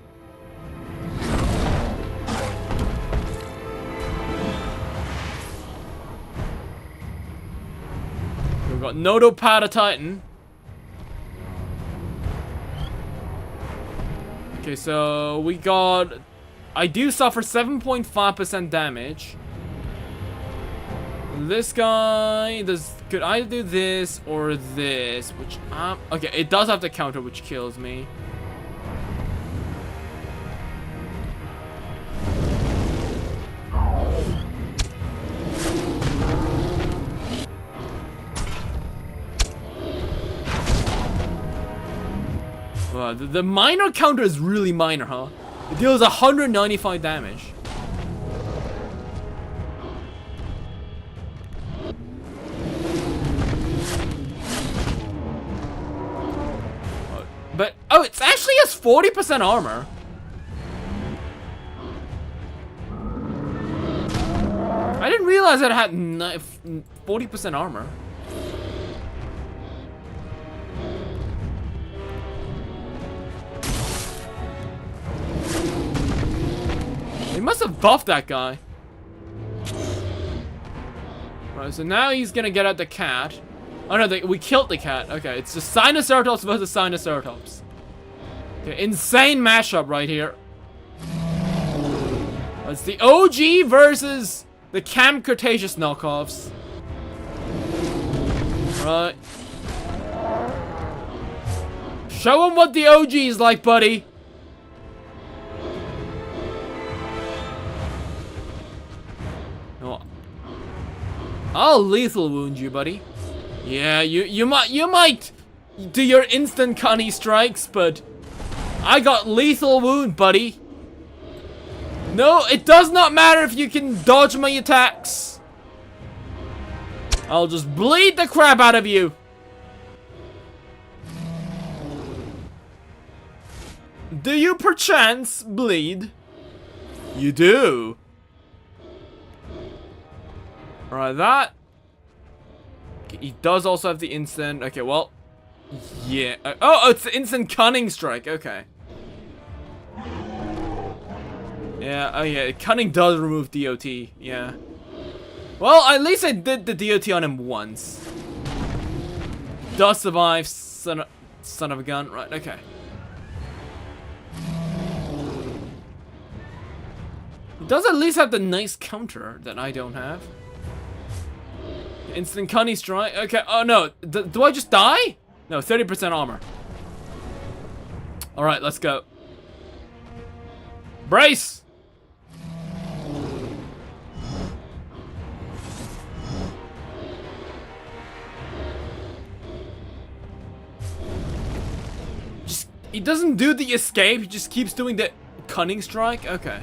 A: We've got Nodopada Titan. Okay, so we got I do suffer 7.5% damage. This guy could either do this or this, which okay, it does have the counter, which kills me. Wow, the minor counter is really minor, huh? It deals 195 damage. But, oh, it actually has 40% armor. I didn't realize it had 40% armor. They must have buffed that guy. Right, so now he's gonna get at the cat. Oh no, we killed the cat. Okay, it's the Sinoceratops versus Sinoceratops. Okay, insane mashup right here. It's the OG versus the Camp Cretaceous knockoffs. Right. Show him what the OG is like, buddy. Oh. I'll lethal wound you, buddy. Yeah, you might do your instant cunny strikes, but I got lethal wound, buddy. No, it does not matter if you can dodge my attacks. I'll just bleed the crap out of you. Do you perchance bleed? You do. Alright, that. He does also have the instant. Okay, well. Yeah. Oh, it's the instant cunning strike. Okay. Yeah, oh yeah. Cunning does remove DOT. Yeah. Well, at least I did the DOT on him once. Does survive, son of a gun. Right, okay. He does at least have the nice counter that I don't have. Instant cunning strike. Okay. Oh no. Do I just die? No. 30% armor. All right. Let's go. Brace. He doesn't do the escape. He just keeps doing the cunning strike. Okay.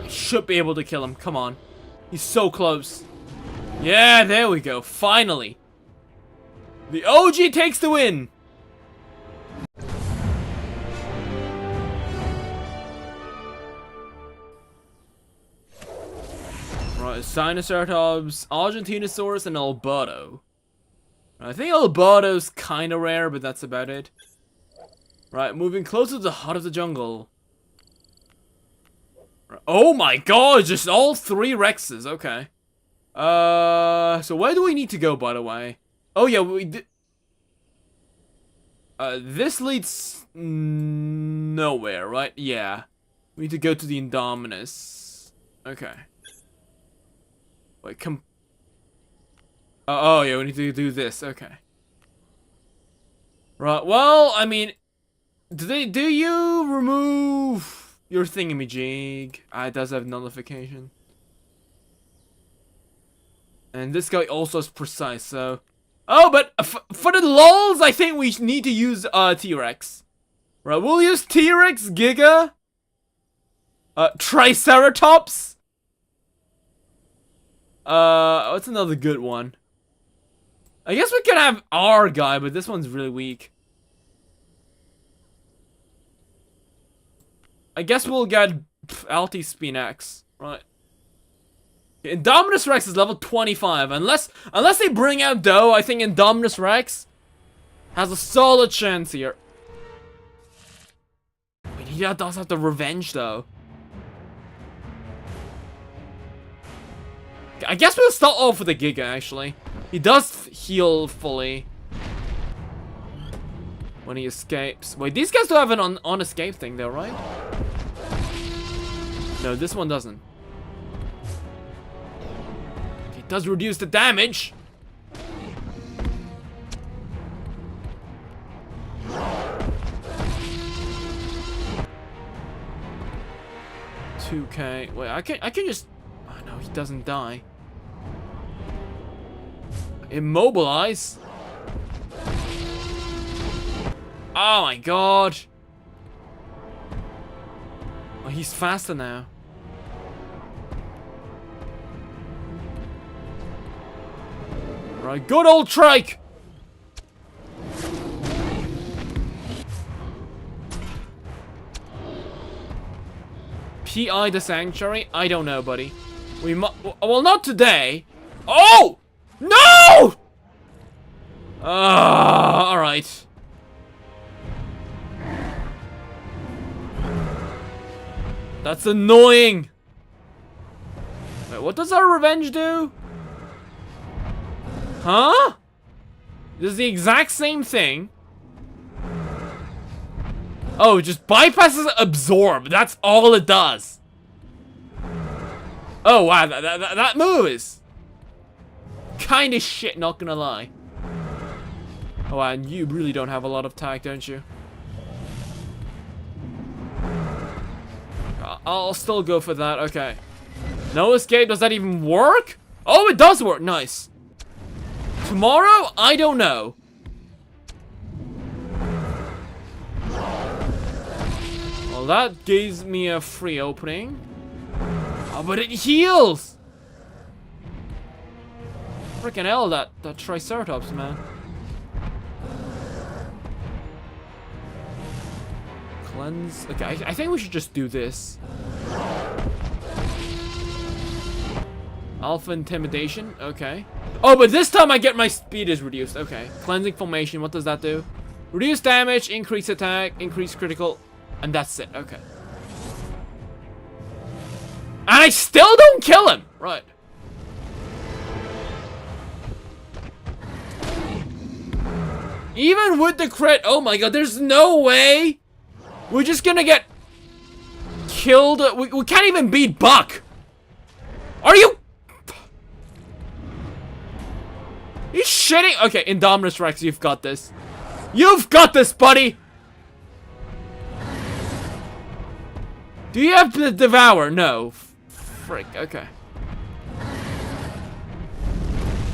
A: I should be able to kill him. Come on. He's so close. Yeah, there we go. Finally. The OG takes the win. Right, Sinoceratops, Argentinosaurus, and Alberto. I think Alberto's kind of rare, but that's about it. Right, moving closer to the heart of the jungle. Oh my god, just all 3 Rexes, okay. So where do we need to go, by the way? Oh yeah, we did. This leads nowhere, right? Yeah. We need to go to the Indominus. Okay. Wait, come. Oh yeah, we need to do this, okay. Right, well, I mean, do you remove your thingamajig? It does have nullification. And this guy also is precise, so. Oh, but for the lols, I think we need to use T-Rex. Right, we'll use T-Rex, Giga, Triceratops. What's another good one? I guess we could have our guy, but this one's really weak. I guess we'll get Altispinax, right? Indominus Rex is level 25. Unless they bring out Doe, I think Indominus Rex has a solid chance here. Wait, he does have the revenge though. I guess we'll start off with the Giga actually. He does heal fully when he escapes. Wait, these guys do have an on escape thing though, right? No, this one doesn't. It does reduce the damage. $2K. Wait, I can just. Oh no, he doesn't die. Immobilize. Oh my god. Oh, he's faster now. Right, good old trike. PI the sanctuary? I don't know, buddy. We well, not today. Oh! No! Alright. That's annoying. Wait, what does our revenge do? Huh? Does the exact same thing. Oh, it just bypasses absorb. That's all it does. Oh, wow. That move is kind of shit, not gonna lie. Oh, wow, and you really don't have a lot of tag, don't you? I'll still go for that. Okay. No escape. Does that even work? Oh, it does work. Nice. Tomorrow? I don't know. Well, that gives me a free opening. Oh, but it heals! Freaking hell, that Triceratops, man. Cleanse. Okay, I think we should just do this. Alpha Intimidation. Okay. Oh, but this time I get my speed is reduced. Okay. Cleansing Formation. What does that do? Reduce damage, increase attack, increase critical. And that's it. Okay. And I still don't kill him. Right. Even with the crit. Oh my god. There's no way. We're just gonna get killed. We can't even beat Buck. Are you? He's shitting. Okay, Indominus Rex, you've got this. You've got this, buddy. Do you have to devour? No. Frick. Okay.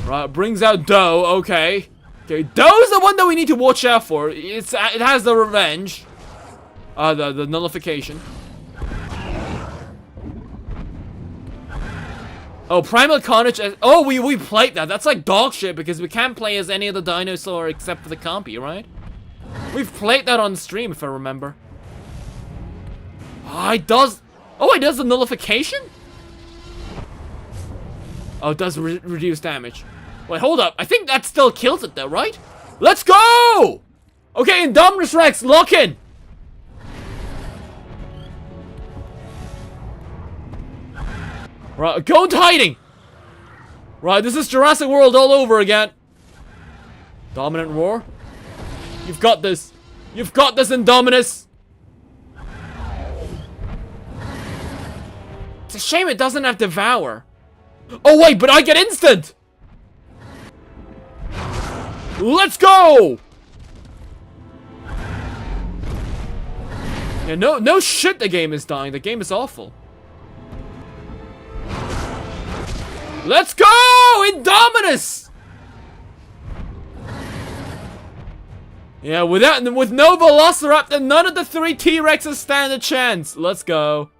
A: Right, brings out Doe. Okay. Okay, Doe's the one that we need to watch out for. It has the revenge. The nullification. Oh, Primal Carnage. Oh, we played that. That's like dog shit because we can't play as any of the dinosaur except for the compy, right? We've played that on stream, if I remember. Oh, it does. Oh, it does the nullification? Oh, it does reduce damage. Wait, hold up. I think that still kills it, though, right? Let's go! Okay, Indominus Rex, lock in. Right, go into hiding! Right, this is Jurassic World all over again. Dominant Roar. You've got this. You've got this, Indominus. It's a shame it doesn't have Devour. Oh wait, but I get instant! Let's go! Yeah, no shit the game is dying. The game is awful. Let's go! Indominus! Yeah, with no Velociraptor, none of the 3 T-Rexes stand a chance. Let's go.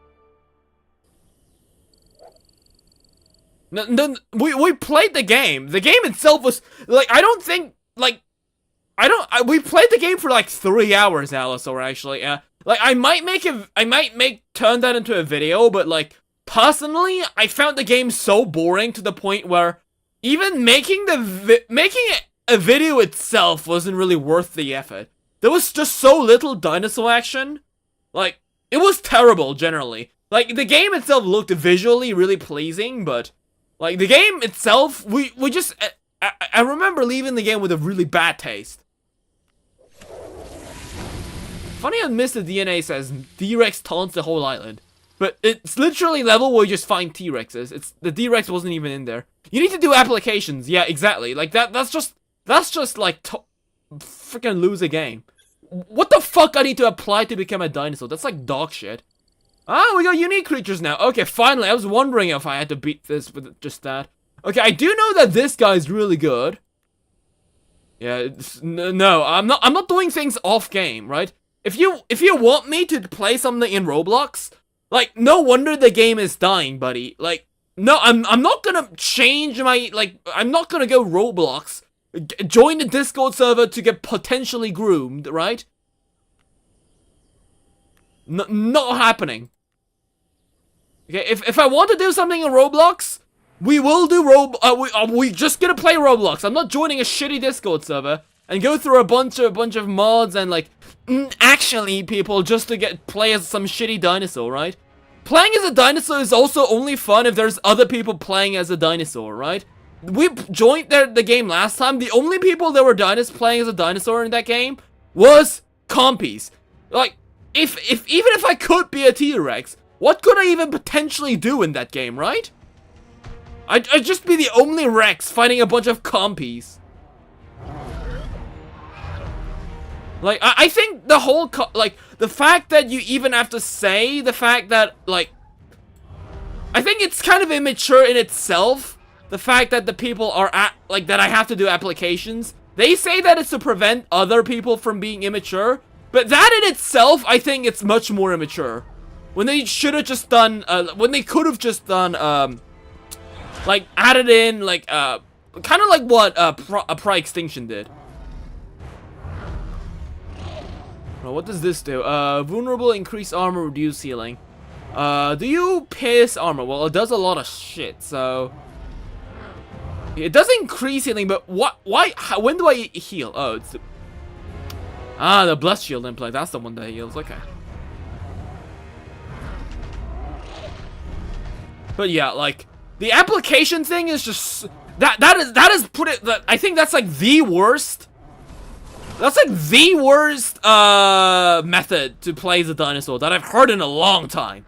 A: We played the game. The game itself was like, I don't think like we played the game for like 3 hours, Dinosaur, actually. Like I might turn that into a video, but like personally, I found the game so boring to the point where even making a video itself wasn't really worth the effort. There was just so little dinosaur action. Like, it was terrible, generally. Like, the game itself looked visually really pleasing, but like, the game itself, we just... I remember leaving the game with a really bad taste. Funny how Mr. DNA says, D-Rex taunts the whole island. But it's literally level where you just find T-Rexes. It's the T-Rex wasn't even in there. You need to do applications. Yeah, exactly. Like that's just like freaking lose a game. What the fuck I need to apply to become a dinosaur? That's like dog shit. Ah, we got unique creatures now. Okay, finally. I was wondering if I had to beat this with just that. Okay, I do know that this guy's really good. Yeah, no, I'm not doing things off game, right? If you want me to play something in Roblox, like, no wonder the game is dying, buddy. Like, no, I'm not gonna change my, like, I'm not gonna go Roblox, join the Discord server to get potentially groomed, right? Not happening. Okay, if I want to do something in Roblox, we will do we just gonna play Roblox. I'm not joining a shitty Discord server and go through a bunch of mods and like, actually, people, just to play as some shitty dinosaur, right? Playing as a dinosaur is also only fun if there's other people playing as a dinosaur, right? We joined the game last time. The only people that were playing as a dinosaur in that game was compies. Like, even if I could be a T-Rex, what could I even potentially do in that game, right? I'd just be the only Rex fighting a bunch of compies. Like, I think the whole, the fact that you even have to say the fact that, like, I think it's kind of immature in itself. The fact that the people are that I have to do applications. They say that it's to prevent other people from being immature. But that in itself, I think it's much more immature. When they should have just done, when they could have just done, like, added in, like, kind of like what, Pri-Extinction did. Well, what does this do? Vulnerable, increase armor, reduce healing. Do you pierce armor? Well, it does a lot of shit, so... It does increase healing, but when do I heal? Oh, it's... the blessed shield implant, that's the one that heals, okay. But yeah, like, the application thing is just... That is I think that's like the worst... That's like the worst, method to play as a dinosaur that I've heard in a long time.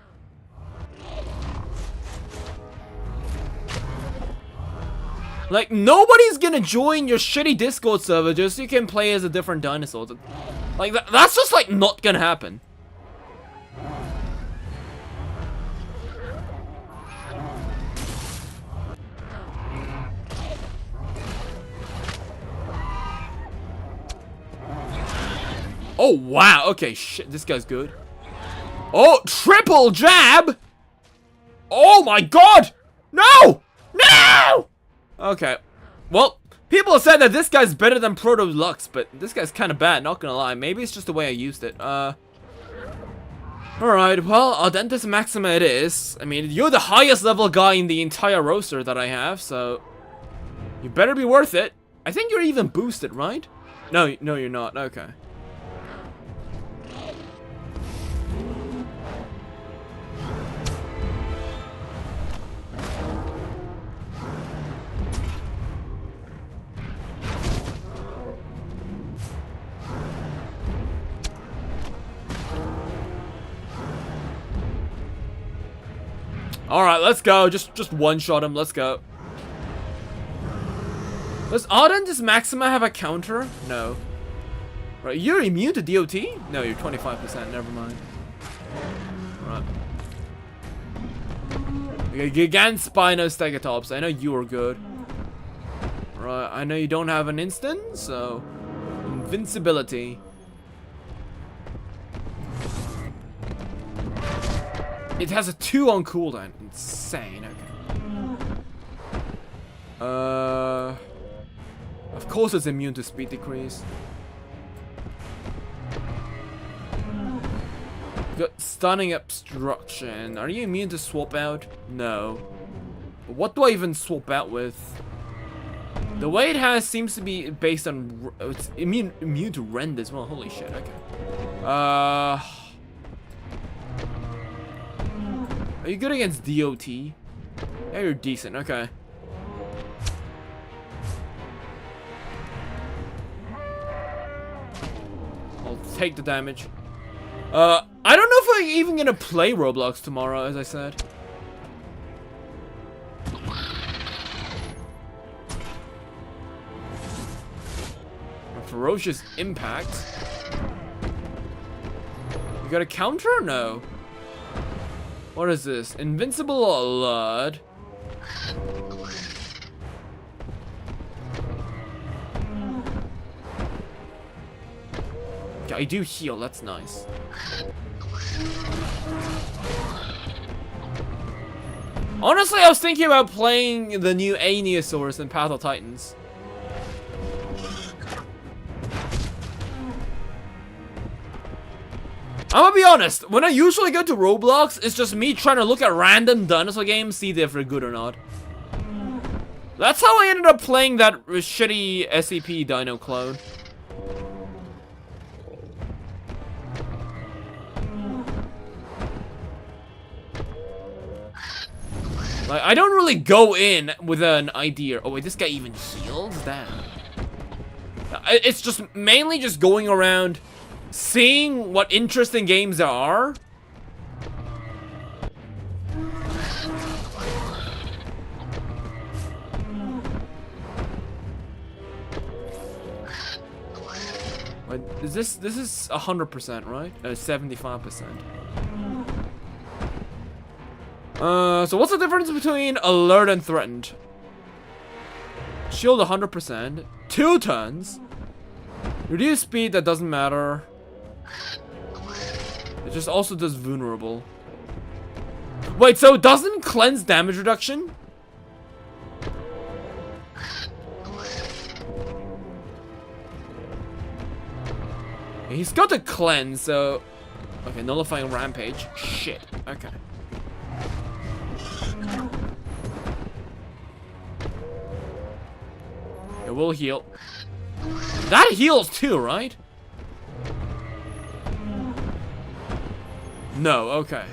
A: Like, nobody's gonna join your shitty Discord server just so you can play as a different dinosaur. Like, that's just, like, not gonna happen. Oh, wow. Okay, shit. This guy's good. Oh, triple jab! Oh, my God! No! No! Okay. Well, people have said that this guy's better than Proto Lux, but this guy's kind of bad, not gonna lie. Maybe it's just the way I used it. Alright, well, Addons Maxima it is. I mean, you're the highest level guy in the entire roster that I have, so... You better be worth it. I think you're even boosted, right? No, you're not. Okay. Alright, let's go. Just one-shot him. Let's go. Does Addons Maxima have a counter? No. Right, you're immune to DOT? No, you're 25%. Never mind. Alright. Okay, Gigant Spino Stegotops. I know you are good. Right, I know you don't have an instant, so... Invincibility. It has a 2 on cooldown. Insane. Okay. Of course it's immune to speed decrease. Got stunning obstruction. Are you immune to swap out? No. But what do I even swap out with? The way it has seems to be based on... It's immune to rend as well. Holy shit. Okay. Are you good against DOT? Yeah, you're decent. Okay. I'll take the damage. I don't know if if I'm even gonna play Roblox tomorrow, as I said. A ferocious impact. You got a counter or no? What is this? Invincible alert. Okay, I do heal, that's nice. Honestly, I was thinking about playing the new Dinosaurs and Path of Titans. I'm gonna be honest, when I usually go to Roblox, it's just me trying to look at random dinosaur games, see if they're good or not. That's how I ended up playing that shitty SCP Dino clone. Like, I don't really go in with an idea. Oh wait, this guy even heals? Damn. It's just mainly just going around seeing what interesting games there are. Wait, is this is 100%, right? 75%. So what's the difference between alert and threatened? Shield 100%, 2 tons. Reduce speed, that doesn't matter. It just also does vulnerable. Wait, so it doesn't cleanse damage reduction? He's got to cleanse, so... Okay, nullifying rampage. Shit, okay. It will heal. That heals too, right? No, okay.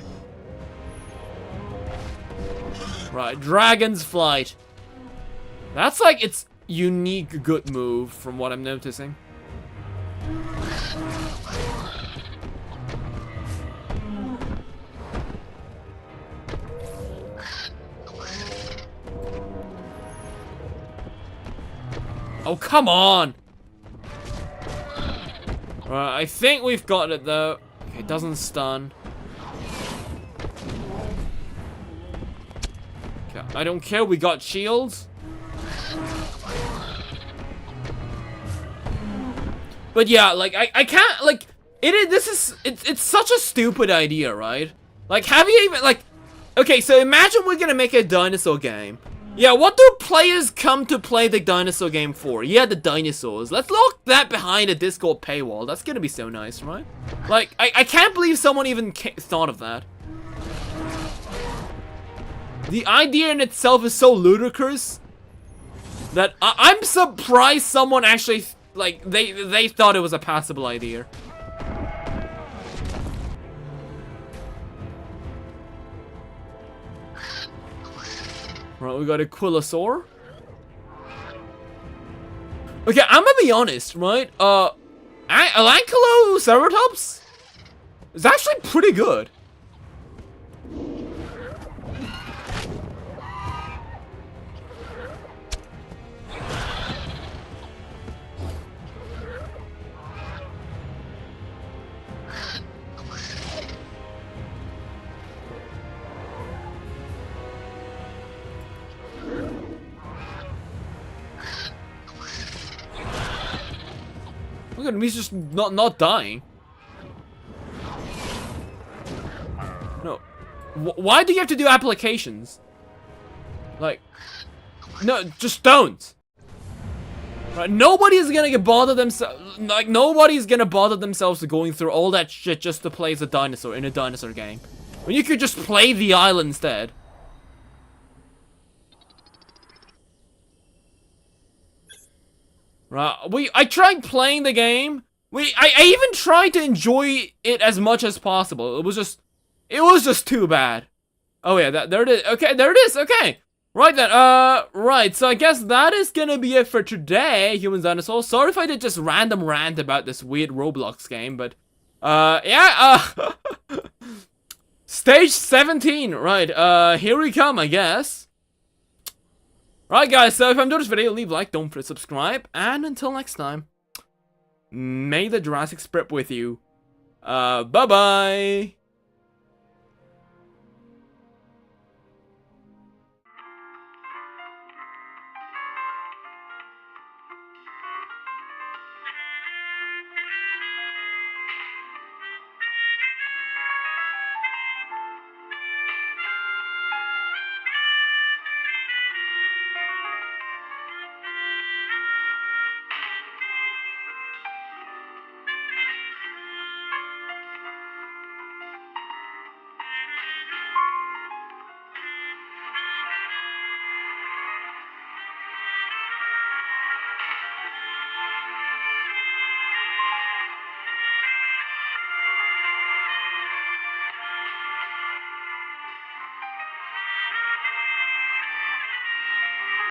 A: Right, Dragon's Flight. That's like its unique good move from what I'm noticing. Oh, come on! Right, I think we've got it though. Okay, it doesn't stun. Okay, I don't care, we got shields. But yeah, like, I can't, like, it's such a stupid idea, right? Like, have you even, like, okay, so imagine we're gonna make a dinosaur game. Yeah, what do players come to play the dinosaur game for? Yeah, the dinosaurs. Let's lock that behind a Discord paywall. That's gonna be so nice, right? Like, I can't believe someone even thought of that. The idea in itself is so ludicrous that I'm surprised someone actually, like, they thought it was a passable idea. Right, we got a Quilosaur. Okay, I'm gonna be honest, right? Alankyloceratops is actually pretty good. Look at him, he's just not dying. No. Why do you have to do applications? Like, no, just don't. Right, nobody's gonna get bothered themselves. Like, nobody's gonna bother themselves to going through all that shit just to play as a dinosaur in a dinosaur game. When you could just play the island instead. Right, I tried playing the game. I even tried to enjoy it as much as possible. It was just too bad. Oh yeah, there it is. Okay, there it is. Okay. Right then, right, so I guess that is gonna be it for today, Humans Dinosaurs. Sorry if I did just random rant about this weird Roblox game, but Yeah, stage 17, right, here we come, I guess. Right, guys, so if you enjoyed this video, leave a like, don't forget to subscribe, and until next time, may the Jurassic spirit with you. Bye-bye!